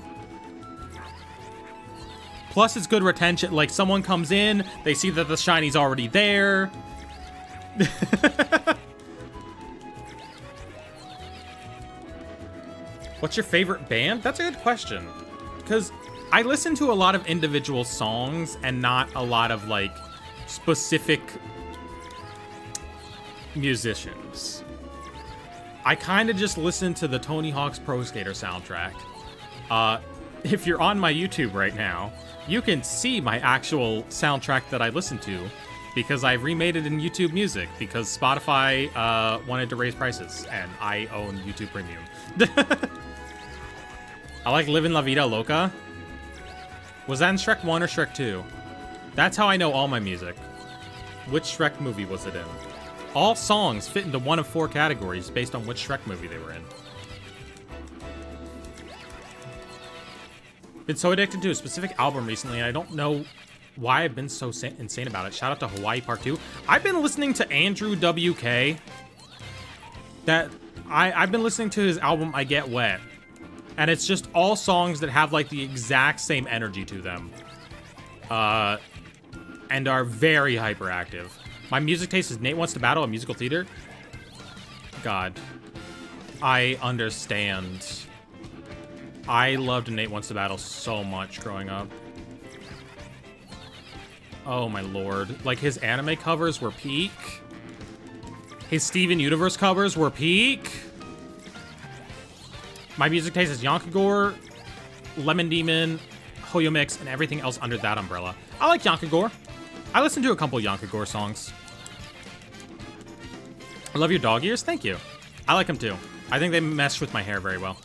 Plus, it's good retention. Like, someone comes in, they see that the shiny's already there. What's your favorite band? That's a good question. Because I listen to a lot of individual songs and not a lot of, like, specific musicians. I kind of just listen to the Tony Hawk's Pro Skater soundtrack. If you're on my YouTube right now, you can see my actual soundtrack that I listen to because I remade it in YouTube Music because Spotify wanted to raise prices and I own YouTube Premium. I like Livin' La Vida Loca. Was that in Shrek 1 or Shrek 2? That's how I know all my music. Which Shrek movie was it in? All songs fit into one of 4 categories based on which Shrek movie they were in. Been so addicted to a specific album recently, and I don't know why I've been so insane about it. Shout out to Hawaii Part 2. I've been listening to Andrew WK. I've been listening to his album I Get Wet. And it's just all songs that have, like, the exact same energy to them. And are very hyperactive. My music taste is Nate Wants to Battle, a musical theater. God. I understand. I loved Nate Wants to Battle so much growing up. Oh my lord. Like, his anime covers were peak. His Steven Universe covers were peak. My music taste is Yonkagore, Lemon Demon, Hoyo Mix, and everything else under that umbrella. I like Yonkagore. I listen to a couple Yonkagore songs. I love your dog ears. Thank you. I like them too. I think they mesh with my hair very well.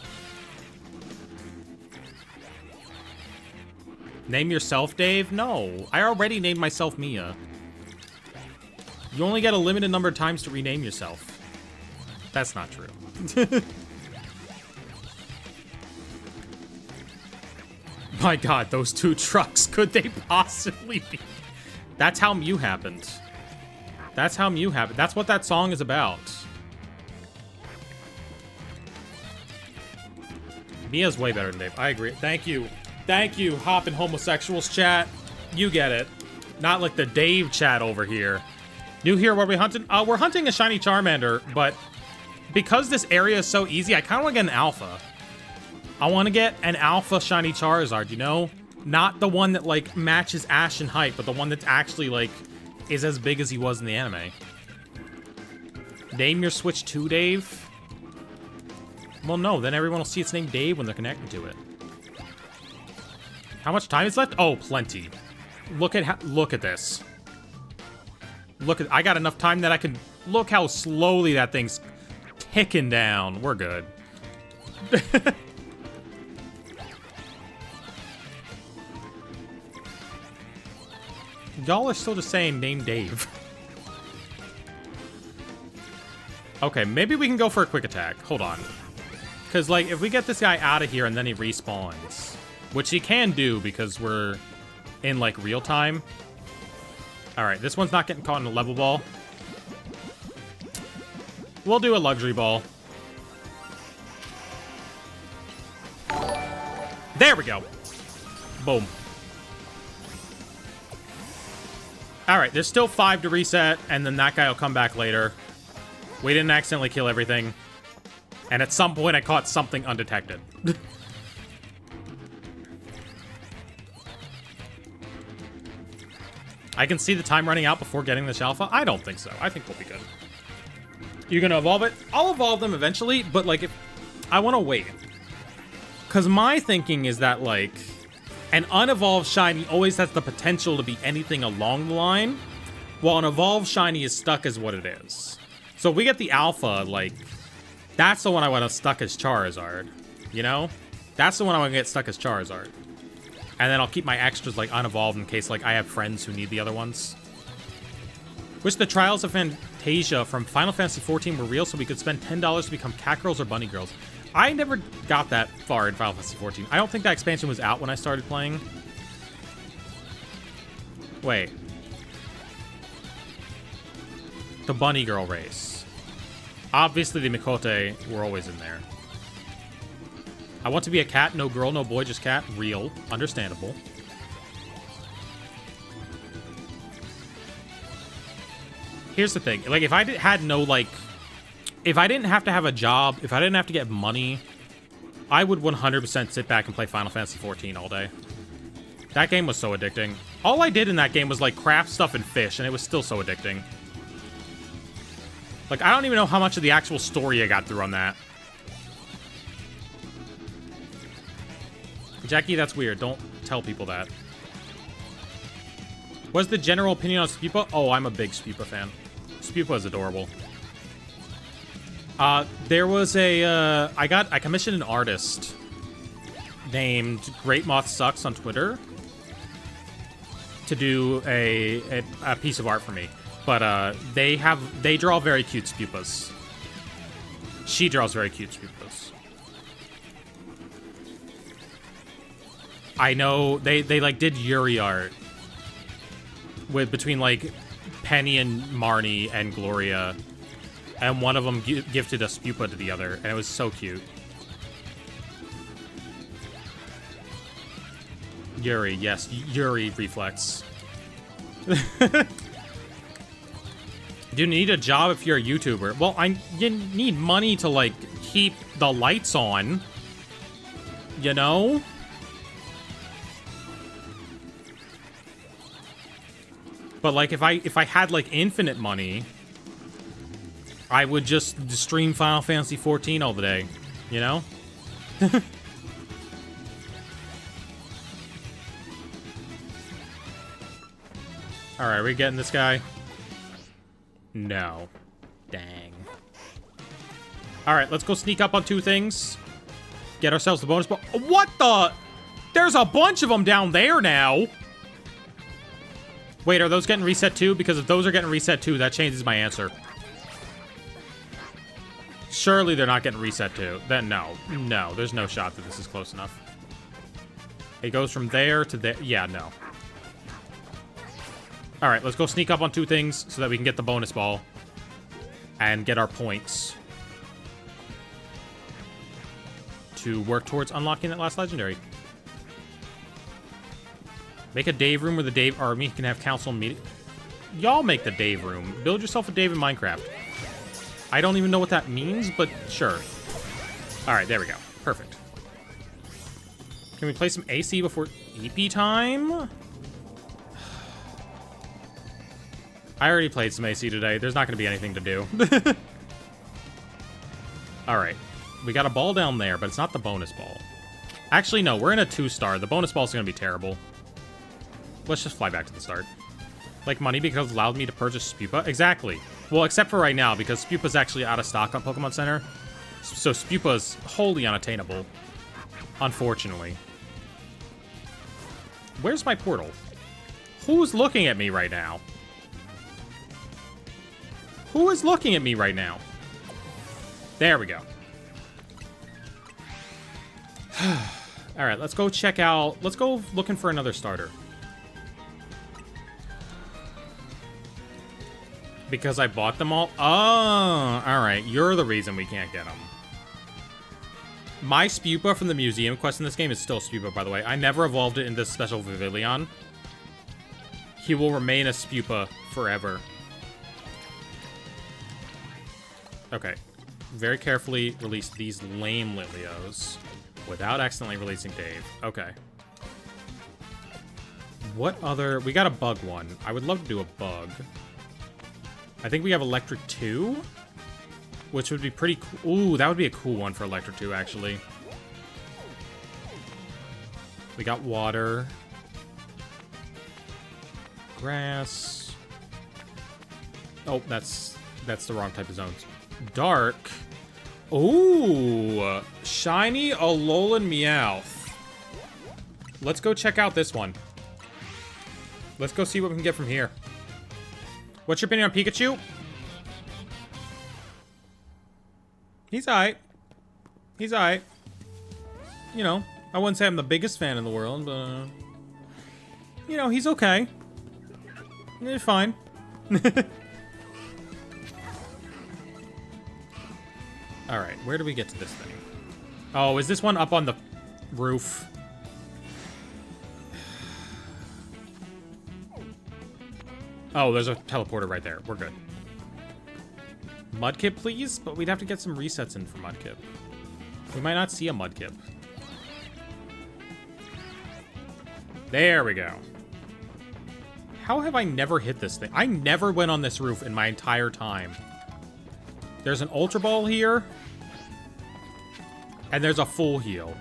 Name yourself, Dave? No. I already named myself Mia. You only get a limited number of times to rename yourself. That's not true. My god, those 2 trucks. Could they possibly be? That's how Mew happened. That's how Mew happened. That's what that song is about. Mia's way better than Dave. I agree. Thank you. Thank you, hoppin' homosexuals chat. You get it. Not like the Dave chat over here. New here, what are we hunting? We're hunting a shiny Charmander, but because this area is so easy, I kind of want to get an alpha. I want to get an alpha shiny Charizard, you know? Not the one that, like, matches Ash in height, but the one that's actually, like, is as big as he was in the anime. Name your Switch 2, Dave? Well, no, then everyone will see it's named Dave when they're connected to it. How much time is left? Oh, plenty. Look at this. I got enough time that I can... Look how slowly that thing's ticking down. We're good. Y'all are still just saying name Dave. Okay, maybe we can go for a quick attack. Hold on. Because, like, if we get this guy out of here and then he respawns, which he can do because we're in, like, real time. Alright, this one's not getting caught in a level ball. We'll do a luxury ball. There we go. Boom. Alright, there's still 5 to reset, and then that guy will come back later. We didn't accidentally kill everything. And at some point, I caught something undetected. I can see the time running out before getting this alpha. I don't think so. I think we'll be good. You're gonna evolve it? I'll evolve them eventually, but, like, if I want to wait. Because my thinking is that, like, an unevolved shiny always has the potential to be anything along the line, while an evolved shiny is stuck as what it is. So if we get the alpha, like, that's the one I want to stuck as Charizard, you know? That's the one I want to get stuck as Charizard. And then I'll keep my extras, like, unevolved in case, like, I have friends who need the other ones. Wish the Trials of Tasia from Final Fantasy XIV were real, so we could spend $10 to become cat girls or bunny girls. I never got that far in Final Fantasy XIV. I don't think that expansion was out when I started playing. Wait. The bunny girl race. Obviously, the Mikote were always in there. I want to be a cat. No girl, no boy, just cat. Real. Understandable. Here's the thing. Like, if I had no, like... If I didn't have to have a job, if I didn't have to get money, I would 100% sit back and play Final Fantasy XIV all day. That game was so addicting. All I did in that game was, like, craft stuff and fish, and it was still so addicting. Like, I don't even know how much of the actual story I got through on that. Jackie, that's weird. Don't tell people that. What's the general opinion on Spupa? Oh, I'm a big Spupa fan. Spupa is adorable. There was a, I commissioned an artist named Great Moth Sucks on Twitter to do a piece of art for me. But, they draw very cute Spupas. She draws very cute Spupas. I know, they like, did Yuri art with, between, like, Penny and Marnie and Gloria. And one of them gifted a Spupa to the other, and it was so cute. Yuri, yes, Yuri reflex. Do you need a job if you're a YouTuber? Well, you need money to, like, keep the lights on. You know? But, like, if I had, like, infinite money, I would just stream Final Fantasy XIV all the day, you know? Alright, are we getting this guy? No. Dang. Alright, let's go sneak up on two things. Get ourselves the bonus ball. What the? There's a bunch of them down there now. Wait, are those getting reset too? Because if those are getting reset too, that changes my answer. Surely they're not getting reset too. Then no. No, there's no shot that this is close enough. It goes from there to there. Yeah, no. Alright, let's go sneak up on two things so that we can get the bonus ball. And get our points. To work towards unlocking that last legendary. Make a Dave room where the Dave army can have council meeting. Y'all make the Dave room. Build yourself a Dave in Minecraft. I don't even know what that means, but sure. Alright, there we go. Perfect. Can we play some AC before EP time? I already played some AC today. There's not going to be anything to do. Alright. We got a ball down there, but it's not the bonus ball. Actually, no. We're in a 2-star. The bonus ball is going to be terrible. Let's just fly back to the start. Like money because it allowed me to purchase Spupa? Exactly. Well, except for right now, because Spupa's actually out of stock on Pokemon Center. So Spupa's wholly unattainable. Unfortunately. Where's my portal? Who's looking at me right now? Who is looking at me right now? There we go. Alright, let's go check out... Let's go looking for another starter. Because I bought them all? Oh, alright. You're the reason we can't get them. My Spupa from the museum quest in this game is still Spupa, by the way. I never evolved it into Special Vivillon. He will remain a Spupa forever. Okay. Very carefully release these lame Lilios without accidentally releasing Dave. Okay. What other... We got a bug one. I would love to do a bug. I think we have Electric 2, which would be pretty cool. Ooh, that would be a cool one for Electric 2, actually. We got water. Grass. Oh, that's the wrong type of zones. Dark. Ooh, shiny Alolan Meowth. Let's go check out this one. Let's go see what we can get from here. What's your opinion on Pikachu? He's alright. He's alright. You know, I wouldn't say I'm the biggest fan in the world, but... you know, he's okay. He's fine. Alright, where do we get to this thing? Oh, is this one up on the roof? Oh, there's a teleporter right there. We're good. Mudkip, please? But we'd have to get some resets in for Mudkip. We might not see a Mudkip. There we go. How have I never hit this thing? I never went on this roof in my entire time. There's an Ultra Ball here. And there's a full heal.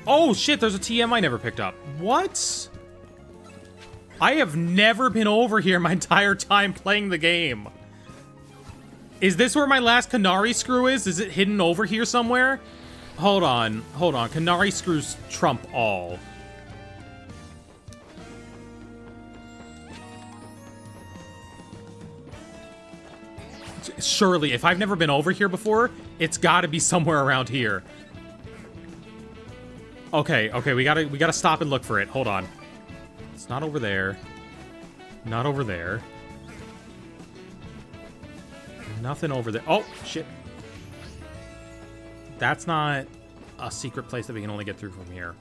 Oh, shit, there's a TM I never picked up. What? I have never been over here my entire time playing the game. Is this where my last Canary Screw is? Is it hidden over here somewhere? Hold on, hold on. Canary Screws trump all. Surely, if I've never been over here before, it's gotta be somewhere around here. Okay, okay, we gotta stop and look for it. Hold on. It's not over there. Not over there. Nothing over there. Oh, shit. That's not a secret place that we can only get through from here.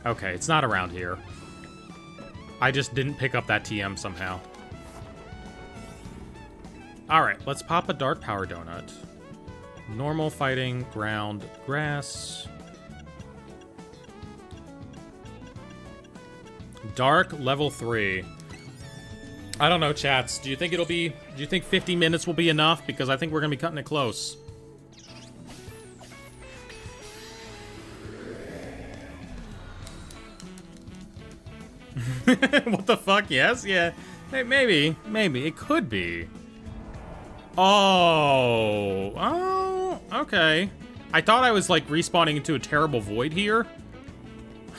Okay, it's not around here. I just didn't pick up that TM somehow. Alright, let's pop a Dark Power Donut. Normal fighting, ground, grass. Dark, level 3. I don't know, chats. Do you think 50 minutes will be enough? Because I think we're gonna be cutting it close. What the fuck? Yes? Yeah. Maybe. Maybe. It could be. Oh. Oh. Okay. I thought I was, like, respawning into a terrible void here.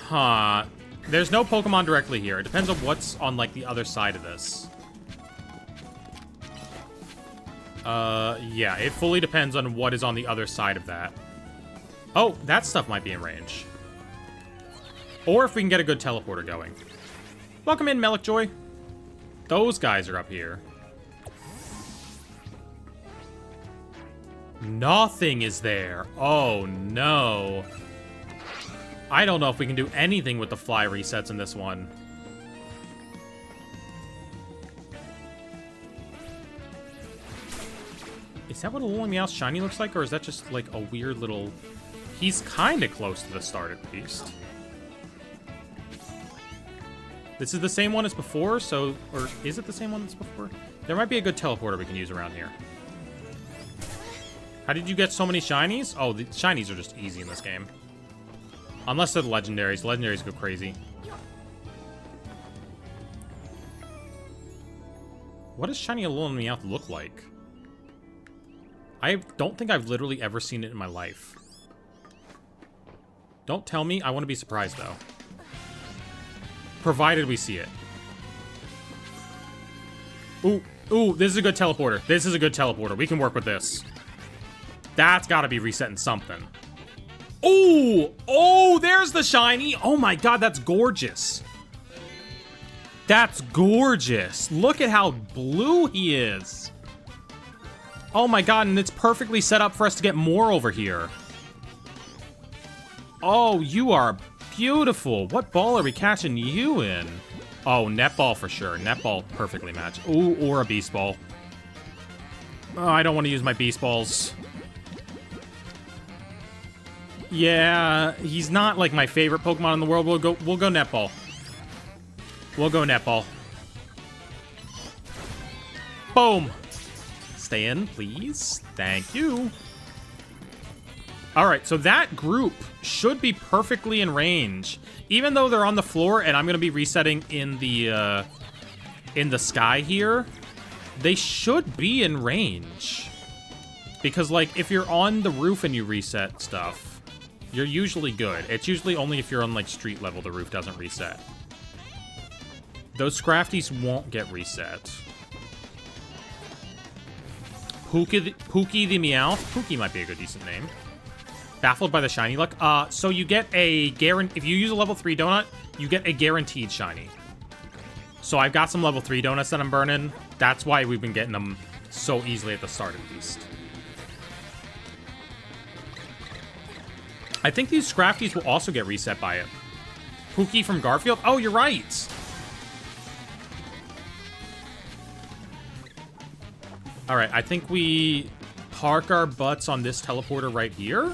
Huh. There's no Pokemon directly here. It depends on what's on, like, the other side of this. Yeah. It fully depends on what is on the other side of that. Oh, that stuff might be in range. Or if we can get a good teleporter going. Welcome in, Melikjoy. Those guys are up here. Nothing is there. Oh, no. I don't know if we can do anything with the fly resets in this one. Is that what a Alolan Meowth shiny looks like, or is that just, like, a weird little... He's kind of close to the start, at least. This is the same one as before, so... Or is it the same one as before? There might be a good teleporter we can use around here. How did you get so many shinies? Oh, the shinies are just easy in this game. Unless they're the legendaries. Legendaries go crazy. What does shiny Alolan Meowth look like? I don't think I've literally ever seen it in my life. Don't tell me. I want to be surprised, though. Provided we see it. Ooh, ooh, this is a good teleporter. This is a good teleporter. We can work with this. That's got to be resetting something. Ooh, oh, there's the shiny. Oh my god, that's gorgeous. That's gorgeous. Look at how blue he is. Oh my god, and it's perfectly set up for us to get more over here. Oh, you are beautiful. What ball are we catching you in? Oh, netball for sure. Netball perfectly matched. Ooh, or a beast ball. Oh, I don't want to use my beast balls. Yeah, he's not like my favorite Pokemon in the world. We'll go netball. We'll go netball. Boom. Stay in, please. Thank you. All right, so that group should be perfectly in range, even though they're on the floor, and I'm gonna be resetting in the sky here. They should be in range, because like if you're on the roof and you reset stuff, you're usually good. It's usually only if you're on like street level the roof doesn't reset. Those Scrafties won't get reset. Pookie the Meowth. Pookie might be a good, decent name. Baffled by the shiny luck. So you get a if you use a level 3 donut, you get a guaranteed shiny. So I've got some level 3 donuts that I'm burning. That's why we've been getting them so easily at the start, at least. I think these Scrafties will also get reset by it. Pookie from Garfield? Oh, you're right! Alright, I think we park our butts on this teleporter right here.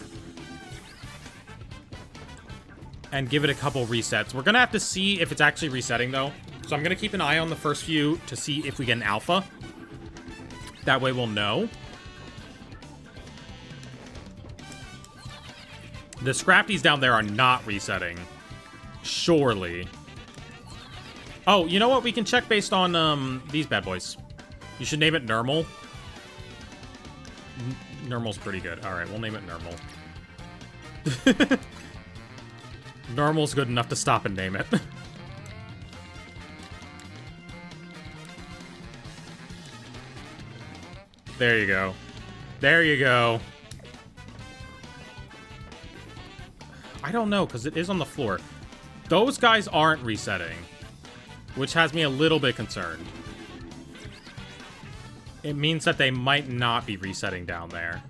And give it a couple resets. We're gonna have to see if it's actually resetting, though. So I'm gonna keep an eye on the first few to see if we get an alpha. That way we'll know. The Scrafties down there are not resetting. Surely. Oh, you know what? We can check based on these bad boys. You should name it Nermal. Nermal's pretty good. Alright, we'll name it Nermal. Normal's good enough to stop and name it. There you go. There you go. I don't know, because it is on the floor. Those guys aren't resetting, which has me a little bit concerned. It means that they might not be resetting down there.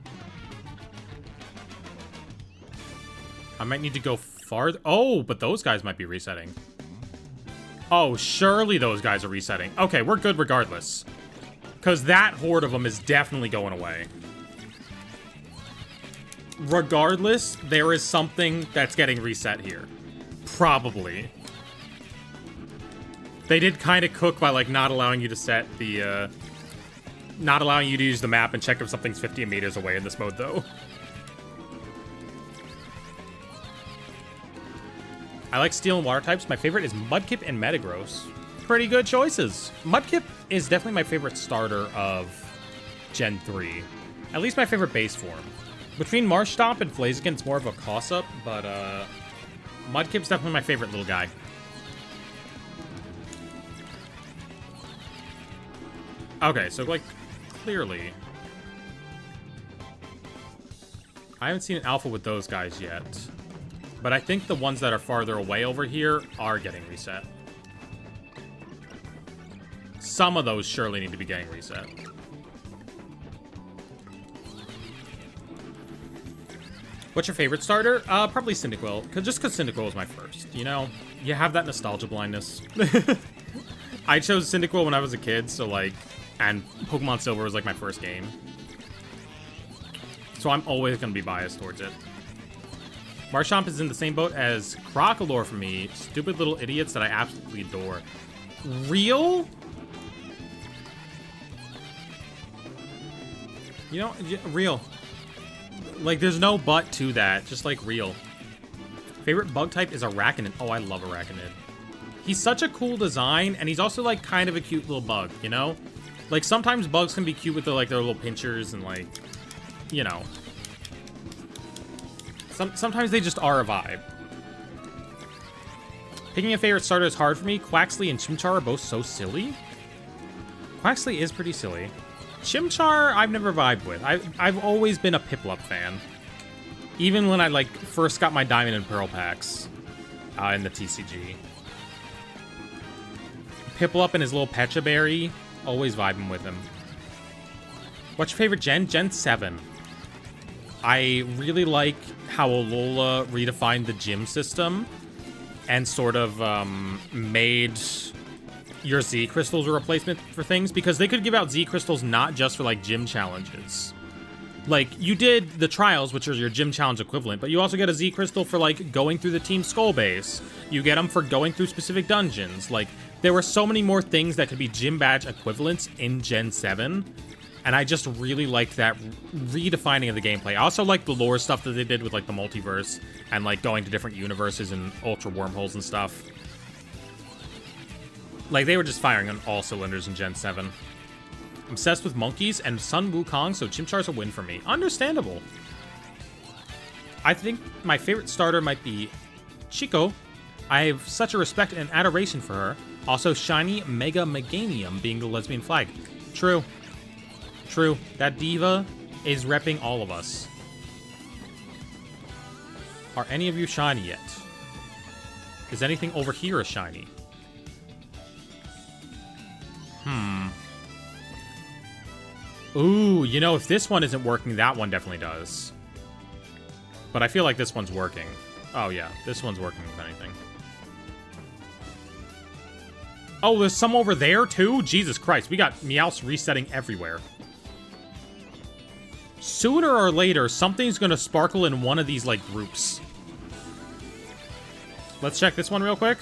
I might need to go farther. Oh, but those guys might be resetting. Oh, surely those guys are resetting. Okay, we're good regardless. Because that horde of them is definitely going away. Regardless, there is something that's getting reset here. Probably. They did kind of cook by, like, not allowing you to set the, not allowing you to use the map and check if something's 50 meters away in this mode, though. I like steel and water types. My favorite is Mudkip and Metagross. Pretty good choices. Mudkip is definitely my favorite starter of Gen 3. At least my favorite base form. Between Marshtomp and Blaziken, it's more of a toss-up, but Mudkip's definitely my favorite little guy. Okay, so, like, clearly... I haven't seen an alpha with those guys yet. But I think the ones that are farther away over here are getting reset. Some of those surely need to be getting reset. What's your favorite starter? Probably Cyndaquil. Just because Cyndaquil was my first, you know? You have that nostalgia blindness. I chose Cyndaquil when I was a kid, so like... And Pokemon Silver was like my first game. So I'm always going to be biased towards it. Marshtomp is in the same boat as Crocalor for me. Stupid little idiots that I absolutely adore. Real? You know, real. Like, there's no but to that. Just, like, real. Favorite bug type is Arachnid. Oh, I love Arachnid. He's such a cool design, and he's also, like, kind of a cute little bug, you know? Like, sometimes bugs can be cute with, like, their little pinchers and, like, you know. Sometimes they just are a vibe. Picking a favorite starter is hard for me. Quaxly and Chimchar are both so silly. Quaxly is pretty silly. Chimchar, I've never vibed with. I've always been a Piplup fan. Even when I, like, first got my Diamond and Pearl packs in the TCG. Piplup and his little Pecha Berry, always vibing with him. What's your favorite gen? Gen 7. I really like how Alola redefined the gym system and sort of made your Z crystals a replacement for things, because they could give out Z crystals not just for like gym challenges. Like, you did the trials, which are your gym challenge equivalent, but you also get a Z crystal for like going through the team skull base. You get them for going through specific dungeons. Like, there were so many more things that could be gym badge equivalents in Gen 7. And I just really liked that redefining of the gameplay. I also like the lore stuff that they did with like the multiverse and like going to different universes and ultra wormholes and stuff. Like, they were just firing on all cylinders in Gen 7. I'm obsessed with monkeys and Sun Wukong, so Chimchar's a win for me. Understandable. I think my favorite starter might be Chico. I have such a respect and adoration for her. Also, Shiny Mega Meganium being the lesbian flag. True. True. That diva is repping all of us. Are any of you shiny yet? Is anything over here a shiny? Ooh, you know, if this one isn't working, that one definitely does. But I feel like this one's working. Oh, yeah. This one's working, if anything. Oh, there's some over there, too? Jesus Christ. We got Meowths resetting everywhere. Sooner or later, something's going to sparkle in one of these, like, groups. Let's check this one real quick.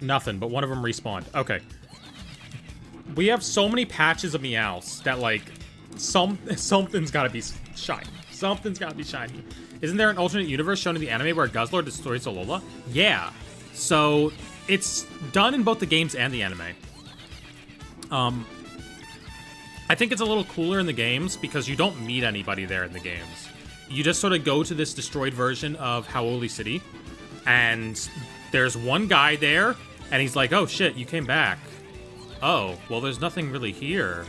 Nothing, but one of them respawned. Okay. We have so many patches of Meowths that, like, something's gotta be shiny. Something's gotta be shiny. Isn't there an alternate universe shown in the anime where Guzzlord destroys Alola? Yeah. So, it's done in both the games and the anime. I think it's a little cooler in the games because you don't meet anybody there in the games. You just sort of go to this destroyed version of Hau'oli City, and there's one guy there, and he's like, oh shit, you came back. Oh, well, there's nothing really here.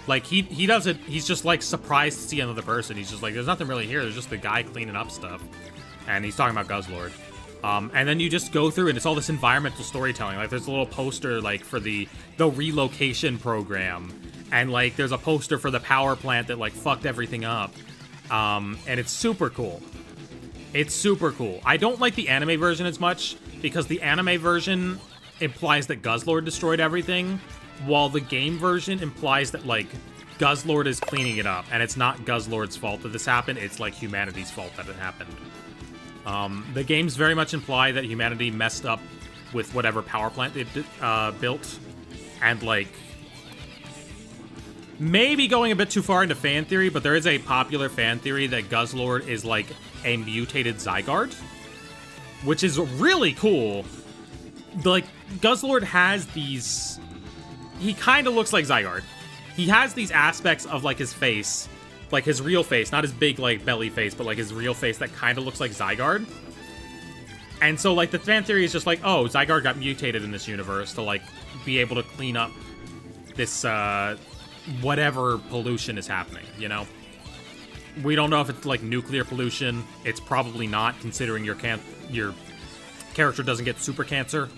Like, he does it, he's just, like, surprised to see another person. He's just like, there's nothing really here. There's just the guy cleaning up stuff. And he's talking about Guzzlord. And then you just go through, and it's all this environmental storytelling. Like, there's a little poster, like, for the relocation program. And, like, there's a poster for the power plant that, like, fucked everything up. And it's super cool. It's super cool. I don't like the anime version as much, because the anime version implies that Guzzlord destroyed everything, while the game version implies that, like, Guzzlord is cleaning it up, and it's not Guzzlord's fault that this happened, it's, like, humanity's fault that it happened. The games very much imply that humanity messed up with whatever power plant they built, and, like, maybe going a bit too far into fan theory, but there is a popular fan theory that Guzzlord is, like, a mutated Zygarde, which is really cool. Like, Guzzlord has these... He kind of looks like Zygarde. He has these aspects of, like, his face, like his real face, not his big, like, belly face, but, like, his real face that kind of looks like Zygarde. And so, like, the fan theory is just like, oh, Zygarde got mutated in this universe to, like, be able to clean up this, whatever pollution is happening, you know? We don't know if it's, like, nuclear pollution. It's probably not, considering your character doesn't get super cancer.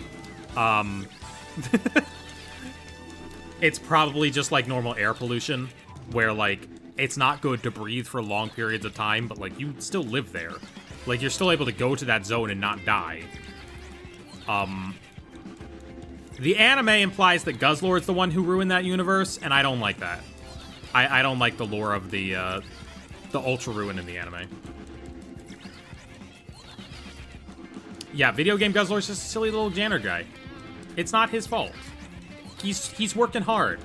It's probably just, like, normal air pollution, where, like, it's not good to breathe for long periods of time, but, like, you still live there. Like, you're still able to go to that zone and not die. The anime implies that Guzzlord's the one who ruined that universe, and I don't like that. I don't like the lore of the Ultra Ruin in the anime. Yeah, video game Guzzlord's just a silly little janitor guy. It's not his fault. He's working hard.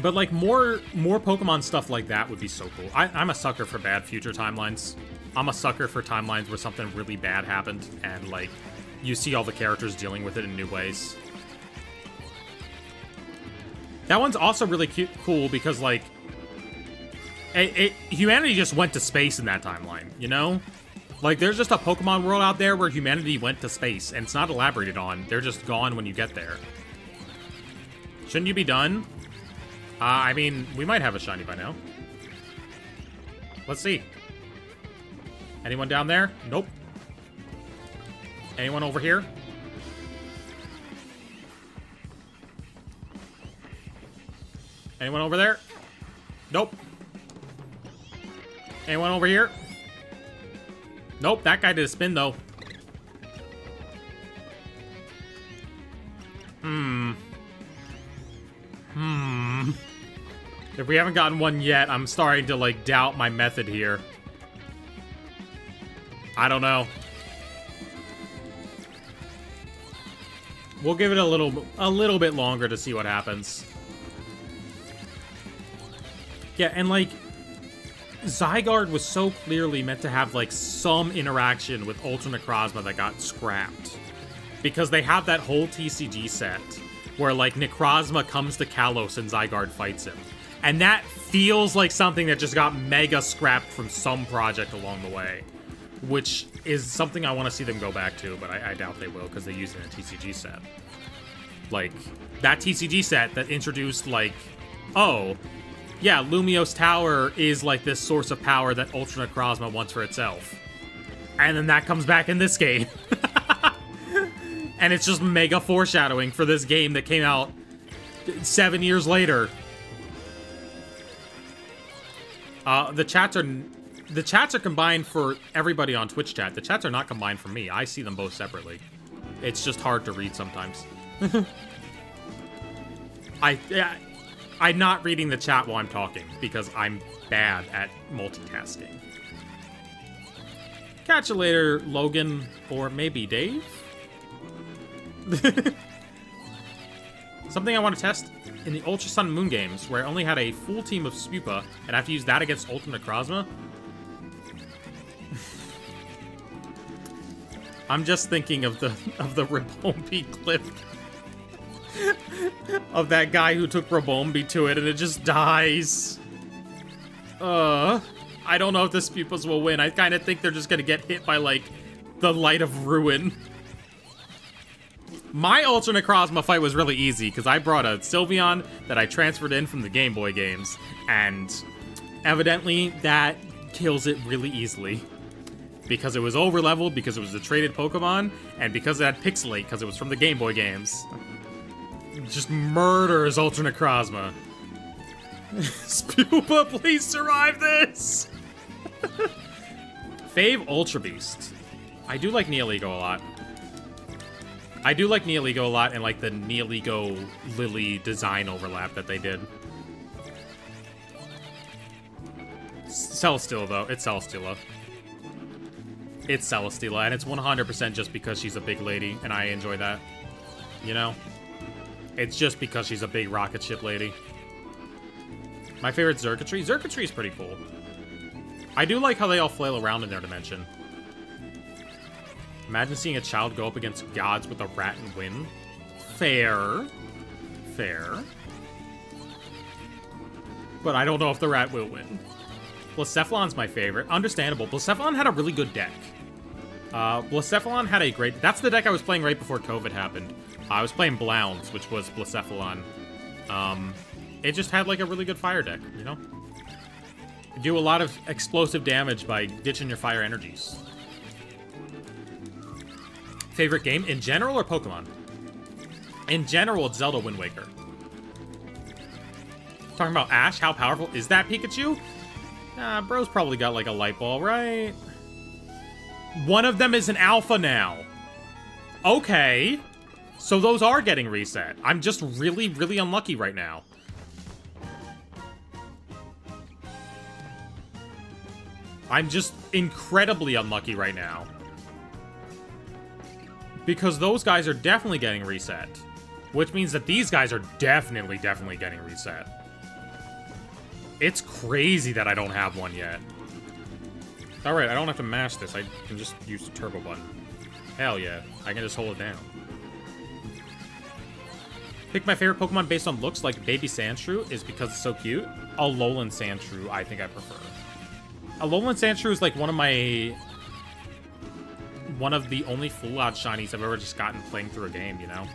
But, like, more Pokemon stuff like that would be so cool. I'm a sucker for bad future timelines. I'm a sucker for timelines where something really bad happened, and, like, you see all the characters dealing with it in new ways. That one's also really cool because, like, humanity just went to space in that timeline, you know? Like, there's just a Pokemon world out there where humanity went to space, and it's not elaborated on. They're just gone when you get there. Shouldn't you be done? I mean, we might have a shiny by now. Let's see. Anyone down there? Nope. Anyone over here? Anyone over there? Nope. Anyone over here? Nope, that guy did a spin, though. If we haven't gotten one yet, I'm starting to, like, doubt my method here. I don't know. We'll give it a little bit longer to see what happens. Yeah, and, like, Zygarde was so clearly meant to have, like, some interaction with Ultra Necrozma that got scrapped. Because they have that whole TCG set where, like, Necrozma comes to Kalos and Zygarde fights him. And that feels like something that just got mega scrapped from some project along the way. Which is something I want to see them go back to, but I doubt they will because they use it in a TCG set. Like, that TCG set that introduced, like, oh, yeah, Lumiose Tower is, like, this source of power that Ultra Necrozma wants for itself. And then that comes back in this game. And it's just mega foreshadowing for this game that came out 7 years later. The chats are combined for everybody on Twitch chat. The chats are not combined for me. I see them both separately. It's just hard to read sometimes. I'm not reading the chat while I'm talking because I'm bad at multitasking. Catch you later, Logan, or maybe Dave? Something I want to test in the Ultra Sun Moon games, where I only had a full team of Spupa, and I have to use that against Ultra Necrozma. I'm just thinking of the Rabombi clip of that guy who took Rabombi to it, and it just dies. I don't know if the Spupas will win. I kind of think they're just gonna get hit by, like, the Light of Ruin. My Ultra Necrozma fight was really easy, because I brought a Sylveon that I transferred in from the Game Boy games, and evidently that kills it really easily. Because it was over-leveled, because it was a traded Pokemon, and because it had Pixelate, because it was from the Game Boy games. It just murders Ultra Necrozma. Spupa, please survive this! Fave Ultra Beast. I do like Neoligo a lot. I do like Neoligo a lot, and like the Neoligo Lily design overlap that they did. Celesteela, though. It's Celesteela. It's Celesteela, and it's 100% just because she's a big lady, and I enjoy that. You know? It's just because she's a big rocket ship lady. My favorite Xurkitree? Xurkitree is pretty cool. I do like how they all flail around in their dimension. Imagine seeing a child go up against gods with a rat and win. Fair. Fair. But I don't know if the rat will win. Blacephalon's my favorite. Understandable. Blacephalon had a really good deck. Blacephalon had a great... That's the deck I was playing right before COVID happened. I was playing Blounds, which was Blacephalon. It just had, like, a really good fire deck, you know? You do a lot of explosive damage by ditching your fire energies. Favorite game? In general or Pokemon? In general, it's Zelda Wind Waker. Talking about Ash, how powerful is that Pikachu? Bro's probably got, like, a light ball, right? One of them is an alpha now. Okay. So those are getting reset. I'm just really, really unlucky right now. I'm just incredibly unlucky right now. Because those guys are definitely getting reset. Which means that these guys are definitely getting reset. It's crazy that I don't have one yet. Alright, I don't have to mash this. I can just use the turbo button. Hell yeah. I can just hold it down. Pick my favorite Pokemon based on looks, like Baby Sandshrew is because it's so cute. Alolan Sandshrew, I think I prefer. Alolan Sandshrew is like one of the only full-out shinies I've ever just gotten playing through a game, you know?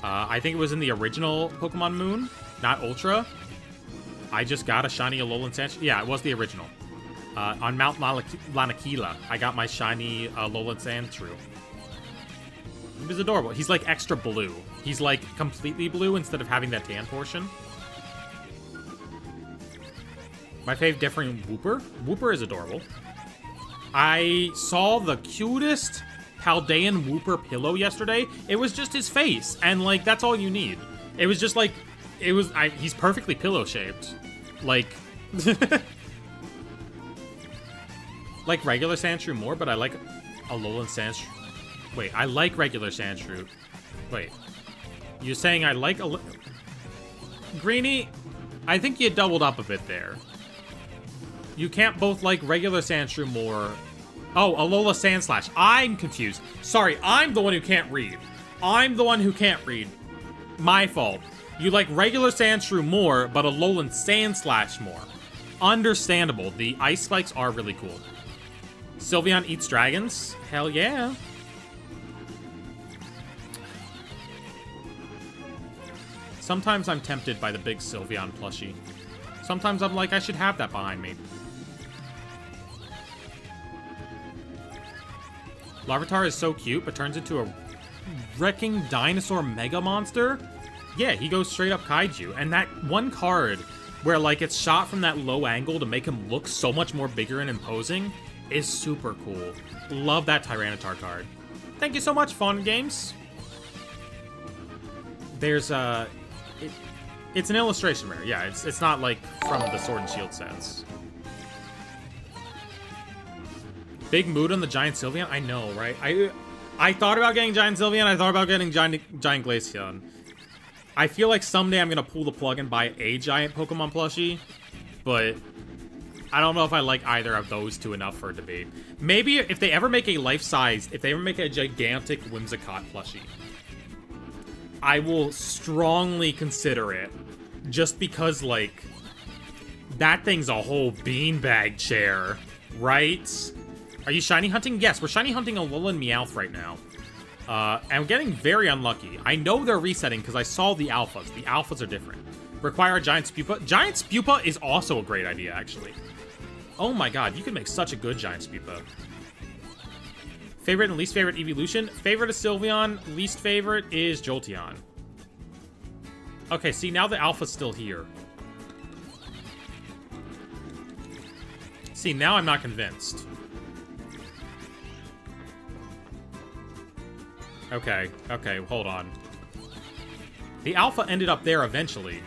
I think it was in the original Pokemon Moon, not Ultra. I just got a shiny Alolan Sandshrew. Yeah, it was the original. On Mount Lanakila, I got my shiny Alolan Sandshrew. He was adorable. He's like extra blue. He's like completely blue instead of having that tan portion. My fave differing Wooper. Wooper is adorable. I saw the cutest Paldean Wooper pillow yesterday. It was just his face, and like that's all you need. It was just like he's perfectly pillow shaped. Like like regular Sandshrew more, but I like Alolan Sandshrew. Wait, I like regular Sandshrew. Wait. You're saying I like Greenie, I think you doubled up a bit there. You can't both like regular Sandshrew more. Oh, Alola Sandslash. I'm confused. Sorry, I'm the one who can't read. I'm the one who can't read. My fault. You like regular Sandshrew more, but Alolan Sandslash more. Understandable. The ice spikes are really cool. Sylveon eats dragons? Hell yeah. Sometimes I'm tempted by the big Sylveon plushie. Sometimes I'm like, I should have that behind me. Larvitar is so cute, but turns into a wrecking dinosaur mega monster? Yeah, he goes straight up kaiju. And that one card where, like, it's shot from that low angle to make him look so much more bigger and imposing is super cool. Love that Tyranitar card. Thank you so much, Fun Games. There's it's an illustration rare. Yeah, it's not like from the Sword and Shield sets. Big mood on the Giant Sylveon? I know, right? I thought about getting Giant Sylveon. I thought about getting Giant Glaceon. I feel like someday I'm gonna pull the plug and buy a Giant Pokemon plushie, but I don't know if I like either of those two enough for a debate. Maybe if they ever make a life-size, if they ever make a gigantic Whimsicott plushie, I will strongly consider it, just because, like, that thing's a whole beanbag chair, right? Are you shiny hunting? Yes, we're shiny hunting Alolan Meowth right now. And I'm getting very unlucky. I know they're resetting because I saw the alphas. The alphas are different. Require a Giant Spupa. Giant Spupa is also a great idea, actually. Oh my god, you could make such a good Giant Spupa. Favorite and least favorite evolution? Favorite is Sylveon. Least favorite is Jolteon. Okay, see, now the alpha's still here. See, now I'm not convinced. Okay, hold on. The alpha ended up there eventually.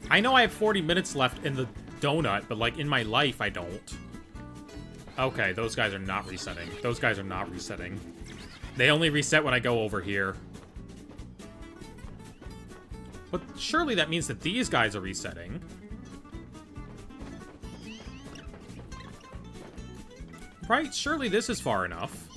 I know I have 40 minutes left in the donut, but, like, in my life, I don't. Okay, those guys are not resetting. Those guys are not resetting. They only reset when I go over here. But surely that means that these guys are resetting. Right? Surely this is far enough.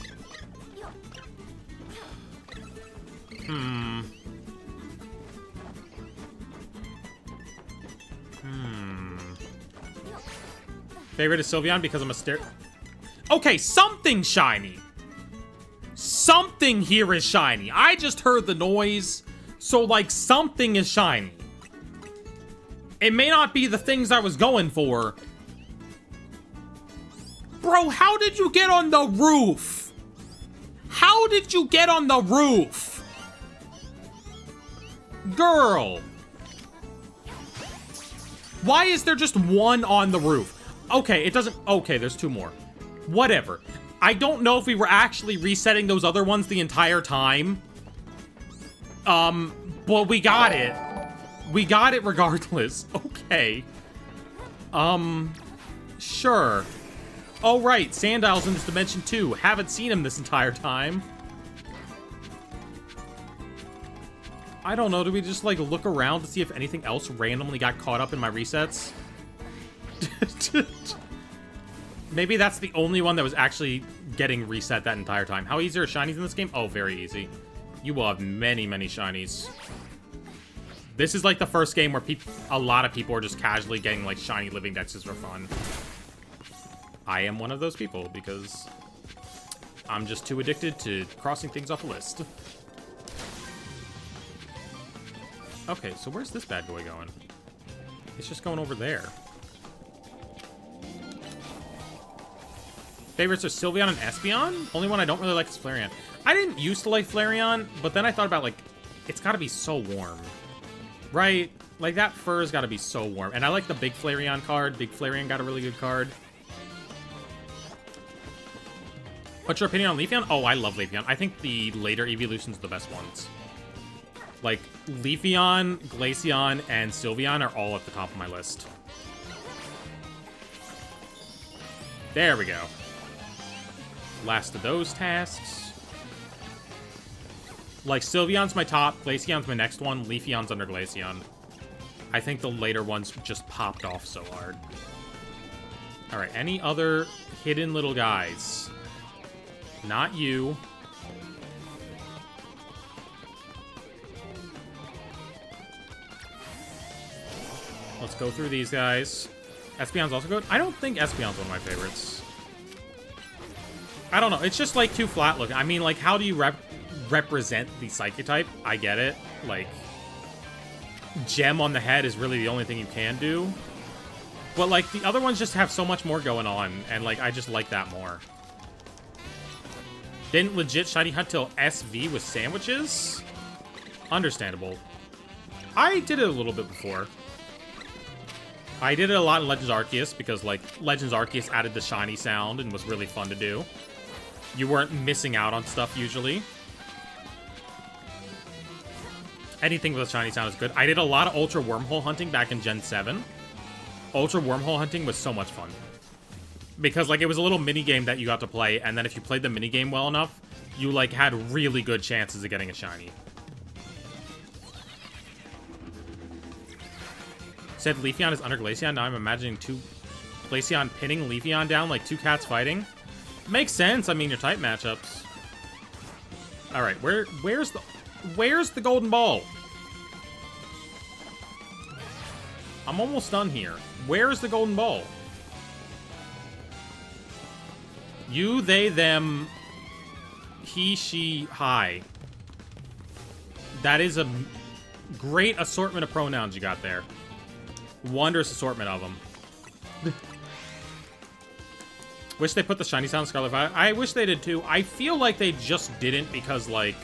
Favorite is Sylveon because I'm a Okay, something shiny. Something here is shiny. I just heard the noise, so, like, something is shiny. It may not be the things I was going for. Bro, how did you get on the roof? How did you get on the roof? Girl. Why is there just one on the roof? Okay, it doesn't... Okay, there's two more. Whatever. I don't know if we were actually resetting those other ones the entire time. But we got it. We got it regardless. Okay. Sure. Oh, right. Sandile's in this dimension, too. Haven't seen him this entire time. I don't know. Do we just, like, look around to see if anything else randomly got caught up in my resets? Maybe that's the only one that was actually getting reset that entire time. How easy are shinies in this game? Oh, very easy. You will have many, many shinies. This is like the first game where a lot of people are just casually getting, like, shiny living decks just for fun. I am one of those people because I'm just too addicted to crossing things off a list. Okay, so where's this bad boy going? It's just going over there. Favorites are Sylveon and Espeon. Only one I don't really like is Flareon. I didn't used to like Flareon, but then I thought about, like, it's gotta be so warm. Right? Like, that fur's gotta be so warm. And I like the Big Flareon card. Big Flareon got a really good card. What's your opinion on Leafeon? Oh, I love Leafeon. I think the later evolutions are the best ones. Like, Leafeon, Glaceon, and Sylveon are all at the top of my list. There we go. Last of those tasks. Like, Sylveon's my top, Glaceon's my next one, Leafeon's under Glaceon. I think the later ones just popped off so hard. Alright, any other hidden little guys? Not you. Let's go through these guys. Espeon's also good. I don't think Espeon's one of my favorites. I don't know. It's just, like, too flat looking. I mean, like, how do you represent the Psychic type. I get it. Like, Gem on the head is really the only thing you can do. But, like, the other ones just have so much more going on, and, like, I just like that more. Didn't legit shiny hunt till SV with sandwiches? Understandable. I did it a little bit before. I did it a lot in Legends Arceus because, like, Legends Arceus added the shiny sound and was really fun to do. You weren't missing out on stuff usually. Anything with a shiny sound is good. I did a lot of Ultra Wormhole hunting back in Gen 7. Ultra Wormhole hunting was so much fun. Because, like, it was a little mini-game that you got to play, and then if you played the mini-game well enough, you, like, had really good chances of getting a shiny. Said Leafeon is under Glaceon. Now I'm imagining Glaceon pinning Leafeon down like two cats fighting. Makes sense. I mean, your type matchups. All right, where's the golden ball? I'm almost done here. Where's the golden ball? You, they, them, he, she, hi. That is a great assortment of pronouns you got there. Wondrous assortment of them. Wish they put the shiny sound Scarlet Violet. I wish they did too. I feel like they just didn't because, like,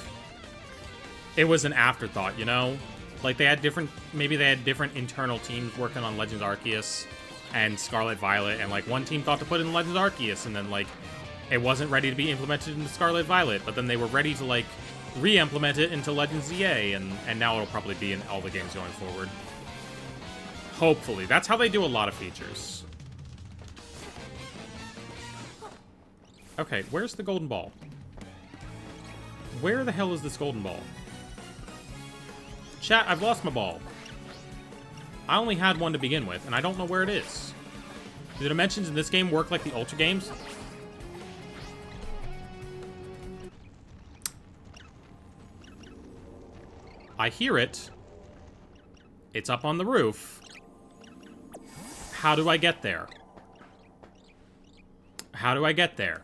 it was an afterthought, you know? Like, they had different, maybe they had different internal teams working on Legends Arceus and Scarlet Violet, and, like, one team thought to put it in Legends Arceus, and then, like, it wasn't ready to be implemented into Scarlet Violet, but then they were ready to, like, re-implement it into Legends ZA, and now it'll probably be in all the games going forward. Hopefully. That's how they do a lot of features. Okay, where's the golden ball? Where the hell is this golden ball? Chat, I've lost my ball. I only had one to begin with, and I don't know where it is. Do the dimensions in this game work like the Ultra games? I hear it. It's up on the roof. How do I get there? How do I get there?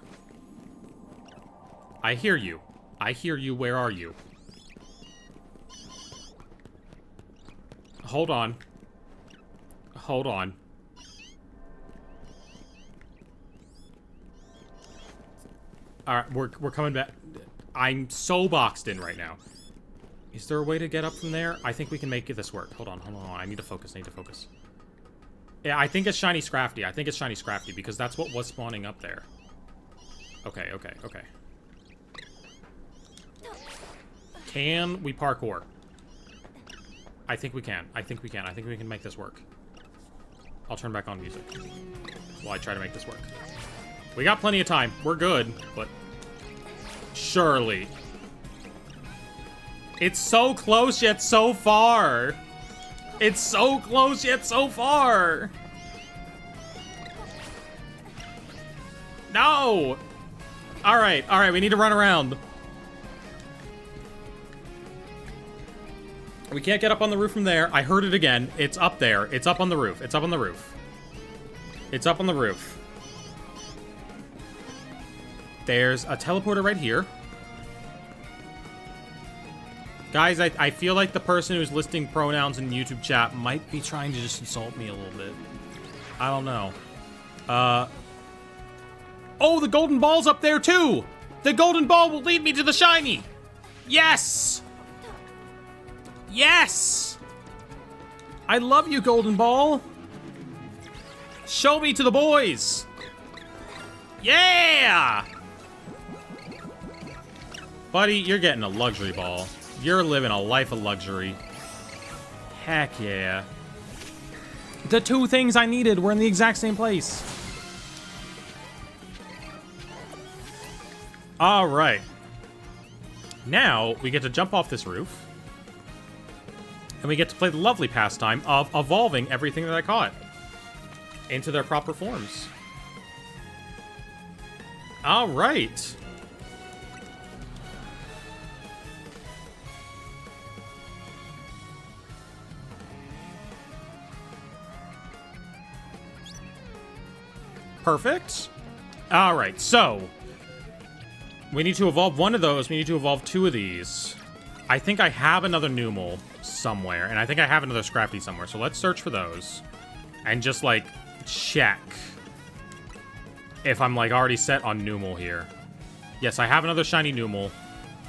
I hear you. I hear you. Where are you? Hold on. Hold on. Alright, we're coming back. I'm so boxed in right now. Is there a way to get up from there? I think we can make this work. Hold on, hold on. I need to focus. I need to focus. Yeah, I think it's Shiny Scrafty. I think it's Shiny Scrafty because that's what was spawning up there. Okay, okay, okay. Can we parkour? I think we can. I think we can. I think we can make this work. I'll turn back on music while I try to make this work. We got plenty of time. We're good, but surely. It's so close yet so far. It's so close yet so far. No. All right, we need to run around. We can't get up on the roof from there. I heard it again. It's up there. It's up on the roof. It's up on the roof. It's up on the roof. There's a teleporter right here. Guys, I feel like the person who's listing pronouns in YouTube chat might be trying to just insult me a little bit. I don't know. Oh, the golden ball's up there too! The golden ball will lead me to the shiny! Yes! Yes! I love you, golden ball! Show me to the boys! Yeah! Buddy, you're getting a luxury ball. You're living a life of luxury. Heck yeah. The two things I needed were in the exact same place. All right. Now, we get to jump off this roof. And we get to play the lovely pastime of evolving everything that I caught into their proper forms. All right. Perfect. All right, so We need to evolve one of those. We need to evolve 2 of these. I think I have another Numel somewhere, and I think I have another Scrafty somewhere. So let's search for those and just, like, check if I'm, like, already set on Numel here. Yes, I have another shiny Numel.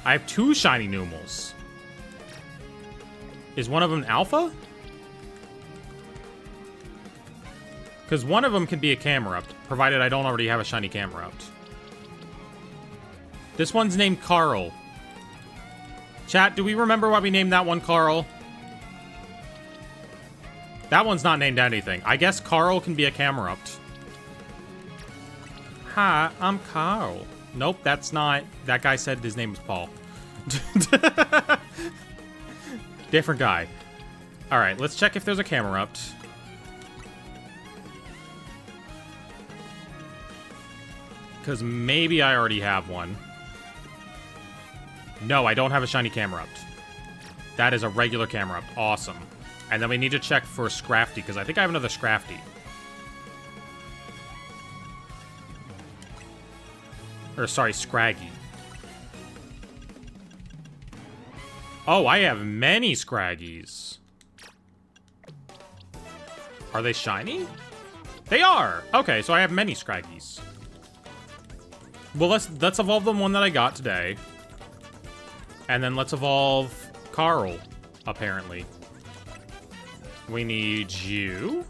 I have 2 shiny Numels. Is one of them Alpha? Because one of them can be a Camerupt, provided I don't already have a shiny Camerupt. This one's named Carl. Chat, do we remember why we named that one Carl? That one's not named anything. I guess Carl can be a Camerupt. Hi, I'm Carl. Nope, that's not... That guy said his name was Paul. Different guy. Alright, let's check if there's a Camerupt. Because maybe I already have one. No, I don't have a shiny Camerupt. That is a regular Camerupt. Awesome. And then we need to check for Scrafty, because I think I have another Scrafty. Or, sorry, Scraggy. Oh, I have many Scraggies. Are they shiny? They are! Okay, so I have many Scraggies. Well, let's evolve the one that I got today. And then let's evolve Carl, apparently. We need you.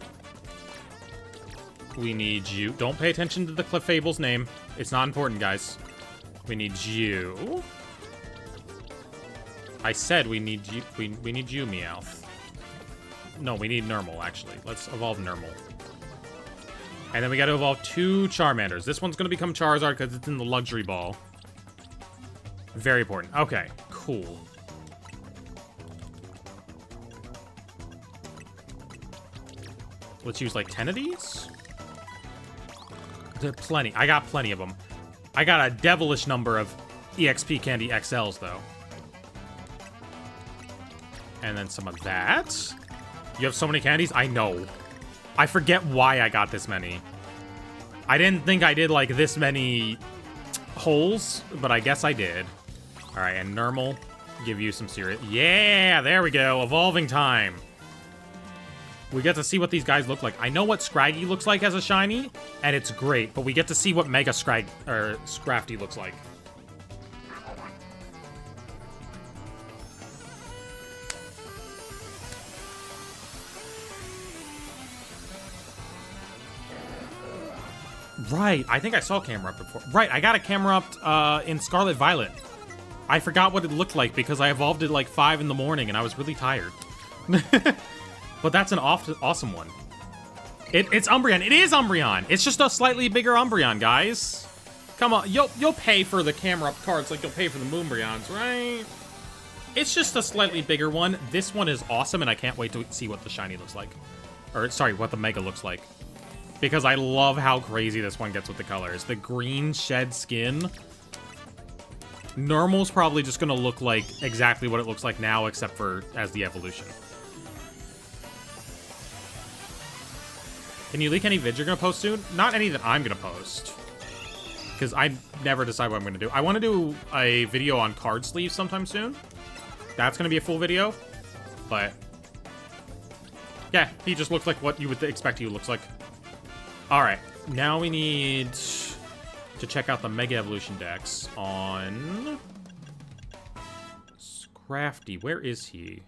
We need you. Don't pay attention to the Clefable's name. It's not important, guys. We need you. I said we need you. We need you, Meowth. No, we need Nermal, actually. Let's evolve Nermal. And then we gotta evolve 2 Charmanders. This one's gonna become Charizard because it's in the Luxury Ball. Very important. Okay, cool. Let's use like 10 of these. There are plenty. I got plenty of them. I got a devilish number of EXP Candy XLs, though. And then some of that. You have so many candies? I know. I forget why I got this many. I didn't think I did, like, this many holes, but I guess I did. Alright, and Nermal, give you some serious... Yeah, there we go. Evolving time. We get to see what these guys look like. I know what Scraggy looks like as a shiny, and it's great, but we get to see what Mega Scrafty looks like. Right, I think I saw Camerupt before. Right, I got a Camerupt in Scarlet Violet. I forgot what it looked like because I evolved it like 5 in the morning and I was really tired. But that's an awesome one. It's Umbreon. It is Umbreon. It's just a slightly bigger Umbreon, guys. Come on, you'll pay for the Camerupt cards like you'll pay for the Moonbreons, right? It's just a slightly bigger one. This one is awesome, and I can't wait to see what the shiny looks like. Or, sorry, what the Mega looks like. Because I love how crazy this one gets with the colors. The green shed skin. Normal's probably just going to look like exactly what it looks like now, except for as the evolution. Can you leak any vids you're going to post soon? Not any that I'm going to post. Because I never decide what I'm going to do. I want to do a video on card sleeves sometime soon. That's going to be a full video. But yeah, he just looks like what you would expect he looks like. Alright, now we need to check out the Mega Evolution Dex on Scrafty. Where is he?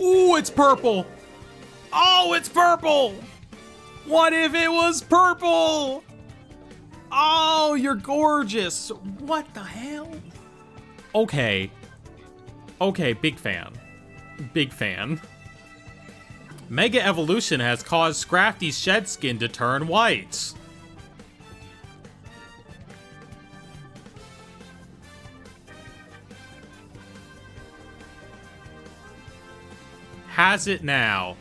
Ooh, it's purple! Oh, it's purple! What if it was purple? Oh, you're gorgeous. What the hell? Okay. Okay, big fan. Big fan. Mega Evolution has caused Scrafty's shed skin to turn white. Has it now?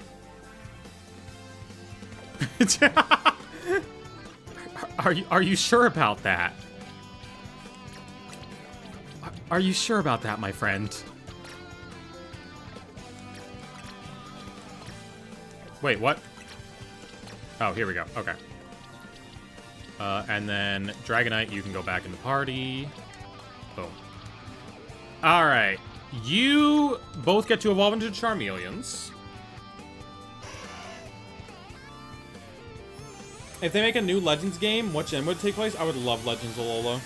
Are you sure about that? Are you sure about that, my friend? Wait, what? Oh, here we go. Okay. And then Dragonite, you can go back in the party. Boom. All right. You both get to evolve into Charmeleons. If they make a new Legends game, what gen would take place? I would love Legends Alola.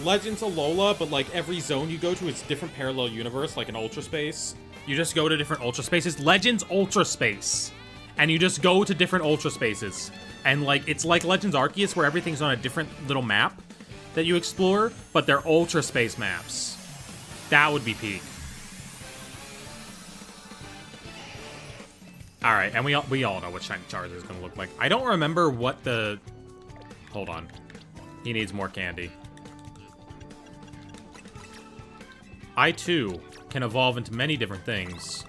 Legends Alola, but like every zone you go to, it's different parallel universe, like an Ultra Space. You just go to different Ultra Spaces. Legends Ultra Space. And you just go to different Ultra Spaces. And like it's like Legends Arceus, where everything's on a different little map that you explore, but they're Ultra Space maps. That would be peak. All right, and we all know what Shiny Charizard is going to look like. I don't remember what the... Hold on. He needs more candy. I, too, can evolve into many different things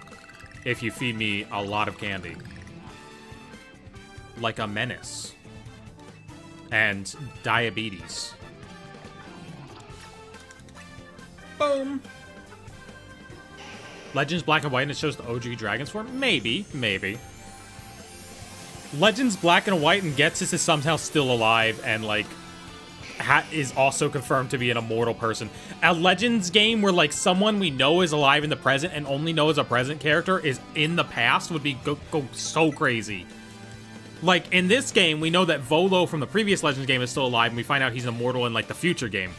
if you feed me a lot of candy. Like a menace. And diabetes. Boom! Legends Black and White and it shows the OG Dragon's form? Maybe. Legends Black and White and Getsis is somehow still alive and, like, is also confirmed to be an immortal person. A Legends game where, like, someone we know is alive in the present and only knows a present character is in the past would be go so crazy. Like, in this game, we know that Volo from the previous Legends game is still alive and we find out he's immortal in, like, the future game.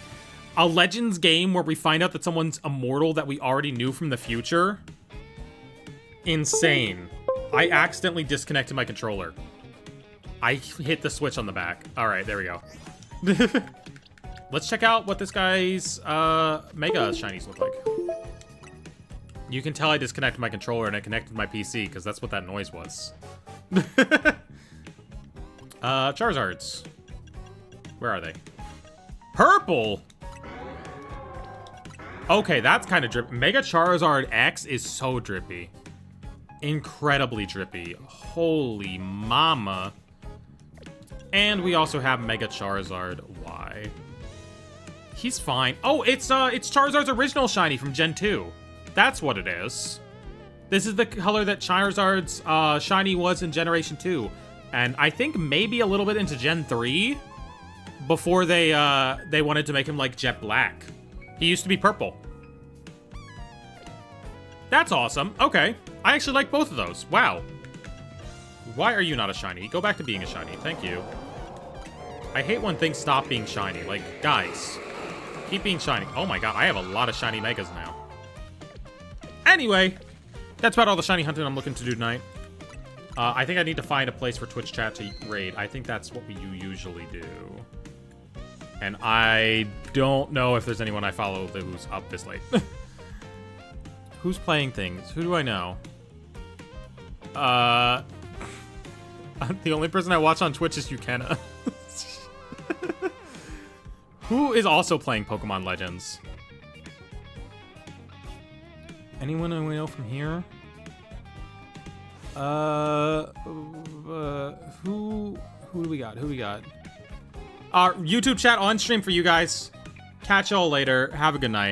A Legends game where we find out that someone's immortal that we already knew from the future? Insane. I accidentally disconnected my controller. I hit the switch on the back. Alright, there we go. Let's check out what this guy's Mega Shinies look like. You can tell I disconnected my controller and I connected my PC, because that's what that noise was. Charizards. Where are they? Purple! Okay, that's kind of drippy. Mega Charizard X is so drippy. Incredibly drippy. Holy mama. And we also have Mega Charizard Y. He's fine. Oh, it's Charizard's original shiny from Gen 2. That's what it is. This is the color that Charizard's shiny was in Generation 2. And I think maybe a little bit into Gen 3 before they wanted to make him like Jet Black. He used to be purple. That's awesome. Okay. I actually like both of those. Wow. Why are you not a shiny? Go back to being a shiny. Thank you. I hate when things stop being shiny. Like, guys, keep being shiny. Oh my god, I have a lot of shiny megas now. Anyway, that's about all the shiny hunting I'm looking to do tonight. I think I need to find a place for Twitch chat to raid. I think that's what we usually do. And I don't know if there's anyone I follow who's up this late. Who's playing things? Who do I know? The only person I watch on Twitch is Yukena. Who is also playing Pokemon Legends? Anyone I know from here? Who do we got? Who we got? YouTube chat on stream for you guys. Catch y'all later. Have a good night.